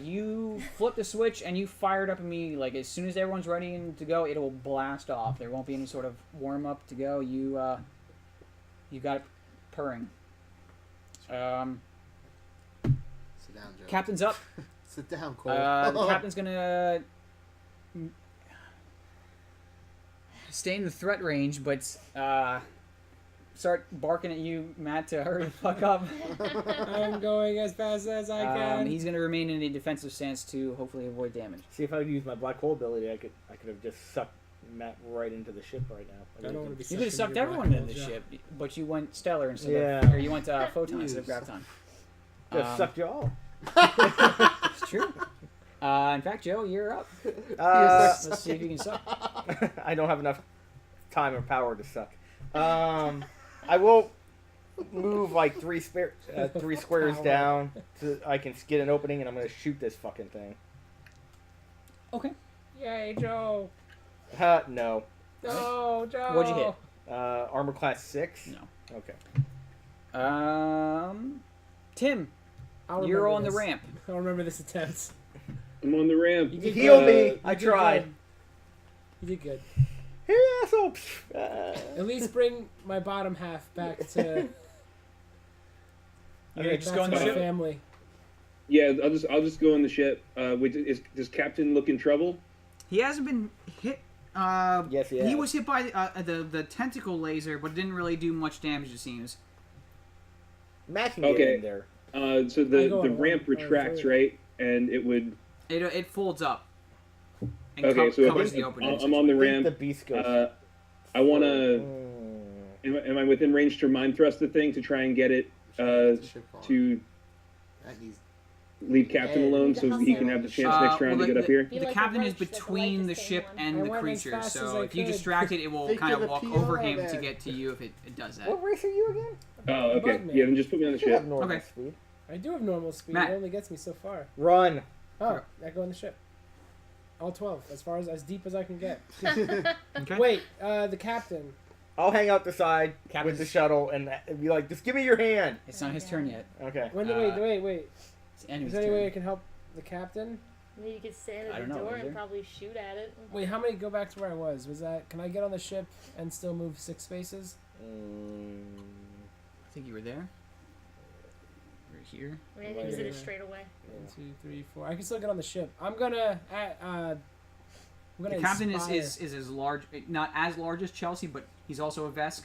You flip the switch and you fire it up immediately. Like as soon as everyone's ready to go, it will blast off. There won't be any sort of warm up to go. You got it purring. Sit down, Joe. Captain's up. Sit down, Cole. The captain's gonna stay in the threat range, but start barking at you, Matt, to hurry the fuck up. I'm going as fast as I can. He's gonna remain in a defensive stance to hopefully avoid damage. See, if I would use my black hole ability, I could have just sucked Matt right into the ship right now. I don't want to be. You could have sucked everyone into the ship, but you went stellar instead of, Yeah. or you went photon instead of graviton. Just sucked you all. It's true. In fact, Joe, you're up. Let's see if you can suck. I don't have enough time or power to suck. I will move like three squares Power. down so I can get an opening, and I'm gonna shoot this fucking thing. Okay. Yay, Joe! No. No, Joe! What'd you hit? Armor class 6. No. Okay. Tim, I'll you're remember on the this. ramp. I'll remember this attempt. I'm on the ramp. You did Heal good. me. You I did tried. good. You did good. Hey, asshole. At least bring my bottom half back to. You're gonna just go on back the to my ship. family. Yeah, I'll just go on the ship. Does Captain look in trouble? He hasn't been hit. Yes, he has. was hit by the tentacle laser, but didn't really do much damage. It seems. Matt can get Okay. in there. So I the go on ramp one, retracts, three. right? And it would. It folds up. And Okay, so covers the I'm opening. on the I think ramp. the beast goes. I want to. Mm. Am I within range to mind thrust the thing to try and get it Get the ship on. to That needs- leave Captain Hey, alone the so he can hustle. have the chance next round to get up here? Be The like a captain is roach that the between light the is ship staying on. and I the went as creature, fast as so I if you could. distract it, it will Think kind of of the walk PR over on him to that. get to you if it does that. What race are you again? Oh, okay. Bug man. Yeah, then just put me on the You have ship. normal Okay. speed. I do have normal speed. Matt. It only gets me so far. Run. Oh, I go on the ship. All 12, as deep as I can get. Okay. Wait, the captain. I'll hang out the side Captain's- with the shuttle and be like, just give me your hand. It's not his turn yet. Okay. When, Uh, wait. It's Is enemy's there any way I turn. can help the captain? Maybe you could stand I at don't the know, door is and there? probably shoot at it. Wait, how many go back to where I was? Was that, can I get on the ship and still move 6 spaces? I think you were there. You're here. I mean, I think he's in Wait. it straight away. 1, 2, 3, 4. I can still get on the ship. I'm gonna, The captain is as large, not as large as Chelsea, but he's also a Vesk,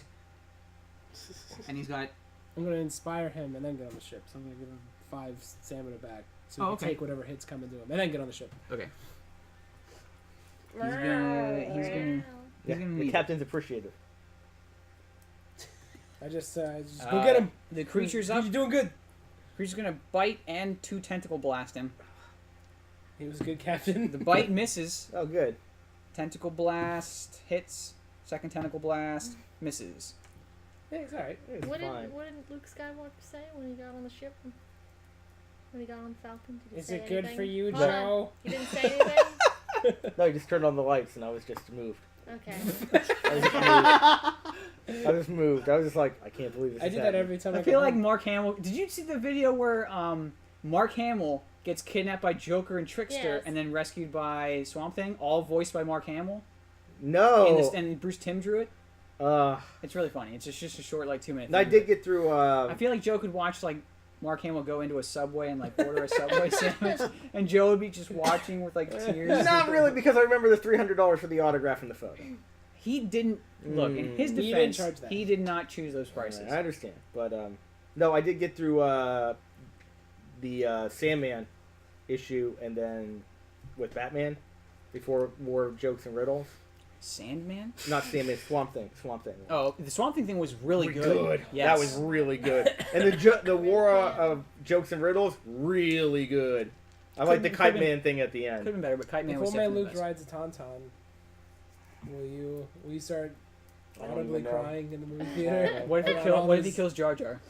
and he's got. I'm gonna inspire him and then get on the ship. So I'm gonna give him 5 stamina back, so he Oh, can okay. take whatever hits come into him, and then get on the ship. Okay. He's gonna. He's Yeah, gonna the need it. captain's appreciative. I just go get him. The creature's You're up. doing good. Creature's gonna bite and 2 tentacle blast him. He was a good captain. The bite misses. Oh, good. Tentacle blast hits. Second tentacle blast misses. Yeah, it's alright. It's What fine. did Luke Skywalker say when he got on the ship? When he got on the Falcon? Did he Is say it good anything? for you, Hold on. Joe? He didn't say anything? No, he just turned on the lights and I was just moved. Okay. I was moved. I was just like, I can't believe this I is do that happening. every time I I get feel like home. Mark Hamill. Did you see the video where Mark Hamill gets kidnapped by Joker and Trickster Yes. and then rescued by Swamp Thing, all voiced by Mark Hamill? No. And Bruce Timm drew it. It's really funny. It's just a short, like 2 minute. I did get through. I feel like Joe could watch like Mark Hamill go into a Subway and like order a Subway sandwich, and Joe would be just watching with like tears. Not really, because I remember the $300 for the autograph and the photo. He didn't look. In his He didn't defense, charge that. he did not choose those prices. I understand, but no, I did get through the Sandman issue, and then with Batman before more jokes and riddles. Sandman? Not Sandman, Swamp Thing. Oh, the Swamp Thing was really good. Yes. That was really good. And the War of Jokes and Riddles, really good. I like the Could've Kite been- Man thing at the Could end. have been better, but Kite Man If was Old Man definitely Luke the best. rides a tauntaun, will you start I don't audibly even know. crying in the movie theater? What if he Around kill, all What if he his- kills Jar Jar?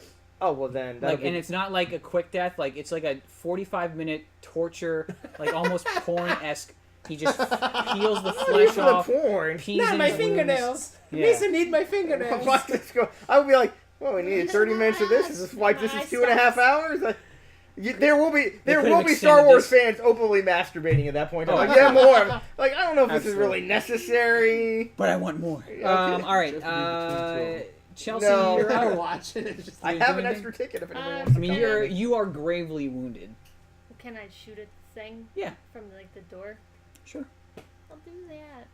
Oh well, then that'll Like, be, and it's not like a quick death. Like it's like a 45-minute torture, like almost porn-esque. He just peels the Oh, you flesh for off. the porn. pees Not in my his wounds. fingernails. Yeah. Mason need my fingernails. Watch this go. I would be like, well, we needed 30 minutes of this. Is this like this is 2.5 hours? There will be could have Star extended Wars this. fans openly masturbating at that point. I'm Oh. like, yeah, more. Like I don't know if this is Absolutely. really necessary. But I want more. Okay. All right. Just between two Chelsea, No. you're I up. watch it. It's just I you have do an anything? extra ticket if anybody Uh, wants. I mean, you are gravely wounded. Can I shoot a thing? Yeah. From like the door. Sure. I'll do that.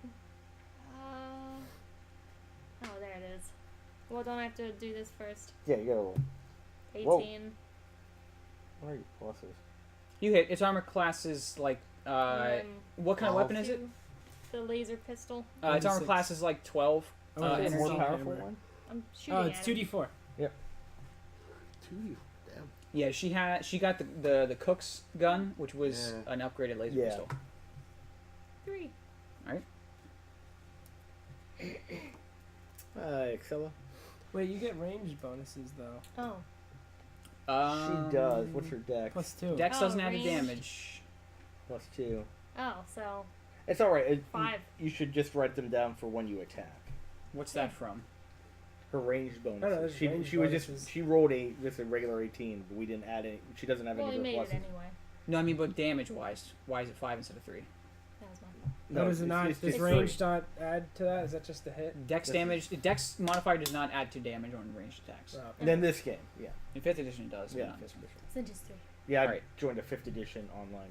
Oh, there it is. Well, don't I have to do this first? Yeah, you gotta roll. 18. Whoa. Where are your pluses? You hit. Its armor class is like. And What kind of Oh. weapon is it? The laser pistol. Its armor 26. class is like 12. Oh, Uh, it's a energy. more powerful one. I'm shooting Oh, it's at him. 2d4. Two. Damn. Yeah, she got the Cook's gun, which was Yeah. an upgraded laser Yeah. pistol. 3. Excella. Wait, you get range bonuses though. Oh. She does. What's her dex? Plus 2. Dex Oh, doesn't add the range. damage. +2. Oh, so It's all right. 5. You should just write them down for when you attack. What's that from? Her ranged bonus. No, there's she range was bonuses. she rolled just a regular 18, but we didn't add any. She doesn't have Well, any we of made her it pluses. anyway. No, I mean, but damage wise, why is it 5 instead of 3? That was my fault. No, does it not? it's Does just range three. not add to that? Is that just a hit? Dex That's- damage. Dex modifier does not add to damage on ranged attacks. Oh, And then this game, yeah, In 5th edition, it does. but yeah, not this one. So just 3. yeah. I Alright. joined a 5th edition online.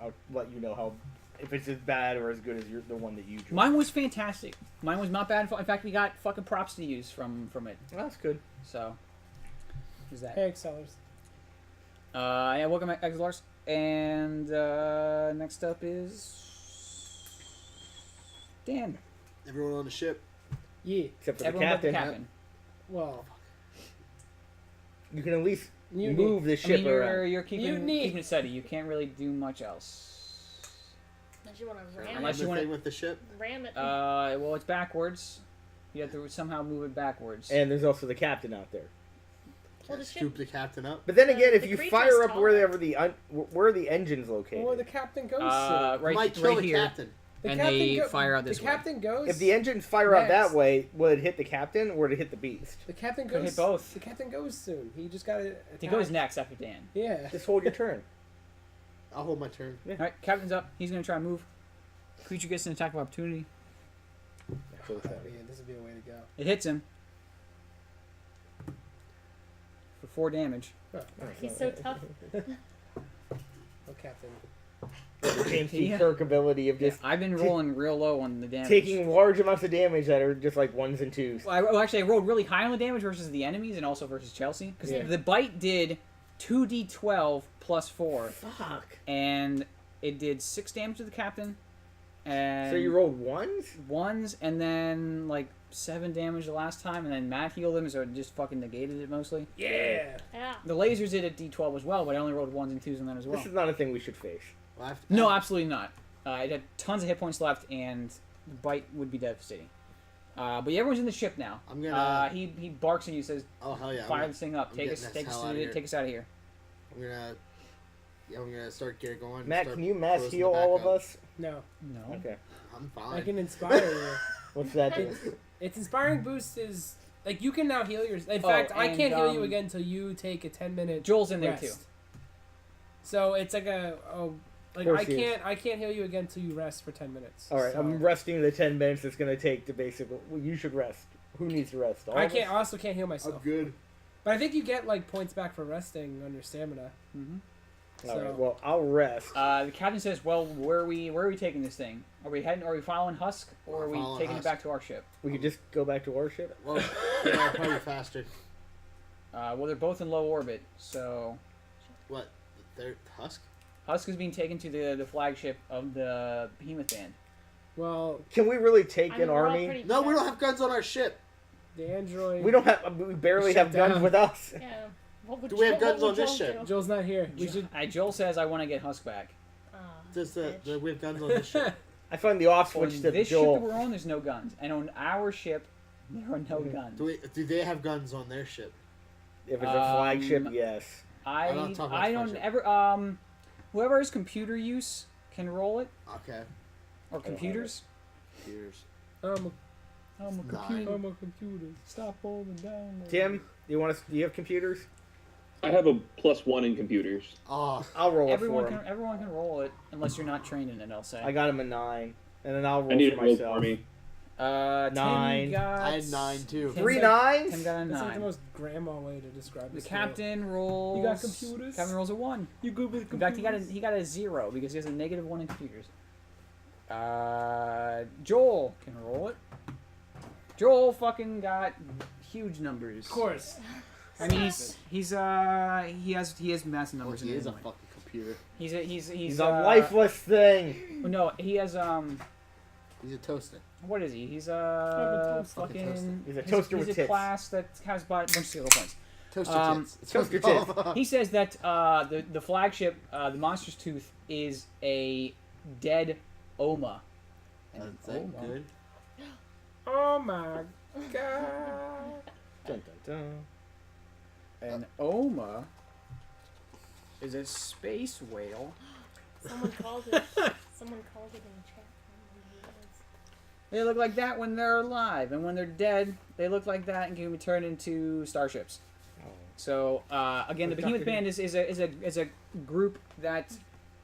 I'll let you know how if it's as bad or as good as the one that you joined. Mine was fantastic. Mine was not bad. In fact, we got fucking props to use from it. Well, that's good. So, is that? Hey, Excellers. Yeah, welcome back, Exilars. And next up is Dan. Everyone on the ship. Yeah. Except for Everyone the but the captain. captain. Well, You can at least Mutiny. move the I ship mean, around. you're keeping Mutiny. it steady. You can't really do much else. Unless you want to ram Unless it. you the wanna- thing with the ship. Ram it. Well, it's backwards. You have to somehow move it backwards. And there's also the captain out there. Well, the Scoop ship- the captain up. But then again, if The you creature's fire up taller. wherever where are the engines located? or the captain goes right, Might kill right the here. captain. The and captain they fire out this The way. captain goes. If the engines fire out Next. that way, will it hit the captain or would it hit the beast? the captain Could goes. hit both. The captain goes soon. He just got to. He goes next after Dan. Yeah. Just hold your turn. I'll hold my turn. All right, captain's up. He's gonna try and move. Creature gets an attack of opportunity. Yeah, this would be a way to go. It hits him for 4 damage. Oh, He's so tough. oh, captain. The James T. Yeah. Kirk ability of just I've been rolling real low on the damage. taking large amounts of damage that are just like 1s and 2s. Well, actually, I rolled really high on the damage versus the enemies and also versus Chelsea because Yeah. the bite did 2d12 plus 4, Fuck. and it did 6 damage to the captain. And So you rolled 1s? 1s, and then like 7 damage the last time, and then Matt healed him, so it just fucking negated it mostly. Yeah. Yeah. The lasers did at d12 as well, but I only rolled 1s and 2s on that as well. This is not a thing we should face. Well, I have to- No, absolutely not. It had tons of hit points left, and the bite would be devastating. But yeah, everyone's in the ship now. I'm gonna. He barks at you, says, Oh hell yeah! "Fire this thing up! I'm Take getting us, this take us, hell outta here. take us out of here." I'm gonna. Yeah, I'm gonna start getting going. Matt, start can you mass closing heal the all back of up. us? No. No. Okay. I'm I fine. can inspire you. What's that do? Its inspiring boost is like you can now heal yours. In Oh, fact, I and, can't heal you um, again until you take a 10-minute Joel's in there rest. too. So it's like like course I he is. can't heal you again until you rest for 10 minutes. All right, So I'm resting the 10 minutes it's going to take to basically. Well, you should rest. Who needs to rest? All I of can't. us? I also can't heal I'm myself. good. But I think you get like points back for resting on your stamina. Mm-hmm. All right. So- Well, I'll rest. The captain says, "Well, where are we taking this thing? Are we following Husk, or are we Following taking it Husk. back to our ship?" We could just go back to our ship. Well, yeah, probably faster. Well, they're both in low orbit, so What? They're Husk? Husk is being taken to the flagship of the Behemoth Band. Well, Can we really take I mean, an we're all army? pretty No, we don't fast. have guns on our ship. the android. We don't have. We barely Shut have guns down. with us. Yeah. What would Do we have what guns would on this Joel ship? do? Joel's not here. We should. Joel says, "I want to get Husk back." Ah, Does bitch. we have guns on this ship? I find the off On switch to this ship that Joel. we're on, there's no guns, and on our ship, there are no guns. Do they have guns on their ship? If it's a flagship, Um, yes. I don't talk about I don't flagship. ever whoever has computer use can roll it, Okay. or computers. Here's I'm I'm a Nine. computer. a computer. Stop holding down. Tim, do you have computers? I have a +1 in computers. I'll roll it Everyone for can him. everyone can roll it unless you're not trained in it. I'll say. I got him a 9, and then I'll roll I need for to roll myself. for me. 9. Tim got, I had 9 too. Tim 3 got- 9s? Tim got a That's like the 9. most grandma way to describe The this. captain rolls. You got computers? Captain rolls a 1. You good with In fact, he got a 0 because he has a -1 in computers. Joel can roll it. Joel fucking got huge numbers. Of course. I mean, he has massive Well, numbers he in it is a anyway. fucking computer. He's a lifeless thing. No, he has He's a toaster. what is he? He's toast. Fucking fucking. He's a toaster he's with a tits. class that has a bunch of skill points. Toaster tits. It's toaster what we tits. call them. He says that the flagship, the Monster's Tooth, is a dead Oma. And Is that Oma- good? Oh my god. Dun, dun, dun. An Oma is a space whale. Someone called it. Someone called it in the chat. I don't know who it is. They look like that when they're alive, and when they're dead, they look like that and can be turned into starships. So again, the But Behemoth Dr. Band is a group that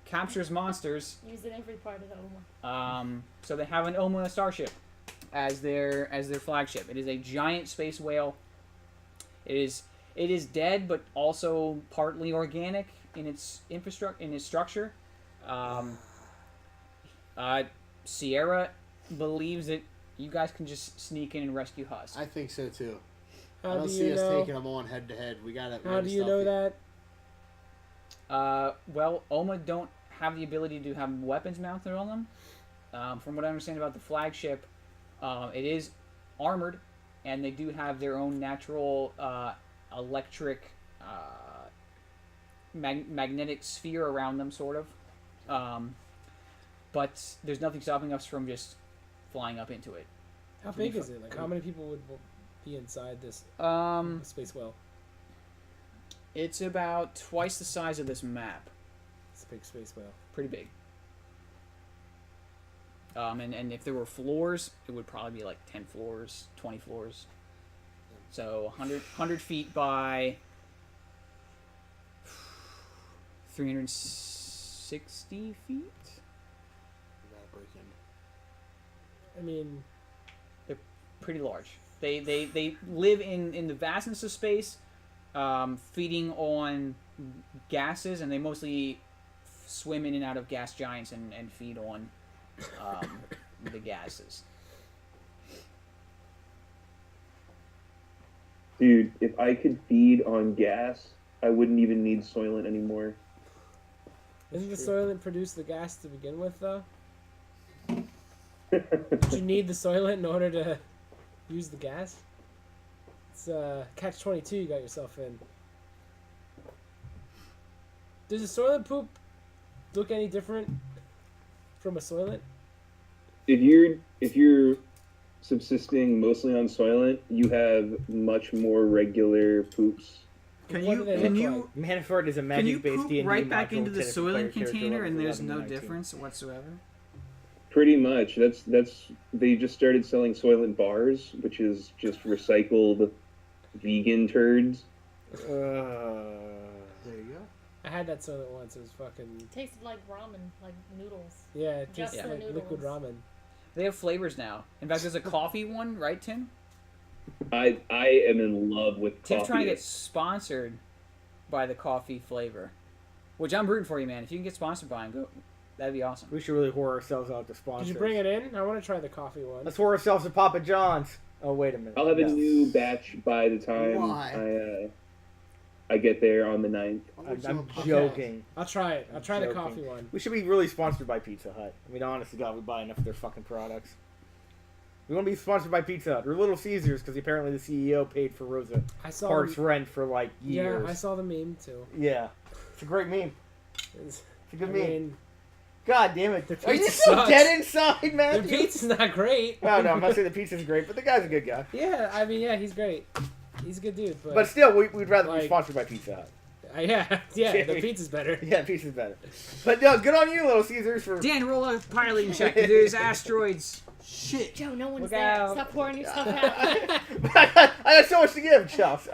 captures monsters. Use it every part of the Oma. So they have an Oma starship as their flagship. It is a giant space whale. It is dead, but also partly organic in its structure. Sierra believes that you guys can just sneak in and rescue Husk. I think so too. I How don't do see you us know? taking them on head to head. We got it. How do you know that? Well, Oma don't have the ability to have weapons mounted on them. From what I understand about the flagship, it is armored, and they do have their own natural electric magnetic sphere around them, sort of. But there's nothing stopping us from just flying up into it. How big is it? Like, how many people would be inside this space whale? It's about twice the size of this map. It's a big space whale. Pretty big. And if there were floors, it would probably be like 10 floors, 20 floors. So 100 feet by 360 feet? We gotta break in. I mean, Pretty large. They live in the vastness of space, feeding on gases, and they mostly swim in and out of gas giants and feed on the gases. Dude, if I could feed on gas, I wouldn't even need Soylent anymore. doesn't the Soylent produce the gas to begin with, though? Did you need the Soylent in order to use the gas? It's catch-22 you got yourself in. Does the Soylent poop look any different from a Soylent? If you're subsisting mostly on Soylent, you have much more regular poops. Can What do they look like? Manafort is a Can you magic-based poop D&D right back module into the intended for player Soylent character container levels and there's 11 no and 19. difference whatsoever? Pretty much. That's they just started selling Soylent bars, which is just recycled vegan turds. There you go. I had that Soylent once. It was fucking... Tasted like ramen, like noodles. Yeah, it Just tasted the like liquid noodles. ramen. They have flavors now. In fact, there's a coffee one, right, Tim? I am in love with Tiff's coffee. trying to get sponsored by the coffee flavor, which I'm rooting for you, man. If you can get sponsored by him, go. That'd be awesome. We should really whore ourselves out to sponsors. Did you bring it in? I want to try the coffee one. Let's whore ourselves to Papa John's. Oh, wait a minute. I'll have a No. new batch by the time Why? I get there on the 9th. I'm joking. I'll try it. I'll try the Joking. coffee one. We should be really sponsored by Pizza Hut. I mean, honestly, God, we buy enough of their fucking products. We want to be sponsored by Pizza Hut or Little Caesars because apparently the CEO paid for Rosa I saw. Parks' rent for like years. Yeah, I saw the meme too. Yeah. It's a great meme. It's, It's a good I meme. mean, God damn it. The Are you pizza so sucks. dead inside, man? the pizza's not great. No, I'm not saying the pizza's great, but the guy's a good guy. Yeah, I mean, yeah, he's great. He's a good dude, but, But still, we'd rather be like- sponsored by Pizza Hut. yeah, the pizza's better. Yeah, pizza's better. But no, good on you, Little Caesars, for... Dan, roll a piloting check. There's asteroids. Shit. Joe, no one's Look there. out. Stop pouring yourself out. I got so much to give, Chuff.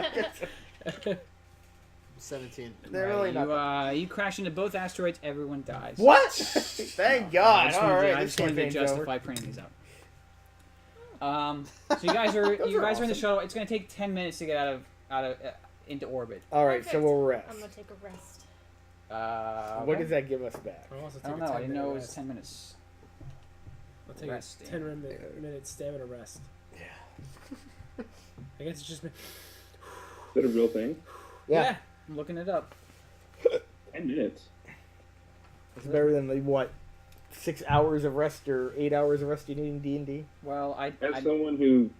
17. They're really You, not... you crash into both asteroids. Everyone dies. What? Thank God. I just All wanted to- right, I this just wanted to campaign's justify over. printing these out. So you guys are Those you are guys are in the awesome. shuttle. It's gonna take 10 minutes to get out of into orbit. All right, so Perfect. we'll rest. I'm gonna take a rest. What Okay. does that give us back? I'll also I take don't a know. I 10 didn't minute know it was rest. 10 minutes. I'll take rest, a 10 minute stamina rest. Yeah. I guess it's just been. Is that a real thing? Yeah. I'm looking it up. 10 minutes. It's better than the, what, 6 hours of rest or 8 hours of rest you need in D&D? Well, As someone who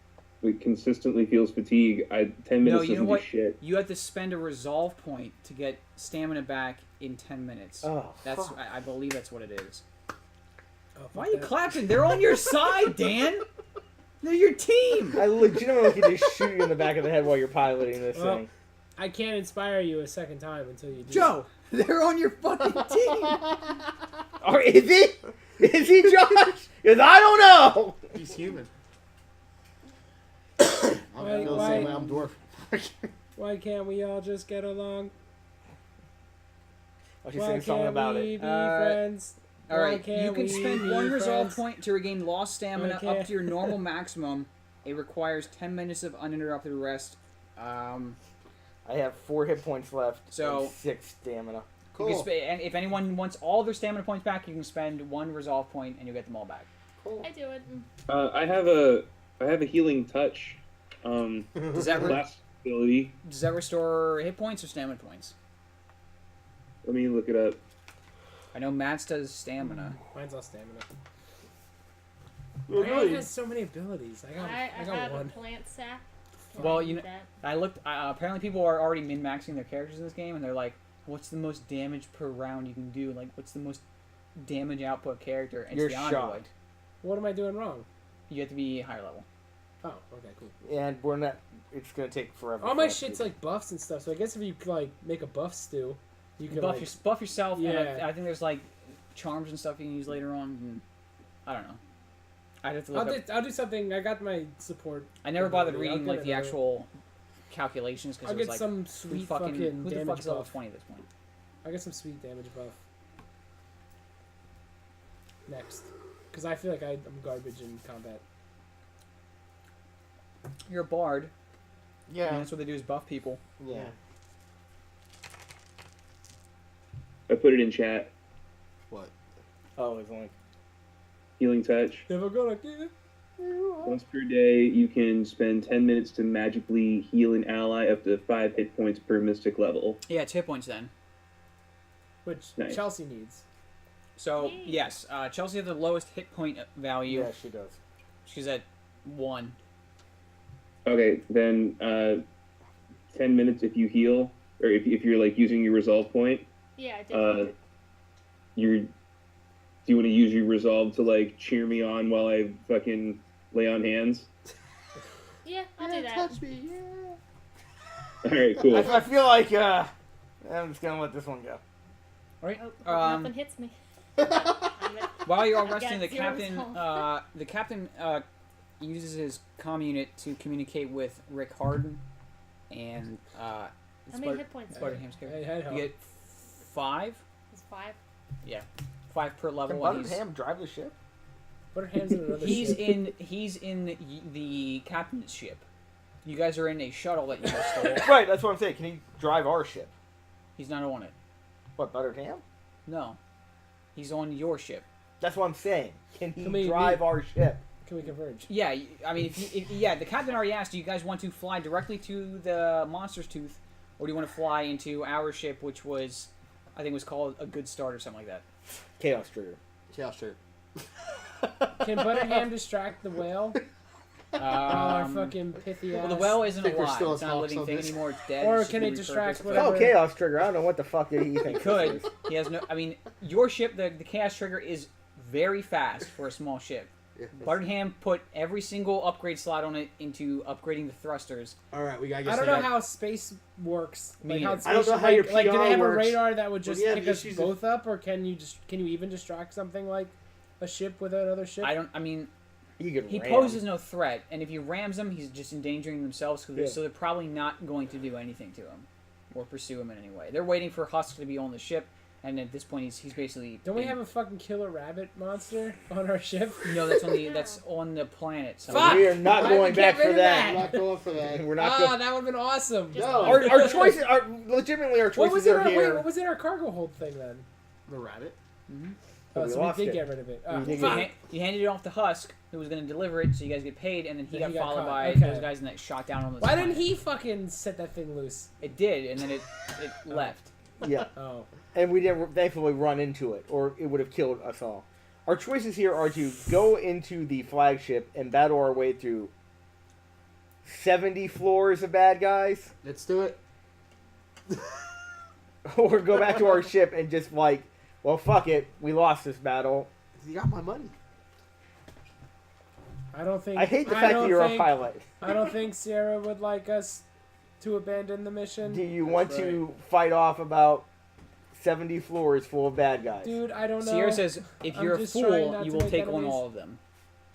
like, consistently feels fatigue, 10 minutes you know doesn't what? do shit. You have to spend a resolve point to get stamina back in 10 minutes. Oh, That's fuck. I believe that's what it is. Oh, fuck Why are you that. clapping? They're on your side, Dan. They're your team. I legitimately could just shoot you in the back of the head while you're piloting this Well, thing. I can't inspire you a second time until you do. Joe, they're on your fucking team. Or is he? Is he, Josh? Because I don't know. He's human. Why- I'm gonna feel the same way. I'm dwarf. Why can't we all just get along? Oh, she's Why saying something can't about we it. be friends? All Why right, can't you can we spend be one resolve friends? point to regain lost stamina Okay. up to your normal maximum. It requires 10 minutes of uninterrupted rest. I have 4 hit points left. So- and 6 stamina. You can Cool. and if anyone wants all their stamina points back, you can spend 1 resolve point and you'll get them all back. Cool. I do it. I have a healing touch. Does that Class ability. does that restore hit points or stamina points? Let me look it up. I know Matt's does stamina. Mine's all stamina. Well, I really? has so many abilities. I got I got have one. a plant sap. Can Well, I you do know- that? I looked. Apparently, people are already min-maxing their characters in this game, and they're like, "What's the most damage per round you can do? Like, what's the most damage output character?" And You're it's the shocked. Envoy. What am I doing wrong? You have to be higher level. Oh, okay, cool. And we're not... It's going to take forever. All for my us to shit's do like buffs and stuff. So I guess if you like make a buff stew, you can Buff, like. buff yourself. And Yeah. I think there's like charms and stuff you can use later on. And I don't know. I'd have to I'll look up. do, I'll do something. I got my support. I never bothered I'll reading get like it the out. actual calculations because I'll it was get like some who sweet fucking fucking who the fuck damage is level buff. 20 at this point? I'll get some sweet damage buff. Next, because I feel like I'm garbage in combat. You're a bard. And Yeah. that's what they do is buff people. Yeah. I put it in chat. What? Oh, it's only... Healing touch. Never gonna get it. Once per day, you can spend 10 minutes to magically heal an ally up to 5 hit points per mystic level. Yeah, it's hit points then. Which Nice. Chelsea needs. So Yay. yes, Chelsea has the lowest hit point value. Yeah, she does. She's at 1. Okay, then 10 minutes if you heal, or if you're like using your resolve point, Yeah, I did. do you want to use your resolve to like cheer me on while I fucking lay on hands? Yeah, I'll do that. Touch me. Yeah. All right, cool. I feel like I'm just going to let this one go. All right. Oh, nothing hits me. While you're all I've resting, got the zero captain, resolve. the captain uses his comm unit to communicate with Rick Harden, and How many hit points? Sputterham's Hey, character. hey, You get 5, It's 5. 5 per Can level. And Butternham drive the ship? Put her hands in another he's ship. in the captain's ship, You guys are in a shuttle that you just stole. Right, that's what I'm saying. Can he drive our ship? He's not on it. What, Buttered Ham? No. He's on your ship. That's what I'm saying. Can he Can we drive meet? our ship? Can we converge? Yeah, I mean, yeah, the captain already asked, do you guys want to fly directly to the Monster's Tooth, or do you want to fly into our ship, which was, I think was called a Good Start or something like that? Chaos Trigger. Yeah, sure. Can Butterham distract the whale? Our Um, fucking pithy ass. well, the whale isn't think we're alive. still It's not a talks living on thing this. anymore. It's dead. Or It's can just it been distract repurposed. whatever- Oh, Chaos Trigger. I don't know what the fuck he thinks. He this could. is. He has no. I mean, your ship, the Chaos Trigger, is very fast for a small ship. Yeah. Butterham put every single upgrade slot on it into upgrading the thrusters. All right, we gotta get. I don't know how space works. Me Like how neither. space, I don't know how your like do PR they have works. a radar that would Well, just yeah, pick the us issues both up, or can you even distract something like a ship with another ship? I don't. I mean, He could he ram. poses no threat, and if he rams them, he's just endangering themselves. Yeah. So they're probably not going to do anything to him or pursue him in any way. They're waiting for Husk to be on the ship, and at this point, he's basically. Don't we have a fucking killer rabbit monster on our ship? No, that's on the that's on the planet. So Fuck! We are not Why did going we back get rid for of that. I'm not going for that. We're not Ah, going. that would have been awesome. Just No. Our choices are legitimately our What was choices in are our here. what was in our cargo hold thing then? The rabbit. But Oh, we so we lost did it. get rid of it. We Oh, did fuck. get You handed it off to Husk, who was going to deliver it, so you guys get paid, and then he Then got he got followed caught. by Okay. those guys and that shot down on the. Why didn't he fucking set that thing loose? It did, and then it left. Yeah, Oh. and we didn't thankfully run into it, or it would have killed us all. Our choices here are to go into the flagship and battle our way through 70 floors of bad guys, Let's do it. or go back to our ship and just like, well, fuck it, we lost this battle. You got my money. I don't think. I hate the fact that don't you're a think- pilot. I don't think Sierra would like us to abandon the Do mission. you want That's to fight off about 70 floors full of bad guys? Dude, I don't know. Sierra says, if I'm you're a just trying fool, not you to will make take on enemies. all of them.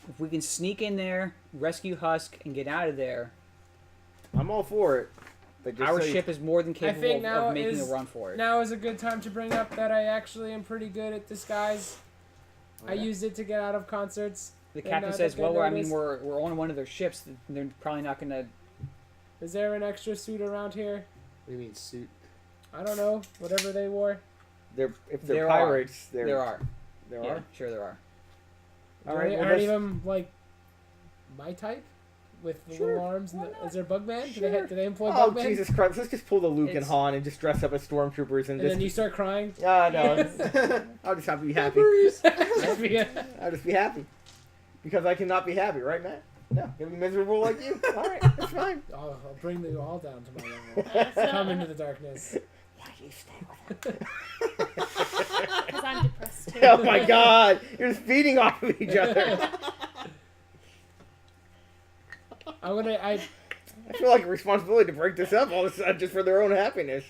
If we can sneak in there, rescue Husk, and get out of there, I'm all for it. But just our so you- ship is more than capable think now of making is- a run for it. Now is a good time to bring up that I actually am pretty good at disguise. I yeah. used it to get out of concerts. The and captain not says, that well, I mean, noticed. we're on one of their ships. They're probably not going to... Is there an extra suit around here? What do you mean suit? I don't know. Whatever they wore. if they're There are. pirates, There are. There Yeah, are. sure there are. All Are right, any- well, are any let's- of them like my type? With the Sure, little arms? And why the, not? is there Bugman? Sure. Do they employ Oh, Bugman? Jesus Christ. Let's just pull the Luke and It's- Han and just dress up as stormtroopers and And just... then you start crying. Yeah, no. I'll just have to be happy. Yeah. I'll just be happy. Because I cannot be happy, right, Matt? No, gonna be miserable like you. All right, that's fine. I'll bring you all down to my level. Come into the darkness. Why do you stay with Because I'm depressed too. Oh my God, you're just feeding off of each other. I feel like a responsibility to break this up all of a sudden just for their own happiness.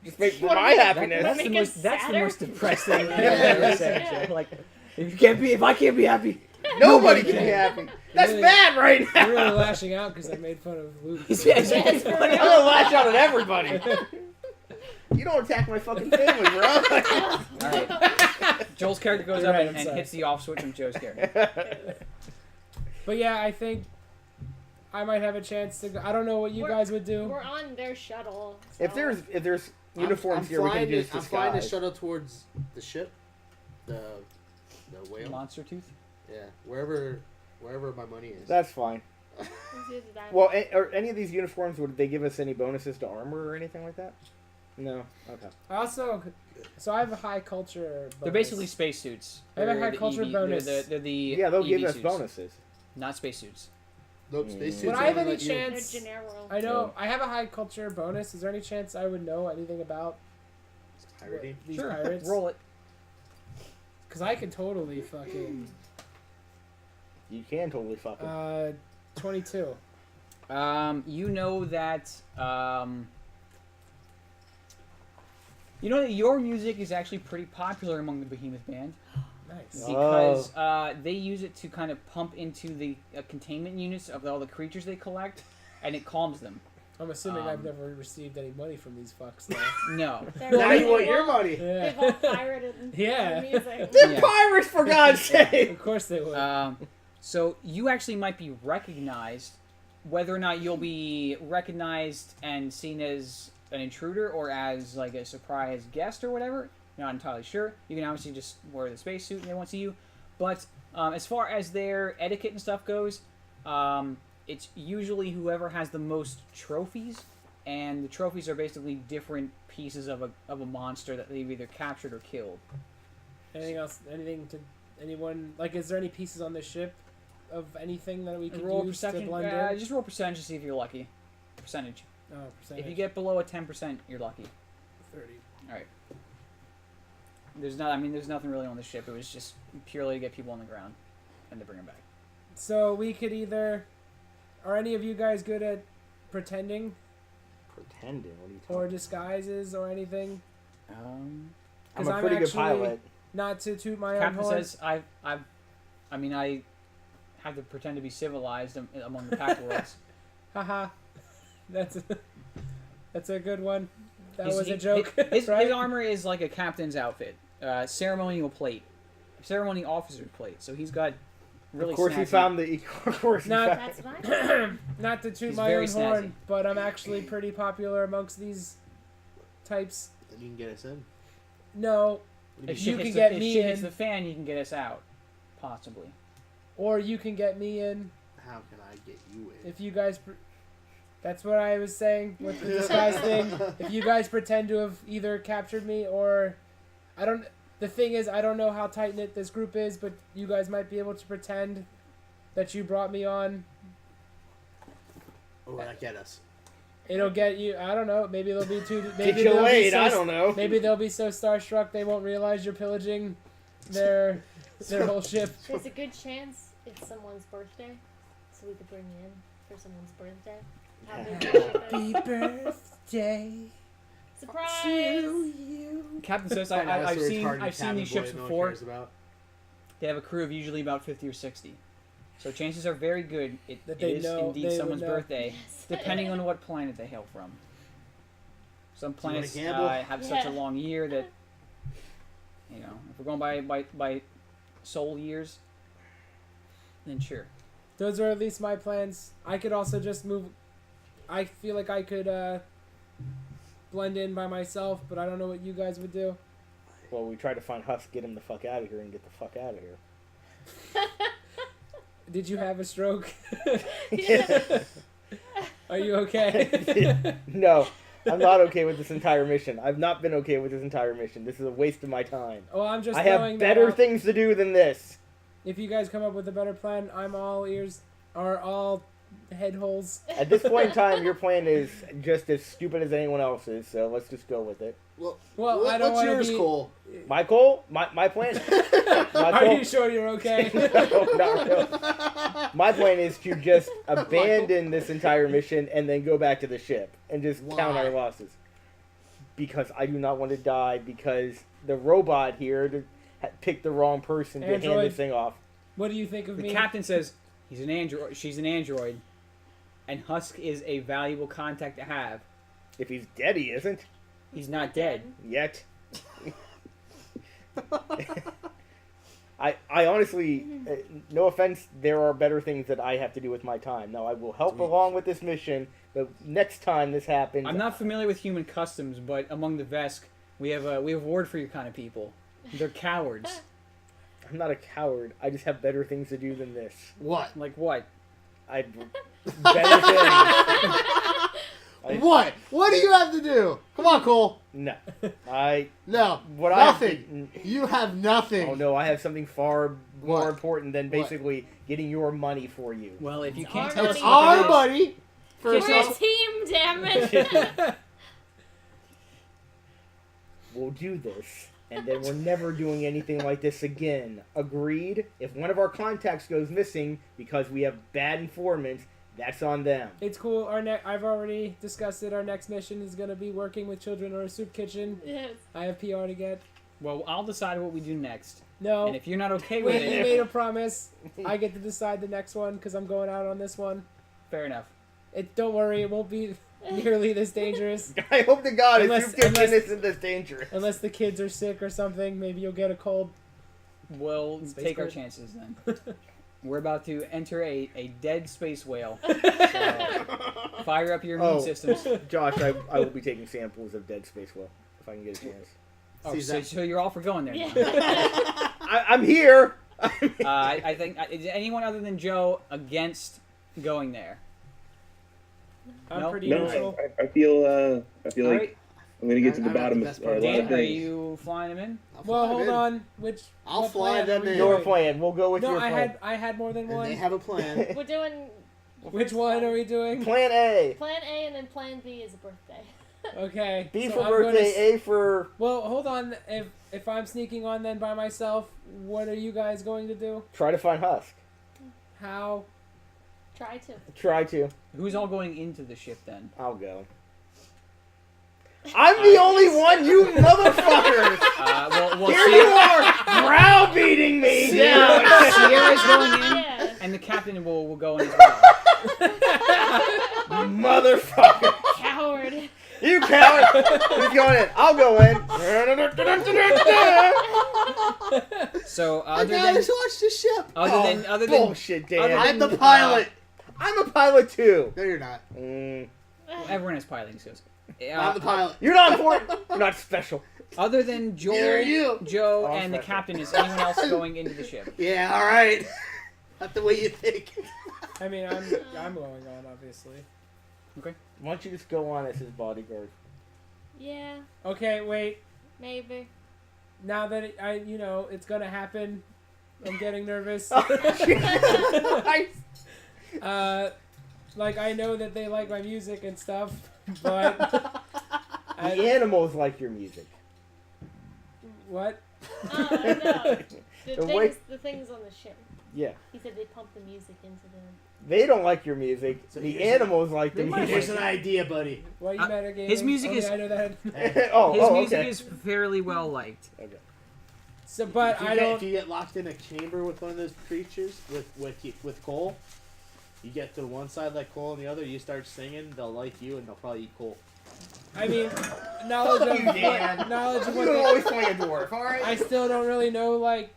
Just make for What my do you- happiness. That's the Make us most. That's the sadder? most depressed thing I've Yeah. ever said. Like, if I can't be happy, Nobody can be happy. That's Really- bad right I'm now. really lashing out because I made fun of Luke. Yeah, it's Yes, for I'm real. gonna lash out at everybody. You don't attack my fucking family, bro. all right. Joel's character goes You're up right, and I'm sorry. hits the off switch on Joe's character. But yeah, I think I might have a chance to go. I don't know what you We're- guys would do. We're on their shuttle. if so- there's uniforms here, we can just I'm flying the disguise. shuttle towards the ship, the whale. Monster tooth. Yeah, wherever my money is. That's fine. Let's use that. Well, are any of these uniforms, would they give us any bonuses to armor or anything like that? No. Okay. Also, so I have a high culture. They're bonus. basically spacesuits. I have a They're high the culture EV bonus. They're the Yeah, they'll EV give us suits, bonuses. not spacesuits. Nope, space suits Would I are have gonna any let you- They're chance? Gennaro. I know I have a high culture bonus. Is there any chance I would know anything about Pirating? these Sure. pirates? Roll it. Because I could totally fucking You can totally fuck them. 22. You know that. You know that your music is actually pretty popular among the Behemoth band Nice. Oh. because they use it to kind of pump into the containment units of all the creatures they collect, and it calms them. I'm assuming I've Um, never received any money from these fucks. Though. No. They're Now really you want your well- money. They've all Yeah. pirated Yeah. the music. They're Yeah. pirates, for God's sake! Of course they would. So you actually might be recognized whether or not you'll be recognized and seen as an intruder or as like a surprise guest or whatever, not entirely sure. You can obviously just wear the spacesuit and they won't see you. But as far as their etiquette and stuff goes, it's usually whoever has the most trophies, and the trophies are basically different pieces of a monster that they've either captured or killed. Anything else? Anything to anyone? Like, is there any pieces on the ship of anything that we could Roll use to perception. blend in? Just roll percentage to see if you're lucky. Percentage. Oh, percentage. If you get below a 10%, you're lucky. 30. All right. There's nothing really on the ship. It was just purely to get people on the ground and to bring them back. So we could either. Are any of you guys good at pretending Pretending? What are you talking or disguises or anything? I'm 'Cause a I'm pretty good actually- pilot. Not to toot my own Captain horn. says, I have to pretend to be civilized among the pack worlds. Haha. That's a good one. That He's- was a he- joke. His right? armor is like a captain's outfit, ceremonial plate, ceremony officer's plate. So he's got really. Of course, he snazzy- found the. Of course, he Not- found. That's what I Not to toot He's my very own horn, snazzy. but I'm actually pretty popular amongst these types. Then you can get us in. No, If you shit can hits get if me shit hits in. the fan, you can get us out, possibly. or you can get me in How can I get you in? if you guys. That's what I was saying with the disguise thing. If you guys pretend to have either captured me or, I don't. The thing is, I don't know how tight knit this group is, but you guys might be able to pretend that you brought me on. Or will that get us? It'll get you. I don't know. Maybe they'll be too. Did Maybe you they'll be wait? so I don't know. Maybe they'll be so starstruck they won't realize you're pillaging their whole ship. There's a good chance it's someone's birthday, so we could bring you in for someone's birthday. How big the ship is. birthday Surprise! you. Captain says, Find out I've who seen retarded I've seen cabin these boy ships no one before. cares about. They have a crew of usually about 50 or 60. So chances are very good it That it they is know- indeed they would someone's know. birthday, Yes. depending on what planet they hail from. Some Do you wanna planets gamble? have such a Yeah. long year that, you know, if we're going by soul years, then sure. Those are at least my plans. I could also just move. I feel like I could blend in by myself, but I don't know what you guys would do. Well, we tried to find Husk, get him the fuck out of here, and get the fuck out of here. Did you have a stroke? Yeah. Are you okay? No, I'm not okay with this entire mission. I've not been okay with this entire mission. This is a waste of my time. Well, I'm just I throwing have that better out. things to do than this. If you guys come up with a better plan, I'm all ears. Or all head holes. At this point in time, your plan is just as stupid as anyone else's, so let's just go with it. Well, Well, I don't what's wanna yours, be- Cole? My goal? My plan? My Are goal- you sure you're okay? No, not really. My plan is to just abandon this entire mission and then go back to the ship and just count Why? our losses. Because I do not want to die because the robot here picked the wrong person to hand Android. this thing off. What do you think of The me? captain says he's an android. She's an android, and Husk is a valuable contact to have. If he's dead, he isn't. He's not dead. Yet. I honestly, no offense, there are better things that I have to do with my time. Now, I will help along with this mission, but next time this happens... I'm not familiar with human customs, but among the Vesk, we have a word for your kind of people. They're cowards. I'm not a coward. I just have better things to do than this. What? Like what? Better things. What? What do you have to do? Come on, Cole. No. No. What Nothing. You have nothing. Oh no, I have something far more What? important than What? basically getting your money for you. Well, if you It's can't our tell us It's money. what our that is- money. We're First a off, team, damn it! We'll do this, and then we're never doing anything like this again. Agreed? If one of our contacts goes missing because we have bad informants, that's on them. It's cool. I've already discussed it. Our next mission is going to be working with children or a soup kitchen. Yes. I have PR to get. Well, I'll decide what we do next. No. And if you're not okay with Wait, you it, made a promise. I get to decide the next one because I'm going out on this one. fair enough. Don't worry, it won't be nearly this dangerous. I hope to God Unless- if you unless- isn't this dangerous. Unless the kids are sick or something, maybe you'll get a cold. We'll Space take our Grid. chances then. we're about to enter a dead space whale. So fire up your immune Oh. systems. Josh, I will be taking samples of dead space whale if I can get a chance. Oh, See, so, that- so you're all for going there. Yeah. now. I'm here. I think is anyone other than Joe against going there? I'm No. pretty No, neutral. I feel All like right, I'm gonna get to the I'm at the bottom best of part a of lot Dan, of are things. you flying them in? I'll Well, fly hold them in. on. Which I'll what fly plan them are we in. Your doing? plan. We'll go with No, your plan. I had more than And one. they have a plan. We're doing Which one are we doing? Plan A. plan A and then plan B is a birthday. Okay. B so for I'm gonna birthday, A for... Well, hold on. If I'm sneaking on then by myself, what are you guys going to do? Try to find Husk. How? Try to. Try to. Who's all going into the ship then? I'll go. I'm the only one, you motherfuckers! Well, Here you are, browbeating me down! Sierra's going in, Yeah. and the captain will go in as well. Motherfucker! Coward. You coward! Who's going in? I'll go in. So I other gotta than watch the ship. other than bullshit, Dan. other I'm than- the pilot. I'm a pilot too. No, you're not. everyone has piloting skills. I'm the pilot. You're not important. You're not special. Other than Joel, Neither are you. Joe, Oh, I'm and the special. captain, is anyone else going into the ship? Yeah, all right. Not the way you think. I mean, I'm going on, obviously. Why don't you just go on as his bodyguard? Yeah, Okay, wait. maybe. Now that it's gonna happen, I'm getting nervous. Like I know that they like my music and stuff, but The animals like your music. what? Oh, I know. The way- The things on the ship. Yeah. He said they pump the music into the. They don't like your music. So The here's animals like the They might Here's music. an idea, buddy. Why you Uh, metagaming? his music Okay, is- I know that. Oh, His music okay. is fairly well liked. Okay. So, but I If don't. you get locked in a chamber with one of those creatures with Cole, you get to one side like Cole and the other. You start singing, they'll like you and they'll probably eat Cole. I mean, knowledge of You, Dan. what, knowledge of You what don't they, always play a dwarf, alright? I still don't really know, like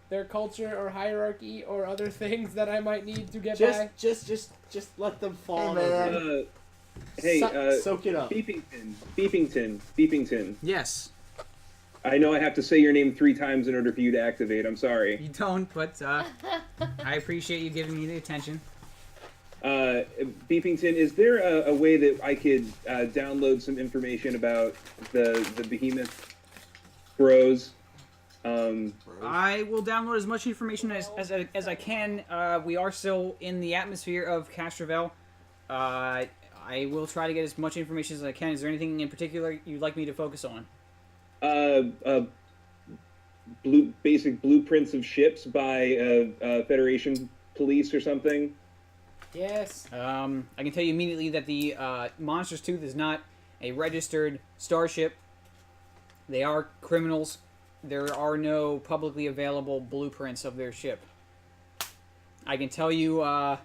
their culture or hierarchy or other things that I might need to get by. Just let them fall. Hey, man. over. Hey, Soak it up. Beepington. Yes, I know I have to say your name 3 times in order for you to activate. I'm sorry. you don't, but I appreciate you giving me the attention. Beepington, is there a way that I could download some information about the Behemoth Bros? I will download as much information as I can. We are still in the atmosphere of Castrovel. I will try to get as much information as I can. Is there anything in particular you'd like me to focus on? Basic blueprints of ships by Federation police or something. Yes. I can tell you immediately that the Monster's Tooth is not a registered starship. They are criminals. There are no publicly available blueprints of their ship. I can tell you that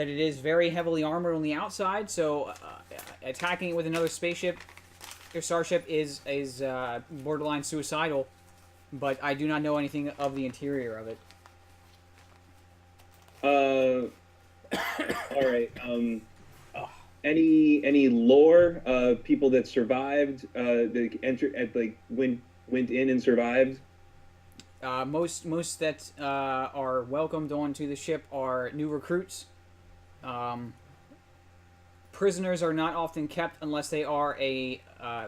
it is very heavily armored on the outside, so attacking it with another spaceship or starship is borderline suicidal. But I do not know anything of the interior of it. All right. Any lore? People that survived, that went in and survived. Most that are welcomed onto the ship are new recruits. Prisoners are not often kept unless they are a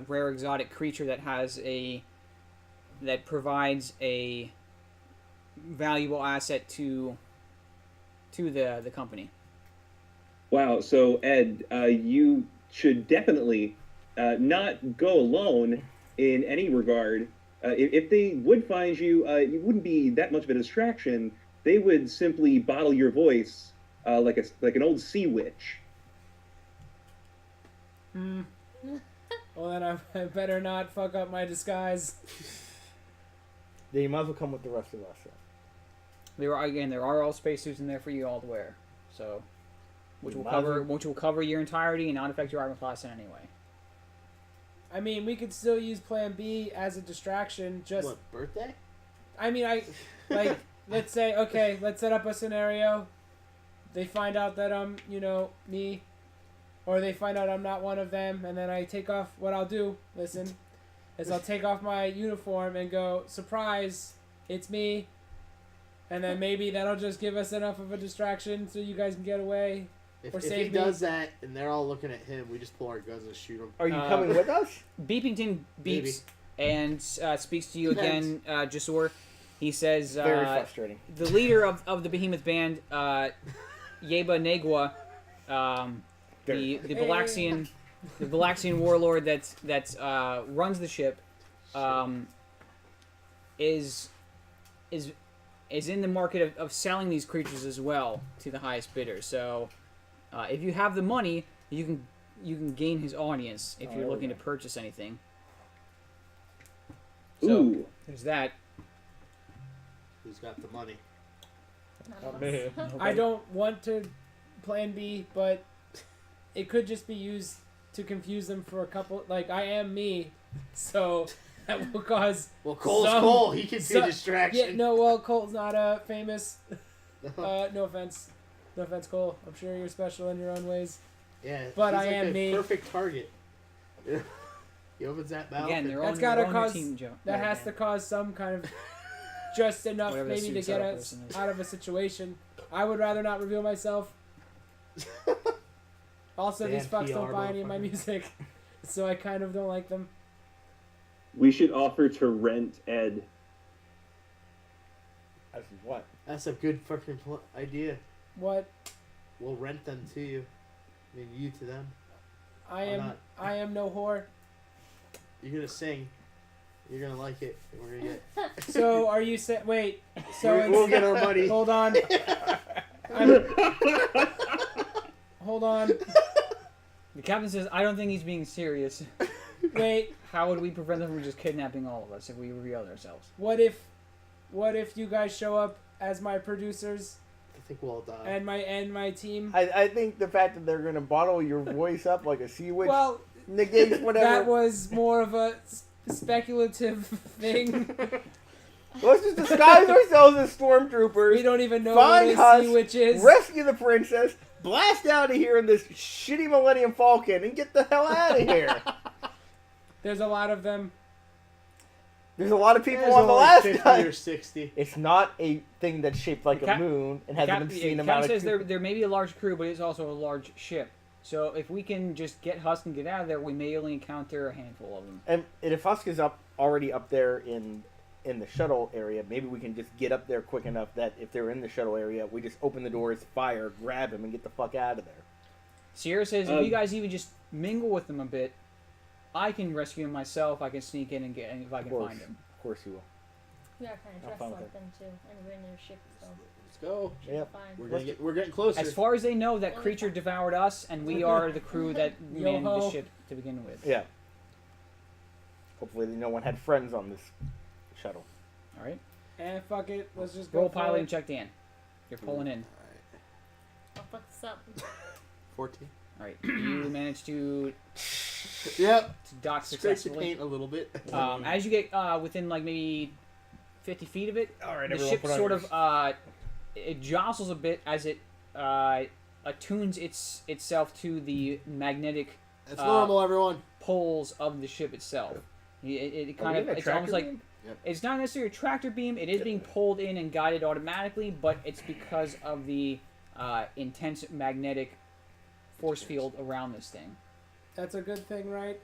rare exotic creature that provides a valuable asset to the company. Wow. So Ed, you should definitely not go alone in any regard. If they would find you, it wouldn't be that much of a distraction. They would simply bottle your voice like an old sea witch. Well, then I better not fuck up my disguise. Then you might as well come with the rest of us. There are all spacesuits in there for you all to wear, so which will Might as cover your entirety and not affect your armor class in any way. I mean, we could still use Plan B as a distraction. Just, What, birthday? I mean, like let's say, okay, let's set up a scenario. They find out that I'm, me, or they find out I'm not one of them, and then I take off. What I'll do, listen, is I'll take off my uniform and go, surprise, it's me. And then maybe that'll just give us enough of a distraction so you guys can get away. If, Or if he save me. does that and they're all looking at him, we just pull our guns and shoot him. Are you coming with us? Beepington Maybe. beeps and speaks to you again, Jasor. He says, Very frustrating. the leader of the Behemoth Band, Yeba Negwa, the Balaxian warlord that runs the ship, is in the market of selling these creatures as well to the highest bidder. So, if you have the money, you can gain his audience if you're looking to purchase anything. So, Ooh. there's that. Who's got the money? None of us. I don't want to plan B, but it could just be used to confuse them for a couple. Like, I am me, so that will cause. Well, Cole's Some- Cole. He can be some- a distraction. Yeah, no, well, Cole's not famous. No offense. No offense, Cole. I'm sure you're special in your own ways. Yeah, But he's I like am a me. Perfect target. He opens that mouth. Again, and- they're That's on, gotta they're on your cause- team, Joe. That has to cause some kind of just enough Whatever the maybe to get suicidal us person is. out of a situation. I would rather not reveal myself. Also, these Damn fucks don't PR buy any of my motherfucker. music, so I kind of don't like them. We should offer to rent Ed. As what? That's a good fucking idea. What We'll rent them to you. I mean, you to them. I Why am, not? I am no whore. You're gonna sing. You're gonna like it. And we're gonna get. So are you saying? Wait. So we'll get our money. hold on. Hold on. The captain says, "I don't think he's being serious. Wait. How would we prevent them from just kidnapping all of us if we revealed ourselves?" What if you guys show up as my producers I think we'll all die. and my team? I think the fact that they're going to bottle your voice up like a sea witch Well, negates whatever. that was more of a speculative thing. Let's just disguise ourselves as stormtroopers, We don't even know Find what a us, sea witch is. rescue the princess, blast out of here in this shitty Millennium Falcon, and get the hell out of here. There's a lot of them. There's a lot of people There's on the only last 50 night. or 60. It's not a thing that's shaped like The a moon and has an obscene Captain amount of says there may be a large crew, but it's also a large ship. So if we can just get Husk and get out of there, we may only encounter a handful of them. And if Husk is already up there in the shuttle area, maybe we can just get up there quick enough that if they're in the shuttle area, we just open the doors, fire, grab him, and get the fuck out of there. Sierra says, if you guys even just mingle with them a bit, I can rescue him myself. I can sneak in and get him if I can find him. Of course you will. We are kind of I'll dressed find like it. them too, and we're in their ship, so Let's go. should Yep. be fine. We're getting closer. As far as they know, that creature devoured us, and we are the crew that manned the Yo-ho. ship to begin with. Yeah. Hopefully no one had friends on this shuttle. All right. And fuck it, let's just go Roll for piloting it. check, Dan. You're pulling in. I'll fuck this up. 14. All right. You manage to Yep. dock Scrape the successfully. paint a little bit. As you get within like maybe 50 feet of it, All right, the everyone ship put on sort yours. of it jostles a bit as it attunes itself to the magnetic It's normal, everyone. poles of the ship itself. It Are kind we of in a it's almost tractor like beam? it's not necessarily a tractor beam. It is being pulled in and guided automatically, but it's because of the intense magnetic force field around this thing. That's a good thing, right?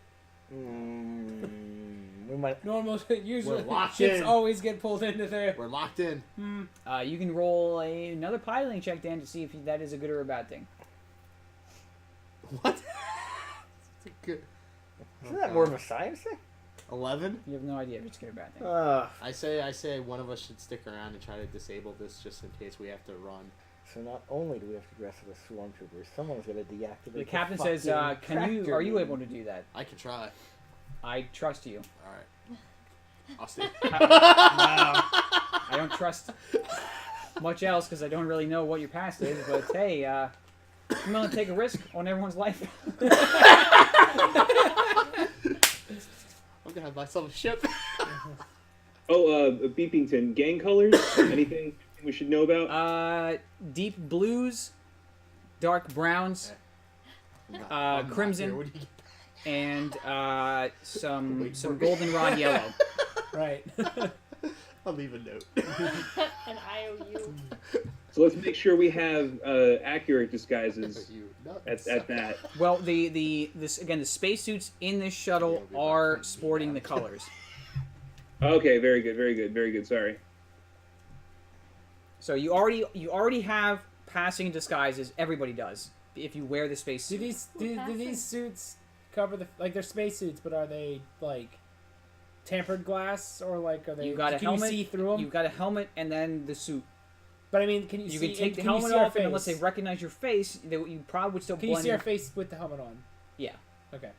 We might. Normal, usually locked ships in. always get pulled into there. We're locked in. You can roll another piloting check, Dan, to see if that is a good or a bad thing. What? It's a good. Isn't that more of a science thing? 11? You have no idea if it's a good or bad thing. I say one of us should stick around and try to disable this just in case we have to run. So not only do we have to dress up as stormtroopers, someone's got to deactivate. The captain says, fucking "Are you tractor able beam." to do that? I can try. I trust you. Alright. I'll see. I don't trust much else because I don't really know what your past is. But hey, I'm willing to take a risk on everyone's life. I'm gonna have myself a ship. Oh, Beepington, gang colors? Anything we should know about? Deep blues, dark browns, I'm not crimson. here. What do you and some Wait for me. goldenrod yellow. Right. I'll leave a note. An IOU. So let's make sure we have accurate disguises You at nuts. that. Well, the spacesuits in this shuttle are sporting the colors. Okay, very good, very good, very good. Sorry. So you already have passing disguises. Everybody does if you wear the Do spacesuit. do these suits cover the like they're spacesuits, but are they like tampered glass or like are they? You got a can helmet. you see through them? You've got a helmet and then the suit. But I mean, can you? You see, can take the can you helmet see our off, and unless they face? recognize your face, you probably would still Can you blend see our in. face with the helmet on? Yeah. Okay.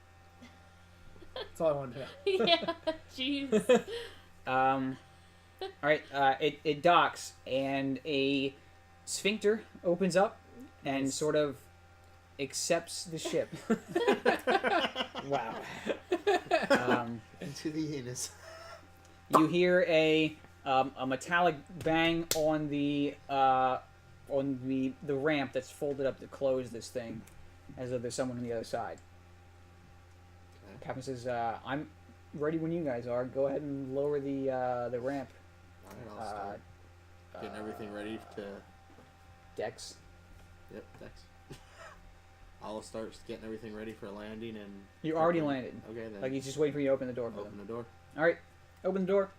That's all I wanted to know. Yeah, jeez. All right. It docks, and a sphincter opens up and Nice. sort of accepts the ship. Wow. Into the anus. You hear a metallic bang on the ramp that's folded up to close this thing, as though there's someone on the other side. Okay. Captain says, "I'm ready when you guys are. Go ahead and lower the ramp." Alright, I'll start getting everything ready to. Dex. Yep, Dex. I'll start getting everything ready for landing and. You already landed. Okay, then. Like he's just waiting for you to open the door for Open them. the door. All right, open the door.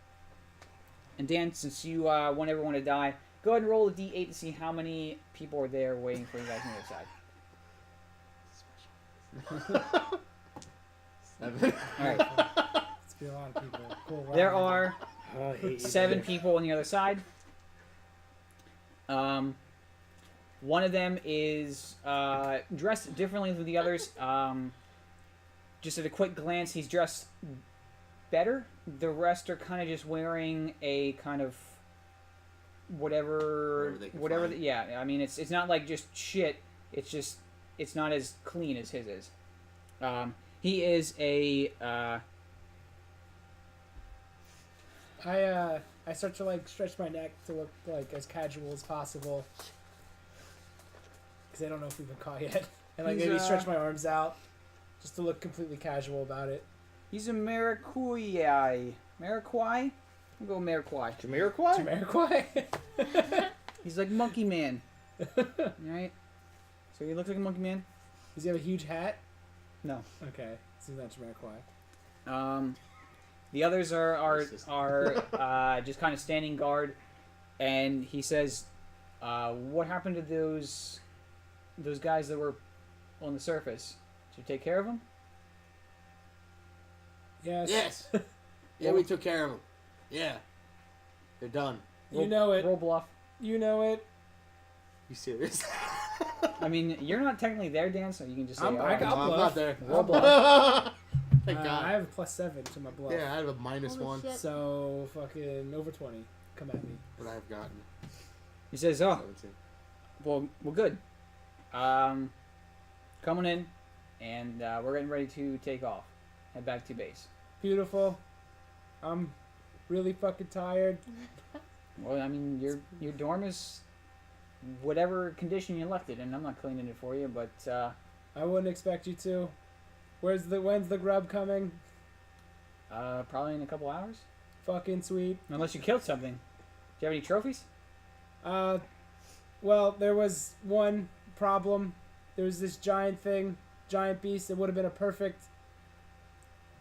And Dan, since you want everyone to die, go ahead and roll a d8 to see how many people are there waiting for you guys on the other side. 7. All right, It's be a lot of people. Cool. Wow. there are Oh, I hate you 7 guys. people on the other side. One of them is dressed differently than the others. Just at a quick glance, he's dressed better. The rest are kind of just wearing a kind of whatever, Whatever they can whatever. find. Yeah, I mean, it's not like just shit. It's just it's not as clean as his is. He is a I start to like stretch my neck to look like as casual as possible because I don't know if we've been caught yet, and like He's, maybe stretch my arms out just to look completely casual about it. he's a Marikui. Marikui? I'll go Marikui. Jamiroquai? Jamiroquai? He's like Monkey Man. Right? So he looks like a Monkey Man? Does he have a huge hat? No. Okay, so he's not Jamiroquai. The others are Racist. just kind of standing guard, and he says, "What happened to those guys that were on the surface? Did you take care of them?" Yes. Yes! Yeah, we took care of them. Yeah. They're done. You know it. Roll bluff. You know it. You serious? I mean, you're not technically there, Dan, so you can just say, I'm- "All I right." got- I'm bluff. not there. Roll bluff. Thank God. I have a +7 to my bluff. Yeah, I have a -1, Holy shit. So fucking over 20. Come at me. but I've gotten He says, "Oh, 17. well, good. Coming in, and we're getting ready to take off. Head back to base." Beautiful. I'm really fucking tired. Well, I mean, your dorm is whatever condition you left it in. I'm not cleaning it for you, but I wouldn't expect you to. When's the grub coming? probably in a couple hours. Fucking sweet. Unless you killed something. Do you have any trophies? Well, there was one problem. There was this giant giant beast. It would have been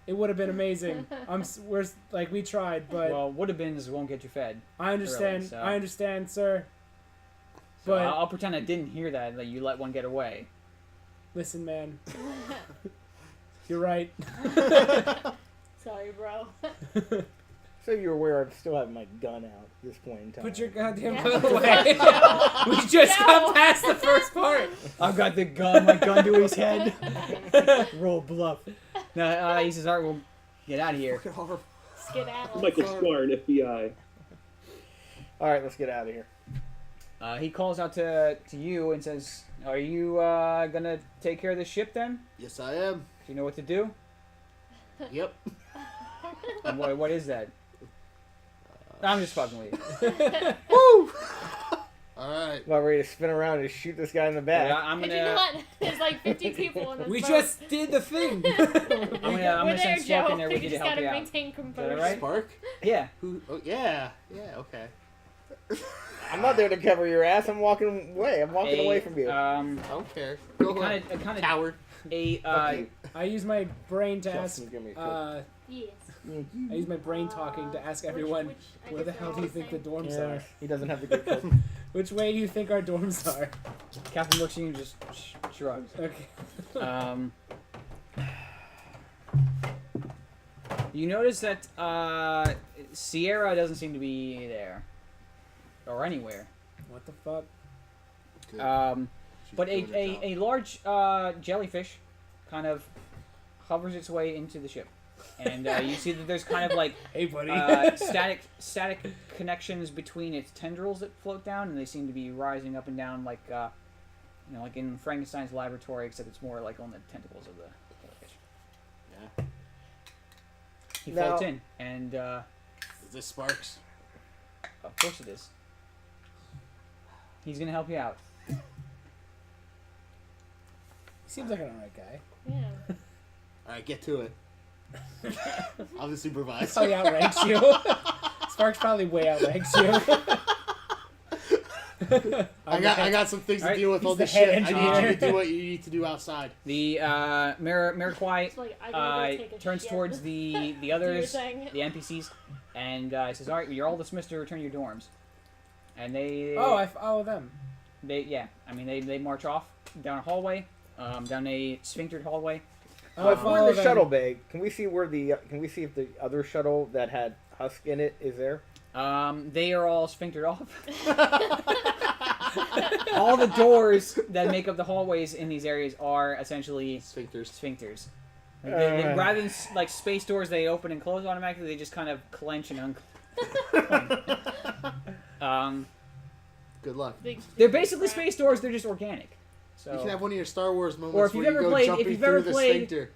It would have been amazing. We tried, but Well, would have been is won't get you fed. I understand. really, so- I understand, sir. So But I'll pretend I didn't hear that. That you let one get away. listen, man. You're right. Sorry, bro. So you're aware I still have my gun out at this point in time. Put your goddamn Yeah. gun away. We just got past the first part. I've got the gun. My gun to his head. Roll bluff. No, he says, "All right, we'll get out of here." Skedaddle. Michael Smart, FBI. All right, let's get out of here. He calls out to you and says, "Are you gonna take care of the ship then? Yes, I am. Do you know what to do? Yep. And what is that?" I'm just fucking with you. Woo! All right. About ready to spin around and shoot this guy in the back. Yeah, I'm Could you gonna. not? There's like 50 people in this We boat. just did the thing. I'm We're gonna there, send Spark Joe. in there with You you to just help gotta you out. maintain composure. all right? Spark? Yeah. Who? Oh, yeah. Yeah. Okay. I'm not there to cover your ass. I'm walking away. I'm walking away from you. I don't care. Go ahead. Kind of Coward. a I use my brain to Justin, ask. give me a kick. Yes. I use my brain talking to ask everyone, I where the guess hell they're do you all think the same. dorms Yeah, are? he doesn't have the good cook. Which way do you think our dorms are? Captain looks at you and just shrugs. Okay. You notice that Sierra doesn't seem to be there or anywhere. What the fuck? But a large jellyfish kind of hovers its way into the ship, and you see that there's kind of like Hey, buddy. static connections between its tendrils that float down, and they seem to be rising up and down like like in Frankenstein's laboratory, except it's more like on the tentacles of the jellyfish. Yeah. He Now- floats in, and Is this Sparks? of course it is. He's gonna help you out. Seems like an alright guy. Yeah. All right, get to it. I'll just supervise. Probably outranks you. Sparks probably way outranks you. I got some things to Alright, deal with he's on the this head ship. I need you engineer. to do what you need to do outside. The Miraquai It's like, I gotta go take a turns shit. towards the Do your others, thing. the NPCs, and he says, "All right, you're all dismissed to return to your dorms." And they Oh, I follow them. they march off down a hallway, down a sphinctered hallway. Oh, I If we're follow in the them. shuttle bay, can we see if the other shuttle that had Husk in it is there? They are all sphinctered off. All the doors that make up the hallways in these areas are essentially Sphincters. sphincters. Rather than like space doors, they open and close automatically. They just kind of clench and Good luck. they're basically space doors. They're just organic. So You can have one of your Star Wars moments Or if where you've you ever go played- jumping if you've through ever the played- sphincter.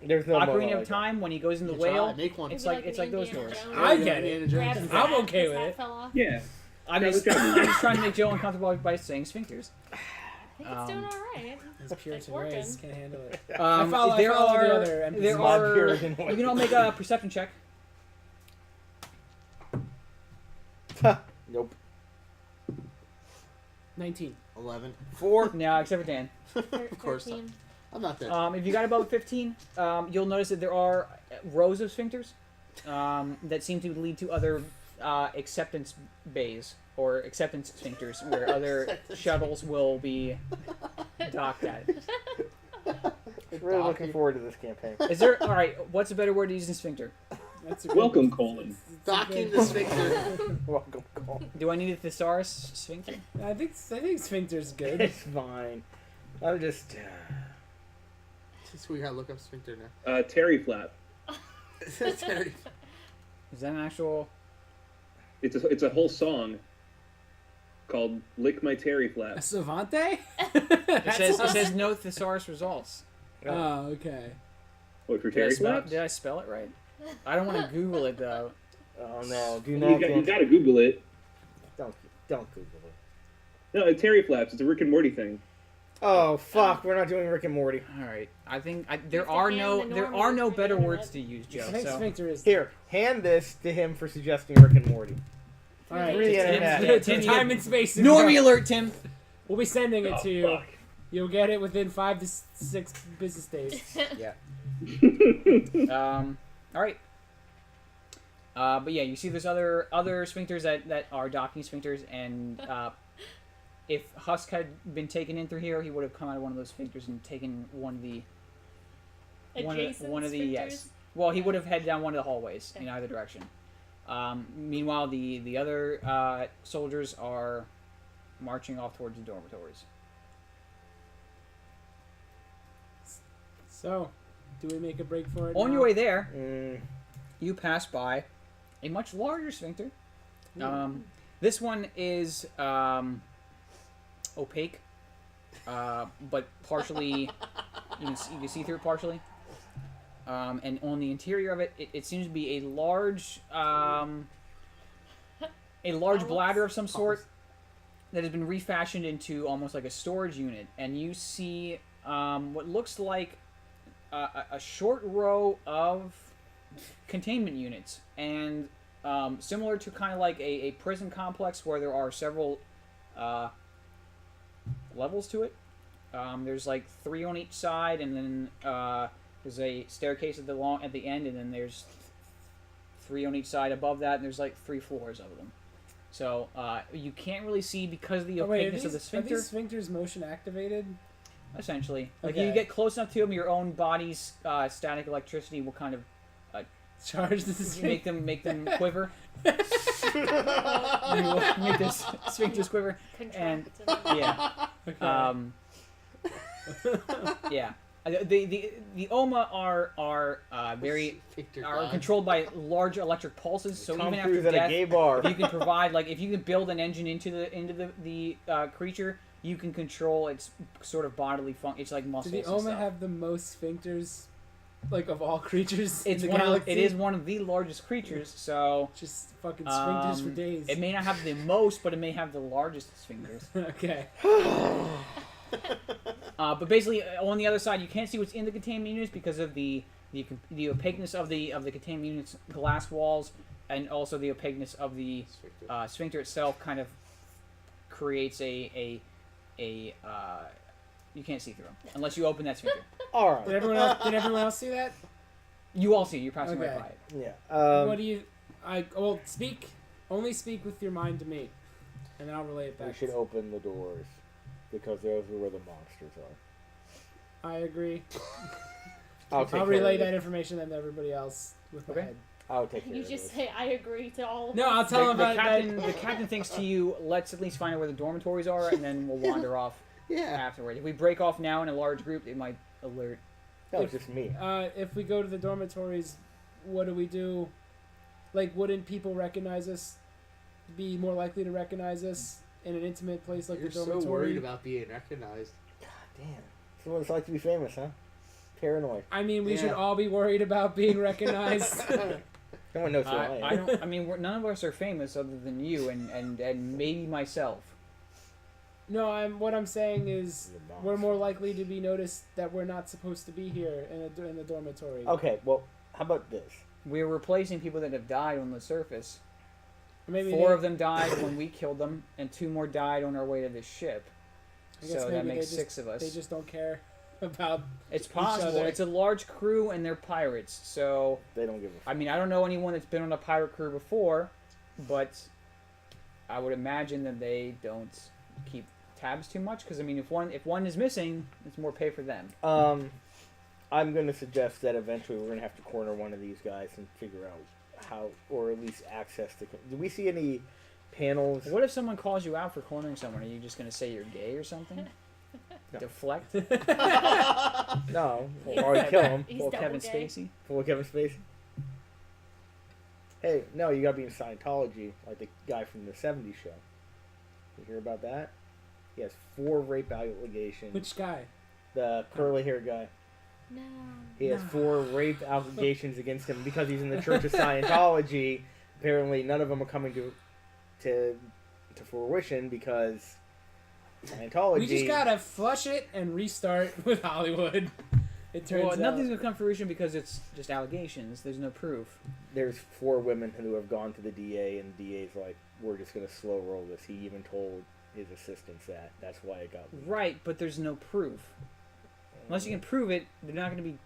There's no Ocarina moment of like Time, when he goes in the You can try, whale, make one. it's It'd like be it's like those Indiana doors. Jones. I get it. Indiana Grab Jones. I'm that, okay his with hat it. fell off. Yeah. I'm just trying to make Joe uncomfortable by saying sphincters. I think it's doing alright. These Puritan working. rays can't handle it. Um, follow there the are other NPCs. there Mod are. Puritan You can all make a perception check. Nope. 19. 11. 4. Now, except for Dan. Of course not. 13. I'm not there. If you got above 15, you'll notice that there are rows of sphincters that seem to lead to other acceptance bays or acceptance sphincters where other shuttles will be docked at. Really looking forward to this campaign. Is there? All right. What's a better word to use than sphincter? That's a good, Welcome, Colin. Docking the sphincter. Welcome, Cole. Do I need a thesaurus sphincter? I think sphincter's good. It's fine. I'm just. We gotta look up sphincter now. Terry flap. Terry. Is that an actual? It's a whole song called "Lick My Terry A Flap." savante? It says no thesaurus results. Oh, okay. What for Did I, Terry spell, flaps? did I spell it right? I don't want to Google it though. Oh no! Do You not. got, you gotta Google it. Don't Google it. No, Terry flaps. It's a Rick and Morty thing. Oh fuck! We're not doing Rick and Morty. All right. I think there Use the are hand no and the there normal are no for the better internet. words to use, Joe. I think So. sphincter is. Here, hand this to him for suggesting Rick and Morty. All right. Free Tim- internet. Tim- Tim, Tim, time and space. is Normie up. alert, Tim. We'll be sending it Oh, to you. fuck. You'll get it within 5 to 6 business days. All right. But yeah, you see there's other sphincters that are docking sphincters, and if Husk had been taken in through here, he would have come out of one of those sphincters and taken one of the Adjacent one of the sphincters? yes. Well, he would have headed down one of the hallways in either direction. Meanwhile, the other soldiers are marching off towards the dormitories. So, do we make a break for it? On now? your way there, Mm, you pass by a much larger sphincter. Ooh. This one is opaque, but partially you can see through it partially. And on the interior of it, it seems to be a large Polyps? bladder of some sort, that has been refashioned into almost like a storage unit, and you see what looks like a short row of containment units, and similar to kind of like a prison complex where there are several levels to it. There's like 3 on each side, and then there's a staircase at the end, and then there's 3 on each side above that, and there's like 3 floors of them. So you can't really see because of the opaqueness of the Are sphincter. these sphincters motion activated? Essentially, like Okay. if you get close enough to them, your own body's static electricity will kind of Charge the sphincter. make them quiver. You will make the sphincters quiver. Contract. Yeah. Okay. Yeah. The OMA are very Victor are God. controlled by large electric pulses. So Tom even after Cruise at a death, gay bar. if you can provide if you can build an engine into the creature, you can control its sort of bodily function. It's like Do muscles. the and Oma stuff. have the most sphincters, like of all creatures It's in the one of, galaxy? it is one of the largest creatures. So Just fucking sphincters for um, days. it may not have the most, but it may have the largest sphincters. Okay. But basically, on the other side, you can't see what's in the containment units because of the opaqueness of the containment units' glass walls, and also the opaqueness of the sphincter itself kind of creates a you can't see through them unless you open that sphincter. All right. Did everyone else see that? You all see. You're passing right Okay. by it. Yeah. What do you? Only speak with your mind to me, and then I'll relay it We back. should open the doors because those are where the monsters are. I agree. I'll take I'll care relay of that it. information then to everybody else with my Okay. head. I'll take care You of just this. say I agree to all of No, this. I'll tell him the about captain. that. The captain thinks to you, let's at least find out where the dormitories are, and then we'll wander off Yeah. afterward. If we break off now in a large group, it might alert. No, it's just me. If we go to the dormitories, what do we do? Like, wouldn't people recognize us? Be more likely to recognize us in an intimate place like You're the so dormitory? worried about being recognized. God damn. That's what it's like to be famous, huh? Paranoid. I mean, we should Yeah. all be worried about being recognized. No one knows who I am. I don't. I mean, none of us are famous other than you and maybe myself. No, what I'm saying is The we're monster. more likely to be noticed that we're not supposed to be here in the dormitory. Okay, well, how about this? We're replacing people that have died on the surface. Or maybe 4 they- of them died when we killed them, and 2 more died on our way to this ship. I guess So that maybe makes they 6 of us. They just don't care about. It's possible. other. It's a large crew, and they're pirates. So They don't give a fuck. I mean, I don't know anyone that's been on a pirate crew before, but I would imagine that they don't keep tabs too much. Because I mean, if one is missing, it's more pay for them. I'm going to suggest that eventually we're going to have to corner one of these guys and figure out how, or at least access to. Do we see any panels? What if someone calls you out for cornering someone? Are you just gonna say you're gay or something? No. Deflect? No, or I kill him. He's Full double Kevin gay. Spacey? Full of Kevin Spacey. Hey, no, you got to be in Scientology, like the guy from the '70s show. You hear about that? He has 4 rape allegations. Which guy? The curly hair guy. No. He has 4 rape allegations against him because he's in the Church of Scientology. Apparently, none of them are coming to fruition because Scientology. We just gotta flush it and restart with Hollywood. It turns Well, out. nothing's gonna come to fruition because it's just allegations. There's no proof. There's 4 women who have gone to the DA, and the DA's like, "We're just gonna slow roll this." He even told his assistants that. That's why it got leaked. Right, but there's no proof. Unless you can prove it, they're not gonna be.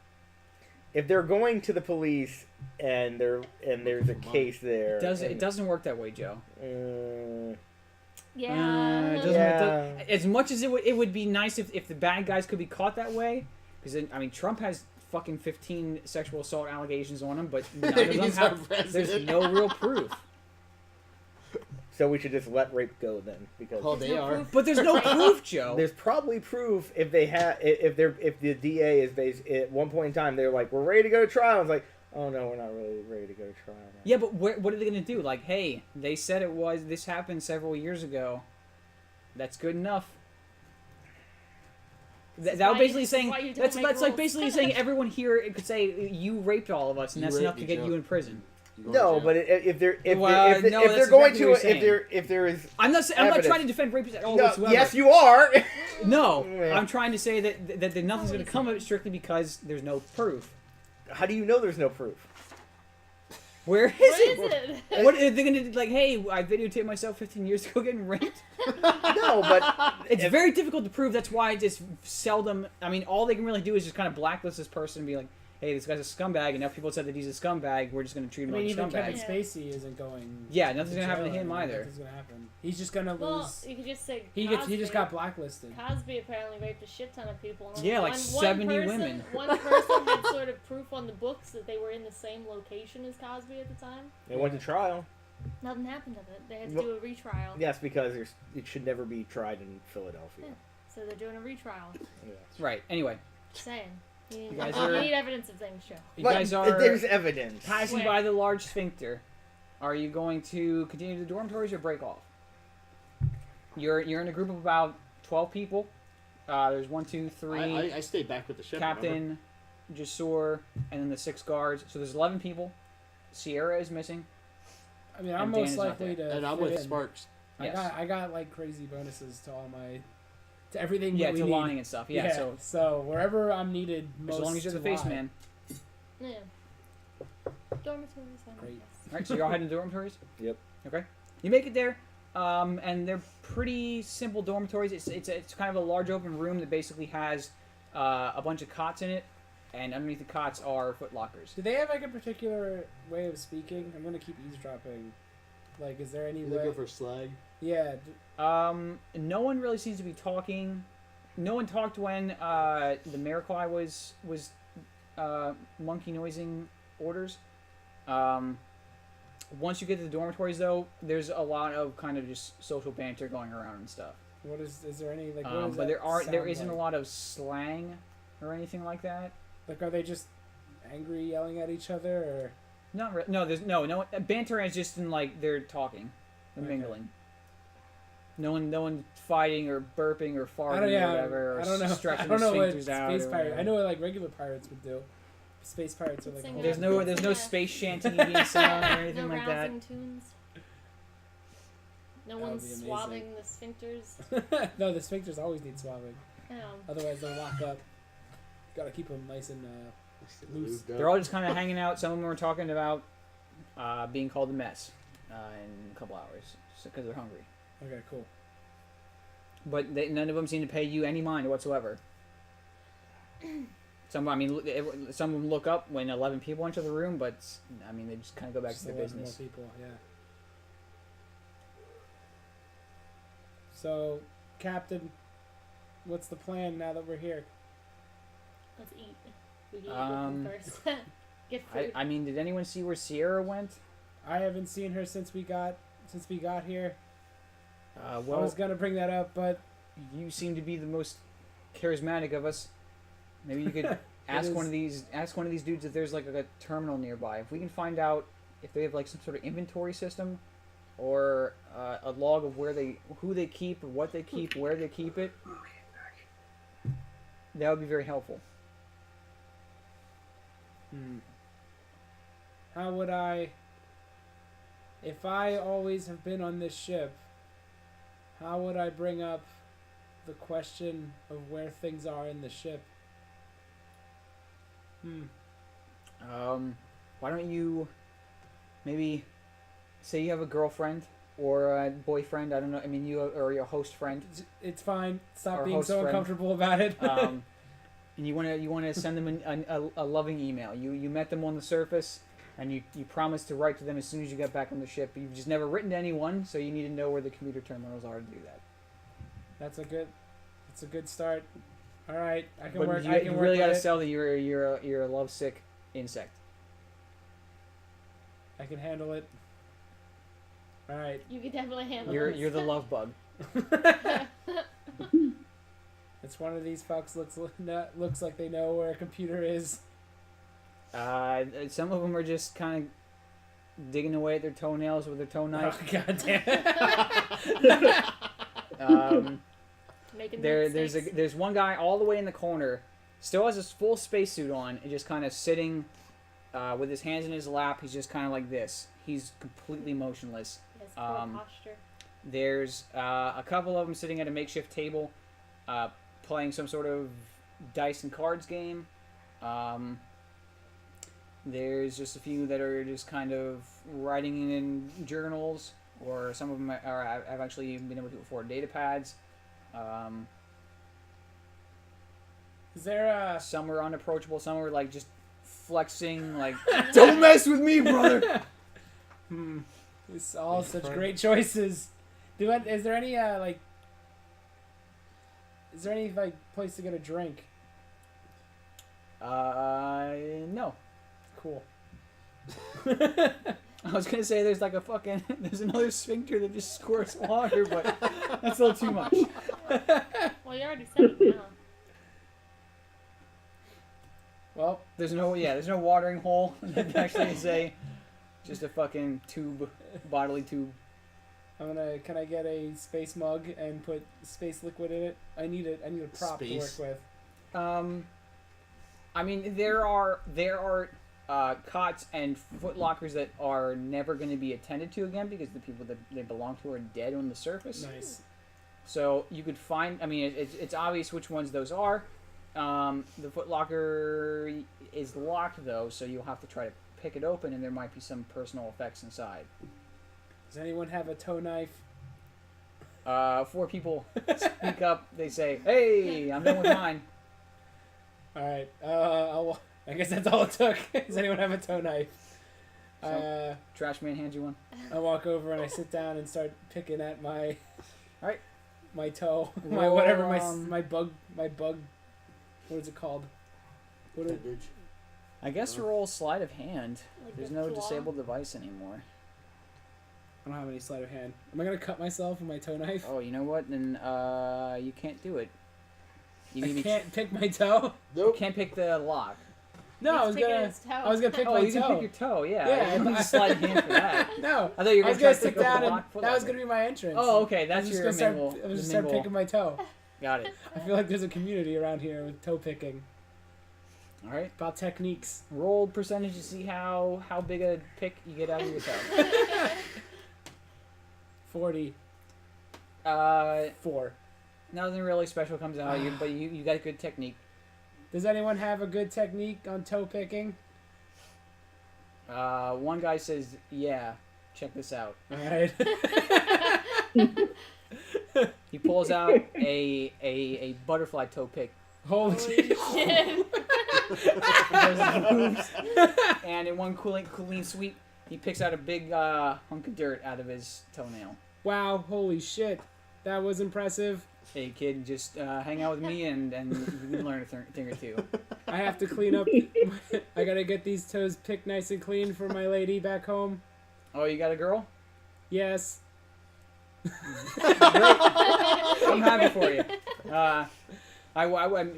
If they're going to the police and there's a case there, It doesn't work that way, Joe. Yeah. It doesn't Yeah. as much as it would be nice if the bad guys could be caught that way, because I mean Trump has fucking 15 sexual assault allegations on him, but none of them He's our have. There's president. no real proof. So we should just let rape go then, because Well, they are. But there's no proof, Joe. there's probably proof if they have if the DA is based at one point in time they're like, we're ready to go to trial. It's like, oh no, we're not really ready to go to trial. now." Yeah, but what are they gonna do? Like, hey, they said this happened several years ago. That's good enough. That would why- basically this is saying why you don't that's make like rules. basically saying everyone here could say you raped all of us, and You that's enough raped to me, get Joe. you in prison. You going No, to but jail. if they're if Well, they're, if, no, if that's they're going exactly what to you're if there if there is I'm not Evidence. trying to defend rapists at all no, whatsoever. yes you are. No, Yeah. I'm trying to say that nothing's Oh, going to come of it strictly because there's no proof. How do you know there's no proof? Where is What it? is it? What are they going to do? Like, hey, I videotaped myself 15 years ago getting raped. No, but It's If- very difficult to prove. That's why I just seldom. I mean, all they can really do is just kind of blacklist this person and be like, "Hey, this guy's a scumbag." Enough people said that he's a scumbag. We're just going to treat I him mean, like a even scumbag. Kevin Yeah. Spacey isn't going. Yeah, nothing's gonna happen to jail him anymore. either. Nothing's gonna happen. He's just gonna Well, lose. you could just say He just got blacklisted. Cosby apparently raped a shit ton of people. And Yeah, only like one 70 person, women. One person had sort of proof on the books that they were in the same location as Cosby at the time. it went to trial. Nothing happened of it. They had to Well- do a retrial. Yes, because it should never be tried in Philadelphia. So they're doing a retrial. Yeah. Right. Anyway, Just saying. You guys you are- need evidence of things, Joe. you But guys are there's evidence. passing Where? by the large sphincter. Are you going to continue the dormitories or break off? You're in a group of about 12 people. There's 1, 2, 3. I stayed back with the ship. remember? Captain, Jasur, and then the 6 guards. So there's 11 people. Sierra is missing. I mean, And I'm Dan most is not likely to. And I'm fit with in. Sparks. Yes. I got like crazy bonuses to all my, to everything. Yeah, that we to need. lying and stuff. Yeah, so wherever I'm needed most. as long as you're the to face lie. man. Yeah. Dormitories. I Great. guess. All right, so you're all heading to dormitories? Yep. Okay. You make it there, and they're pretty simple dormitories. It's kind of a large open room that basically has a bunch of cots in it, and underneath the cots are foot lockers. Do they have like a particular way of speaking? I'm gonna keep eavesdropping. Like, is there any You way? looking for slag? Yeah. No one really seems to be talking. No one talked when the Mariquai was monkey noising orders. Once you get to the dormitories, though, there's a lot of kind of just social banter going around and stuff. What is there any like? What does But that there sound isn't like? a lot of slang or anything like that. Like, are they just angry, yelling at each other, or? Not no. There's no banter is just in like they're talking, they're Okay. mingling. No one fighting or burping or I farting don't, yeah, or whatever. Or I don't know. stretching I don't the know what sphincters out space or pirates. whatever. I know what like regular pirates would do. Space pirates are like. Sing a whole- There's no space shanty being sung or anything no like that. rousing tunes. No That would one's be amazing. swabbing the sphincters. No, the sphincters always need swabbing. Um, Otherwise, they'll lock up. Gotta keep them nice and. Loose. They're all just kind of hanging out. Some of them were talking about being called a mess in a couple hours because they're hungry. Okay, cool. But none of them seem to pay you any mind whatsoever. Some of them look up when 11 people enter the room, but I mean they just kind of go back Just to their 11 business. More people, yeah. So, Captain, what's the plan now that we're here? let's eat. We can eat Um, first. Get food. I mean, did anyone see where Sierra went? I haven't seen her since we got here. I Well, was gonna bring that up, but you seem to be the most charismatic of us. Maybe you could ask is- one of these dudes if there's like a terminal nearby. If we can find out if they have like some sort of inventory system or a log of who they keep, what they keep, where they keep it, that would be very helpful. how would I? If I always have been on this ship, how would I bring up the question of where things are in the ship? Why don't you maybe say you have a girlfriend or a boyfriend? I don't know. I mean, or your host friend. It's fine. Stop Our being host so friend. uncomfortable about it. And you want to send them a loving email. You met them on the surface, and you promised to write to them as soon as you got back on the ship. You've just never written to anyone, so you need to know where the commuter terminals are to do that. That's a good start. All right, I can But work. you, I can you work really with got to it. sell that you're a lovesick insect. I can handle it. All right. you could definitely handle You're this. the love bug. It's one of these fucks looks like they know where a computer is. Some of them are just kind of digging away at their toenails with their toe knife. Oh, God damn. Making There's mistakes. one guy all the way in the corner, still has his full spacesuit on, and just kind of sitting with his hands in his lap. He's just kind of like this. He's completely motionless. Yes, poor posture. There's a couple of them sitting at a makeshift table, playing some sort of dice and cards game. There's just a few that are just kind of writing in journals, or some of them have actually been able to afford data pads. Is there Some are unapproachable. Some are like just flexing, like "Don't mess with me, brother." It's all Big such friend. great choices. Is there any place to get a drink? No. Cool. I was gonna say there's like a fucking there's another sphincter that just squirts water, but that's a little too much. Well, you already said it now. Well, There's no watering hole. That actually is just a fucking tube, bodily tube. can I get a space mug and put space liquid in it? I need a prop Space. to work with. I mean there are cots and foot lockers that are never going to be attended to again because the people that they belong to are dead on the surface. Nice. So you could find. I mean, it's obvious which ones those are. The foot locker is locked though, so you'll have to try to pick it open, and there might be some personal effects inside. Does anyone have a toe knife? 4 people speak up. They say, "Hey, I'm done with mine." All right. I guess that's all it took. Does anyone have a toe knife? Trash man hands you one. I walk over and I sit down and start picking at my. Alright. My toe, Roll, my bug. What is it called? What is, Appendage. I guess roll sleight of hand. Like There's the no claw. disabled device anymore. I don't have any sleight of hand. Am I gonna cut myself with my toe knife? Oh, you know what? Then you can't do it. You I can't pick my toe. Nope. can't pick the lock. No, He's picking his toe. I was gonna pick Oh, my you toe. can pick your toe. Yeah. Yeah, You can just slide hand for that. No, I thought you were I was gonna gonna try to sit pick up down the and lock. Foot that was locker. gonna be my entrance. Oh, okay. I That's was just your gonna start, mingle. I was just start picking my toe. Got it. I feel like there's a community around here with toe picking. All right. About techniques. Roll percentage to see how big a pick you get out of your toe. 40. 4. Nothing really special comes out of you, but you got good technique. Does anyone have a good technique on toe picking? One guy says, "Yeah, check this out." Alright. He pulls out a butterfly toe pick. Holy Holy shit. shit. And in one clean sweep, he picks out a big hunk of dirt out of his toenail. Wow, holy shit. That was impressive. Hey kid, just hang out with me and you can learn a thing or two. I have to clean up. I gotta get these toes picked nice and clean for my lady back home. Oh, you got a girl? Yes. I'm happy for you.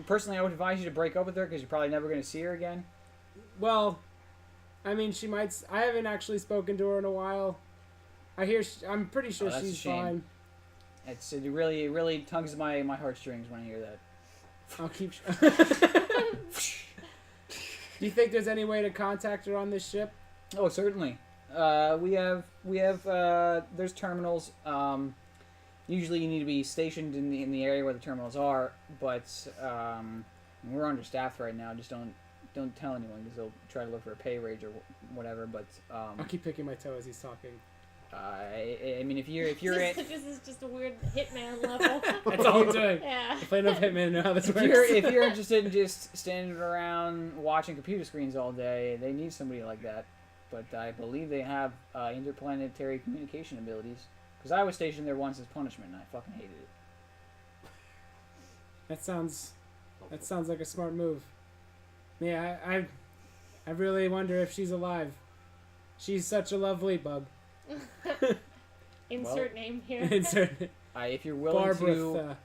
Personally, I would advise you to break up with her because you're probably never going to see her again. Well, I mean, she might. I haven't actually spoken to her in a while. I'm pretty sure that's a she's shame. fine. It really tugs my heartstrings when I hear that. I'll keep. Do you think there's any way to contact her on this ship? Oh, certainly. We have there's terminals. Usually you need to be stationed in the area where the terminals are, but we're understaffed right now. Just don't tell anyone because they'll try to look for a pay raise or whatever. But I'll keep picking my toe as he's talking. I mean, if you're in, This is just a weird Hitman level. That's all I'm doing. Yeah. I play enough Hitman to know how this works. if you're interested in just standing around watching computer screens all day, they need somebody like that. But I believe they have interplanetary communication abilities. Because I was stationed there once as punishment, and I fucking hated it. That sounds like a smart move. Yeah, I really wonder if she's alive. She's such a lovely bug. Insert name here. Insert If you're willing Barbara.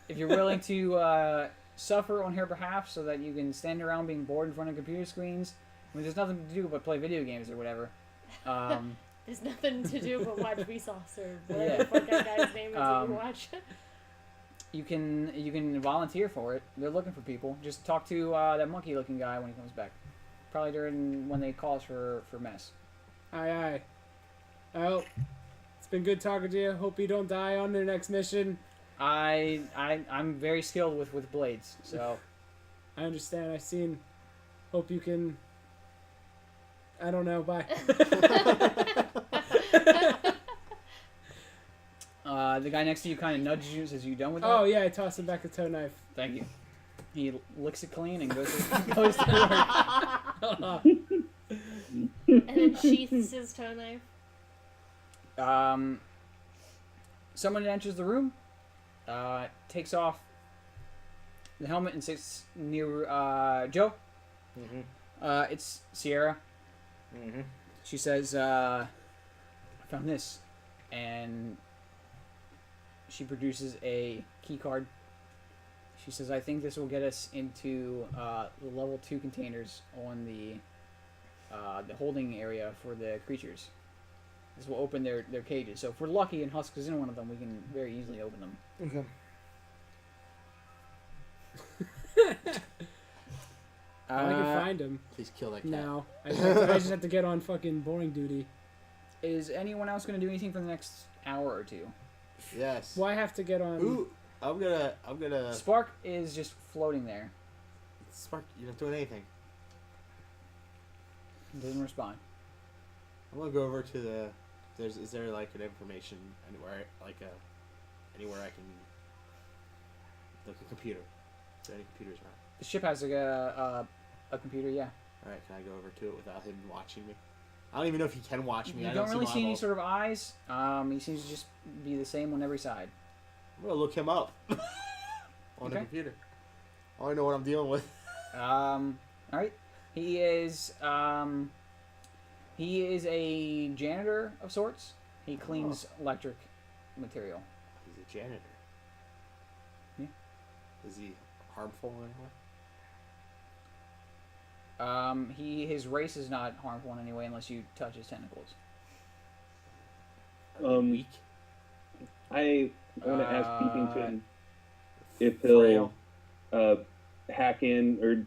to suffer on her behalf, so that you can stand around being bored in front of computer screens, when there's nothing to do but play video games or whatever. There's nothing to do but watch Vsauce or whatever Yeah. the fuck that guy's name is that you Um, watch. You can volunteer for it. They're looking for people. Just talk to that monkey-looking guy when he comes back. probably during when they call us for mess. Aye, aye. Well, it's been good talking to you. Hope you don't die on your next mission. I'm very skilled with blades, so I understand. I've seen. Hope you can. I don't know. Bye. the guy next to you kind of nudges you, says, "You done with that?" Oh yeah, I toss him back the toe knife. Thank you. He licks it clean and goes to work. And then sheaths his toe knife. Someone enters the room, takes off the helmet and sits near Joe. Mm-hmm. It's Sierra. Mm-hmm. She says, I found this. And she produces a key card. She says, I think this will get us into the level 2 containers on the holding area for the creatures. This will open their cages. So if we're lucky and Husk is in one of them, we can very easily open them. Okay. I can find him. Please kill that cat. No, I just have to get on fucking boring duty. Is anyone else going to do anything for the next hour or two? Yes. Well, I have to get on. Ooh, I'm gonna. Spark is just floating there. Spark, you're not doing anything. Doesn't respond. I'm gonna go over to the. Is there like an information anywhere anywhere I can. Like a computer. Is there any computers around? The ship has a computer, yeah. All right, can I go over to it without him watching me? I don't even know if he can watch me. You I don't really see any eyeballs. sort of eyes. He seems to just be the same on every side. I'm gonna look him up on the Okay. computer. I want to know what I'm dealing with. All right. He is a janitor of sorts. He cleans electric material. He's a janitor. Yeah. Is he harmful in any way? His race is not harmful in any way unless you touch his tentacles. Weak. I want to ask Beepington if Frail. he'll hack in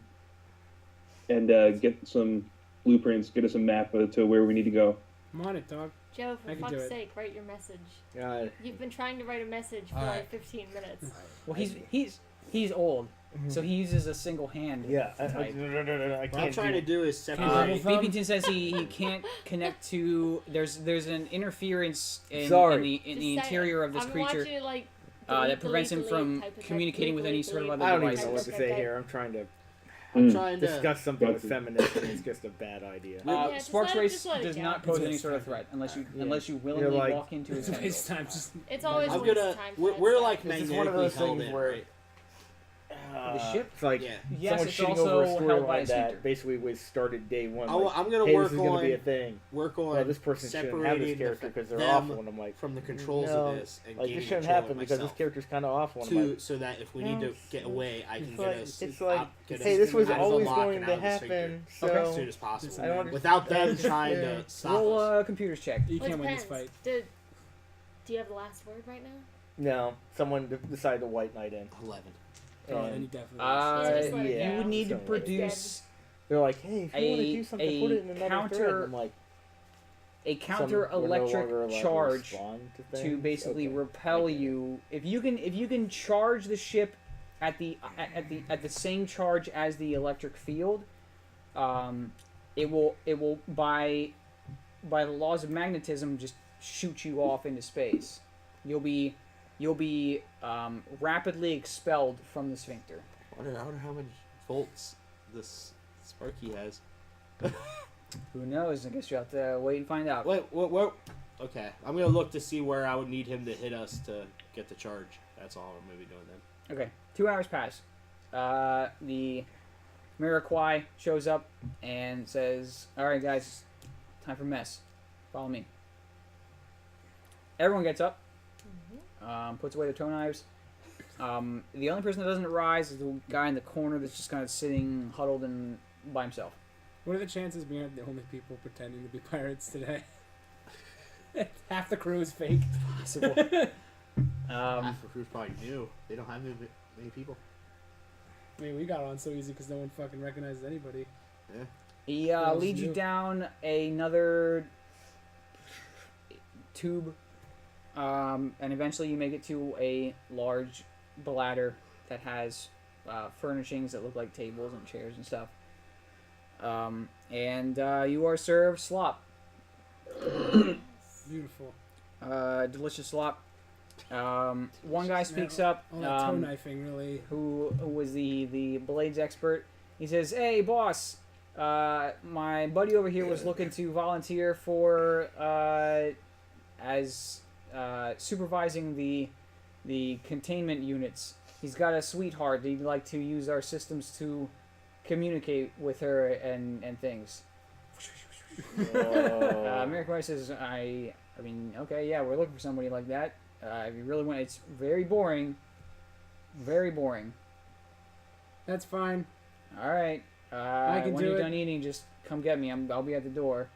and get some blueprints, get us a map to where we need to go. I'm on it, dog. Joe, I for can do fuck's it. sake, write your message. God. You've been trying to write a message for Alright. like 15 minutes. Well, he's old, so he uses a single hand. Yeah. I Type. can't What I'm trying do to do is Uh, separate. Beepington says he can't connect to. There's an interference in Sorry. the Just interior of this I'm creature watching it, like, that prevents him delete, from type of communicating with any sort of other I don't even devices. know what to say here. I'm trying to I'm trying to. discuss something with feminists, and it's just a bad idea. Yeah, just Sparks let it- Race just let it does go. not pose It's any a sort of second. threat unless you Yeah. willingly like- walk into his It's a waste tentacles. of time. Just It's always I'm waste gonna. time. We're like This is magnetically one of those held things in, where right? The ship? It's like Yeah. Yes, someone it's shitting also over a held by a storyline sphincter. that basically was started day one. I'm Like, gonna hey, work this is going to be a on thing. work on Well, this person shouldn't have this separating character because they're them awful. And I'm like, from the controls no, of this and like gaining this shouldn't control happen of because this myself. character's kind of awful. And I'm like, So that if we need to get away, I can it's get like, us. it's like, get hey, us this was out of the always lock going and to out of the sphincter happen. as So soon as possible, I don't understand. without them trying Yeah. to stop Roll us. a computers check. you Well, it can't win this depends. fight. Do you have the last word right now? no, someone decided to white knight in. 11. Oh, then you And definitely. Yeah, just let it yeah, You would need to so- produce they're like, hey, if you want to A- do something, a put it in another counter- thread. I'm like, a some- counter we're no electric longer allowed to charge respond to to things? basically Okay. repel Okay. you. If you can charge the ship at the same charge as the electric field, it will by the laws of magnetism just shoot you off into space. You'll be rapidly expelled from the sphincter. I wonder how many volts this Sparky has. Who knows? I guess you have to wait and find out. Wait, what? Okay, I'm gonna look to see where I would need him to hit us to get the charge. That's all I'm gonna be doing then. Okay, 2 hours pass. The Miraquai shows up and says, "All right, guys, time for mess. Follow me." Everyone gets up, puts away their toe knives. The only person that doesn't rise is the guy in the corner that's just kind of sitting huddled and by himself. What are the chances we aren't the only people pretending to be pirates today? Half the crew is fake. Possible. Half the crew's probably new. They don't have many people. I mean, we got on so easy because no one fucking recognizes anybody. Yeah. He else leads do? you down another tube, and eventually you make it to a large bladder that has furnishings that look like tables and chairs and stuff. And you are served slop. Beautiful. Delicious slop. One guy speaks up. All that toe knifing really. Who was the blades expert. He says, "Hey, boss, my buddy over here was looking to volunteer for as supervising the containment units. He's got a sweetheart. He'd like to use our systems to communicate with her and things." American Rice says, I mean, okay, yeah, we're looking for somebody like that. If you really want, it's very boring. Very boring. That's fine. All right. can when do you're it. done eating, just come get me. I'll be at the door.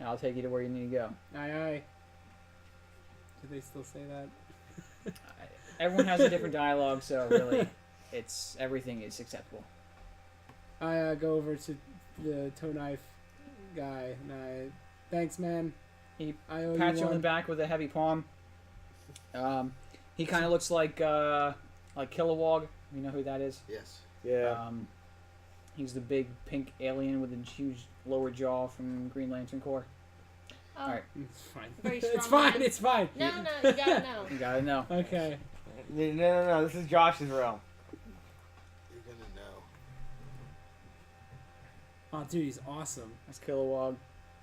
And I'll take you to where you need to go. Aye aye. Do they still say that? Everyone has a different dialogue, so really, everything is acceptable. I go over to the toe knife guy and thanks man. He I owe Pats you you on the one. back with a heavy palm. He kind of looks like Kilowog. You know who that is? Yes. Yeah. He's the big pink alien with a huge lower jaw from Green Lantern Corps. Oh, Alright. It's fine. Very It's strong fine. man. It's fine. No, you gotta know. You gotta know. Okay. No. This is Josh's realm. You're gonna know. Oh, dude, he's awesome. That's Kilowog.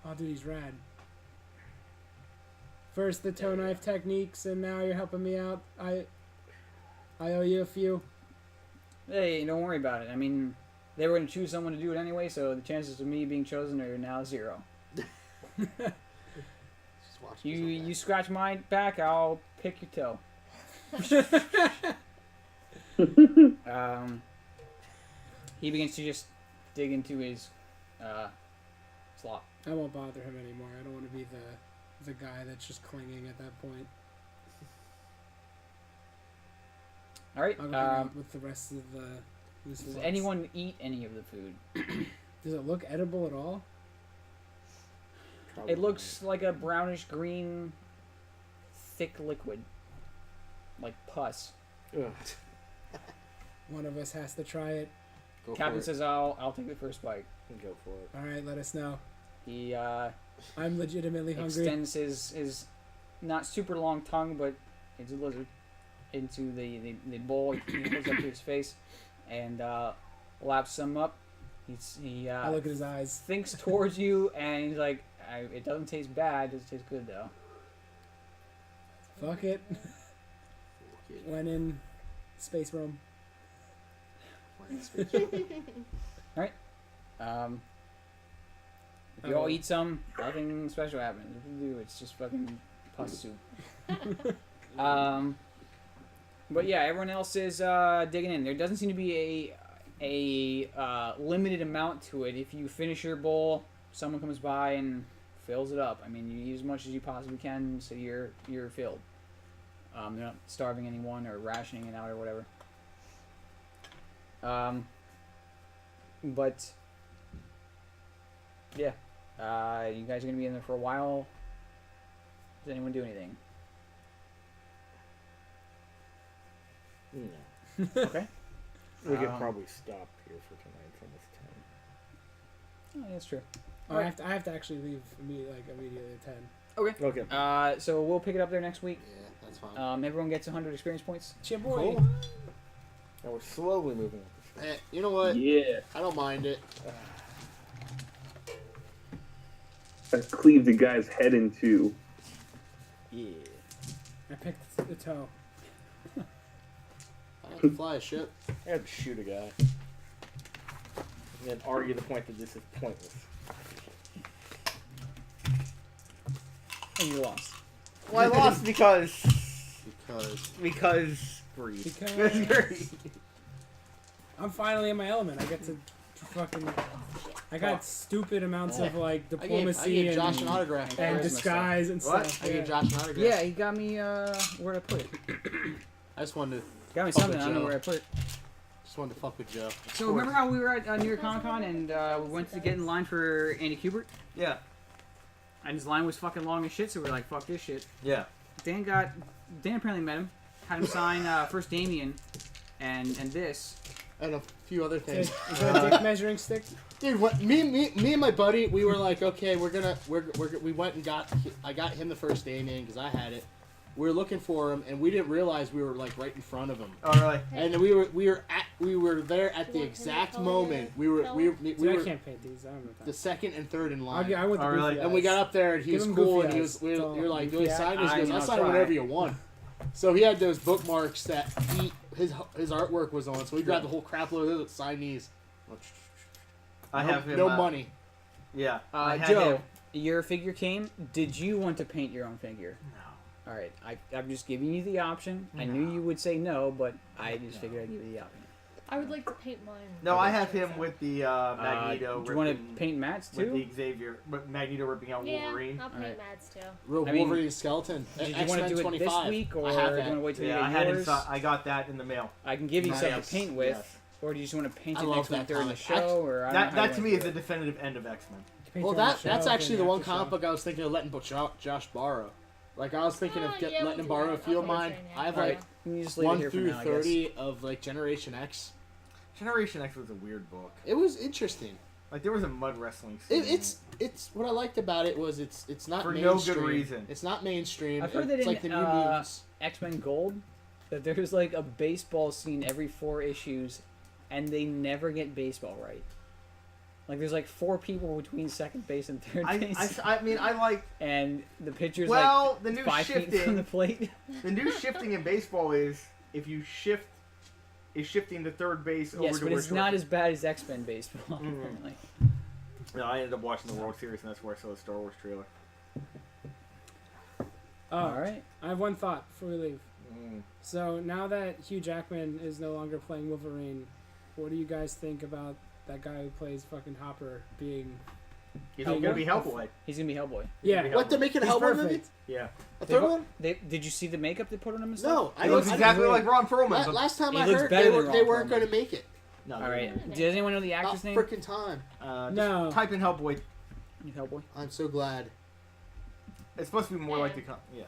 Oh, dude, he's rad. First the toe knife techniques, and now you're helping me out. I owe you a few. Hey, don't worry about it. I mean, they were gonna choose someone to do it anyway, so the chances of me being chosen are now 0. Just watch You scratch my back, I'll pick your toe. He begins to just dig into his slot. I won't bother him anymore. I don't want to be the guy that's just clinging at that point. All right. I'll go hang out with the rest of the. Does anyone eat any of the food? Does it look edible at all? It looks like a brownish green, thick liquid, like pus. Ugh. One of us has to try it. Go Captain for it. says, "I'll take the first bite." Go for it. All right, let us know. He I'm legitimately hungry. extends his not super long tongue, but it's a lizard, into the bowl. He holds up to his face and laps some up. He I look at his eyes. thinks towards you, and he's like, "It doesn't taste bad. It tastes good though." Fuck it. Okay. Went in space room. If you all eat some, nothing special happens. If you do, it's just fucking pus soup. But yeah, everyone else is digging in. There doesn't seem to be a limited amount to it. If you finish your bowl, someone comes by and fills it up. I mean, you eat as much as you possibly can, so you're filled. They're not starving anyone or rationing it out or whatever. But yeah, you guys are gonna be in there for a while. Does anyone do anything? No. Okay. We could Um, probably stop here for tonight. It's almost 10. Oh, that's true. Oh, I have to actually leave immediately at 10. Okay. So we'll pick it up there next week. Yeah, that's fine. Everyone gets 100 experience points. Chip boy. Cool. Now we're slowly moving. Eh, you know what? Yeah. I don't mind it. I cleaved the guy's head in two. Yeah. I picked the toe. I have to fly a ship. I have to shoot a guy. And then argue the point that this is pointless. And you lost. Well, I lost because Because breathe. Because- I'm finally in my element. I get to fucking. I got stupid amounts of like I diplomacy gave Josh an and autograph. Charisma disguise and What? stuff. I gave Yeah. Josh an autograph. Yeah, he got me. Where'd I put it? I just wanted to Got me Public something. I don't know jail. where I put it. Just wanted to fuck with Joe. So remember how we were at New York Comic Con and we went to get in line for Andy Kubert? Yeah. And his line was fucking long as shit, so we were like, fuck this shit. Yeah. Dan apparently met him, had him sign first Damien and this. And a few other things. Is that a dick measuring stick? Dude, what me and my buddy, we were like, okay, we went and I got him the first Damien because I had it. We were looking for him, and we didn't realize we were like right in front of him. Oh, really? And we were there at the exact moment. We Dude, I were can't paint these. I don't know. the second and third in line. I went the Oh, really? goofy And we eyes. got up there, and he Give was him cool, goofy and eyes. you're It's all like, do goofy I sign eyes. this? He goes, I I'll know, sign try. whatever you want. So he had those bookmarks that his artwork was on. So we grabbed the whole crap load of those, sign these. I have him. no money. Yeah. I had Joe, him. your figure came. Did you want to paint your own figure? No. All right, I'm just giving you the option. I knew you would say no, but I just figured I'd give you the option. I would like to paint mine. No, I have him with the Magneto. Do you want to ripping- paint Matt's with too? the Xavier, but Magneto ripping out Yeah, Wolverine. I'll paint Alright. Mads too. Real I mean, Wolverine skeleton. Did you want to X-Men do it 25. this week, or I do have you that. want to wait till you Yeah, I get had him. yours? I got that in the mail. I can give you something Nice. to paint with, Yes. or do you just want to paint I it love next week that during the comic. show? Or I don't know how That you to wanna me is do the it. definitive end of X-Men. Well, that's actually the one comic book I was thinking of letting Josh borrow. Like I was thinking of Oh, yeah, letting him we'll do borrow a that. few of Okay, mine. fine, yeah. I have Alright. like You just leave it 1 here for through now, I guess. 30 of like Generation X. Generation X was a weird book. It was interesting. Like there was a mud wrestling scene. It's what I liked about it was it's not For no mainstream. good reason. It's not mainstream. I've heard that it's in, like the New uh, Mutants. X-Men Gold, that there's like a baseball scene every 4 issues, and they never get baseball right. Like there's like 4 people between second base and third base, I mean, I like. and the pitcher's Well, the like new 5 feet from the shifting. plate. The new shifting in baseball is if you shift, is shifting to third base over Yes, to but where it's not as bad as X-Men baseball. Mhm. Apparently. No, I ended up watching the World Series, and that's where I saw the Star Wars trailer. All right. I have one thought before we leave. Mm. So now that Hugh Jackman is no longer playing Wolverine, what do you guys think about that guy who plays fucking Hopper being? He's Hellboy? gonna be Hellboy. He's gonna be Hellboy. Yeah, Yeah. What, they're making a he's Hellboy movie? perfect. Yeah. A They've- third one? Did you see the makeup they put on him and stuff? No, He looks I- exactly like Ron Perlman. but- Last time He I looks heard better they than weren't Ron going Perlman. to make it. No, All right. Yeah. Does anyone know the About actor's name? freaking time. Just No. type in Hellboy. Hellboy. I'm so glad. It's supposed to be more like the. Yeah.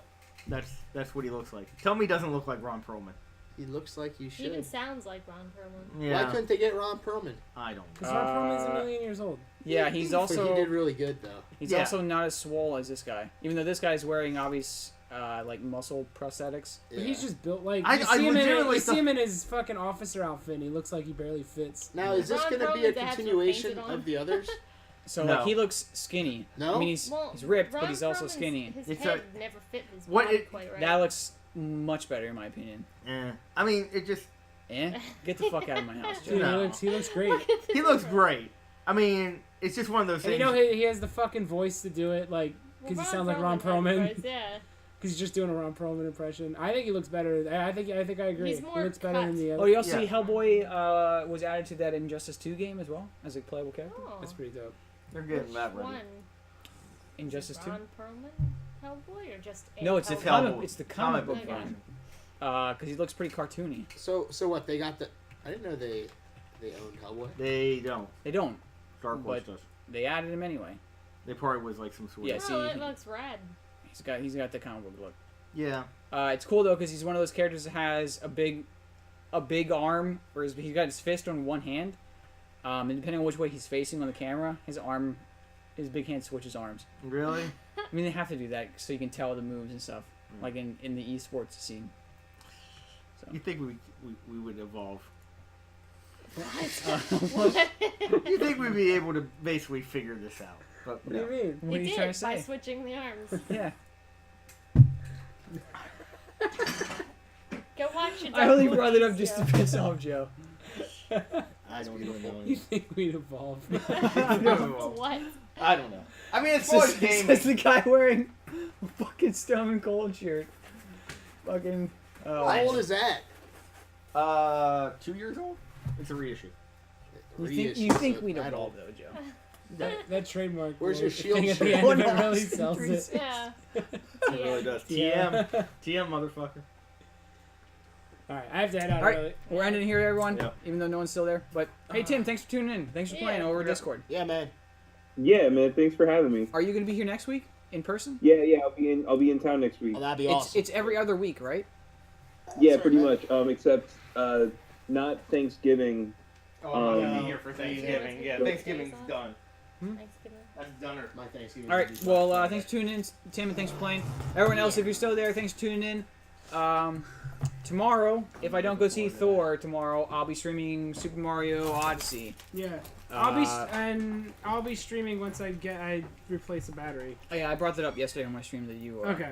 That's what he looks like. Tell me he doesn't look like Ron Perlman. He looks like you He even should. sounds like Ron Perlman. Yeah. Why couldn't they get Ron Perlman? I don't. Because Ron Perlman's a million years old. Yeah, he's But also he did really good though. he's Yeah. also not as swole as this guy. Even though this guy's wearing obvious like muscle prosthetics. But he's just built like I you see him in legitimately you see him in his fucking officer outfit and he looks like he barely fits. Now, is this Ron going to be a Perlman's abs were continuation painted on. of the others? So No. like he looks skinny. No? I mean he's Well, ripped, Ron but he's also Perlman's- skinny. His It's head never fit his What body it- quite right. That looks much better in my opinion. I mean, it just. Get the fuck out of my house, Joe. Dude, No. he looks great. Look at He this looks one. great. I mean, it's just one of those And you things. know he has the fucking voice to do it, like Well, because he sounds like Ron has a Perlman. voice, Yeah. Because he's just doing a Ron Perlman impression. I think he looks better. I think I agree. He's He more looks better than cut. the Oh, other. you also Yeah. see Hellboy was added to that Injustice 2 game as well as a playable character. Oh. That's pretty dope. They're getting Which that ready. one? Injustice 2. Ron Perlman? Hellboy or just a No, it's the Hellboy? comic. Hellboy. It's the comic book book one. Because he looks pretty cartoony. So what? They got the. I didn't know they owned Hellboy. They don't. They don't. Dark Horse But- does. They added him anyway. They probably was like some sort Yeah, of. see, Oh, it looks rad. He's got the comic book look. Yeah. It's cool though because he's one of those characters that has a big arm, or he's got his fist on one hand. And depending on which way he's facing on the camera, his big hand switches arms. Really? I mean, they have to do that so you can tell the moves and stuff, like in the esports scene. So. You think we would evolve? What? You think we'd be able to basically figure this out? But What do you no. mean? What are He you trying did to by say? switching the arms. Yeah. Go watch it. I only brought it up just to piss off Joe. I don't even know. You think we'd evolve? What? I don't know. I mean, as far as gaming, Says the guy wearing a fucking Stone Cold shirt. Fucking. How old is that? 2 years old. It's a reissue. You think we'd evolve though, Joe? that trademark. Where's your thing shield at the shirt? end of it really sells it. Yeah. It really does. Yeah. TM, motherfucker. All right, I have to head out All right, early. we're ending here, everyone. Yeah. Even though no one's still there. But hey, Tim, thanks for tuning in. Thanks for playing Yeah. over Discord. Yeah, man. Yeah, man. Thanks for having me. Are you gonna be here next week in person? Yeah. I'll be in town next week. Oh, that'd be It's awesome. it's every other week, right? Yeah, Sorry, pretty man. much. Except not Thanksgiving. Oh, I'm I'm gonna be here for Thanksgiving. Yeah, Thanksgiving's done. Thanksgiving. That's done. My Thanksgiving. All right. would be Well, Friday. thanks for tuning in, Tim, and thanks for playing. Everyone else, if you're still there, thanks for tuning in. Tomorrow, if I don't go see Thor tomorrow, I'll be streaming Super Mario Odyssey. Yeah, Uh, I'll be streaming once I replace the battery. Oh, yeah, I brought that up yesterday on my stream that you. Okay.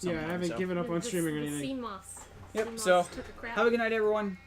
Yeah, I haven't given up on streaming or The anything. CMOS. Yep, CMOS so, took a crap. Have a good night, everyone.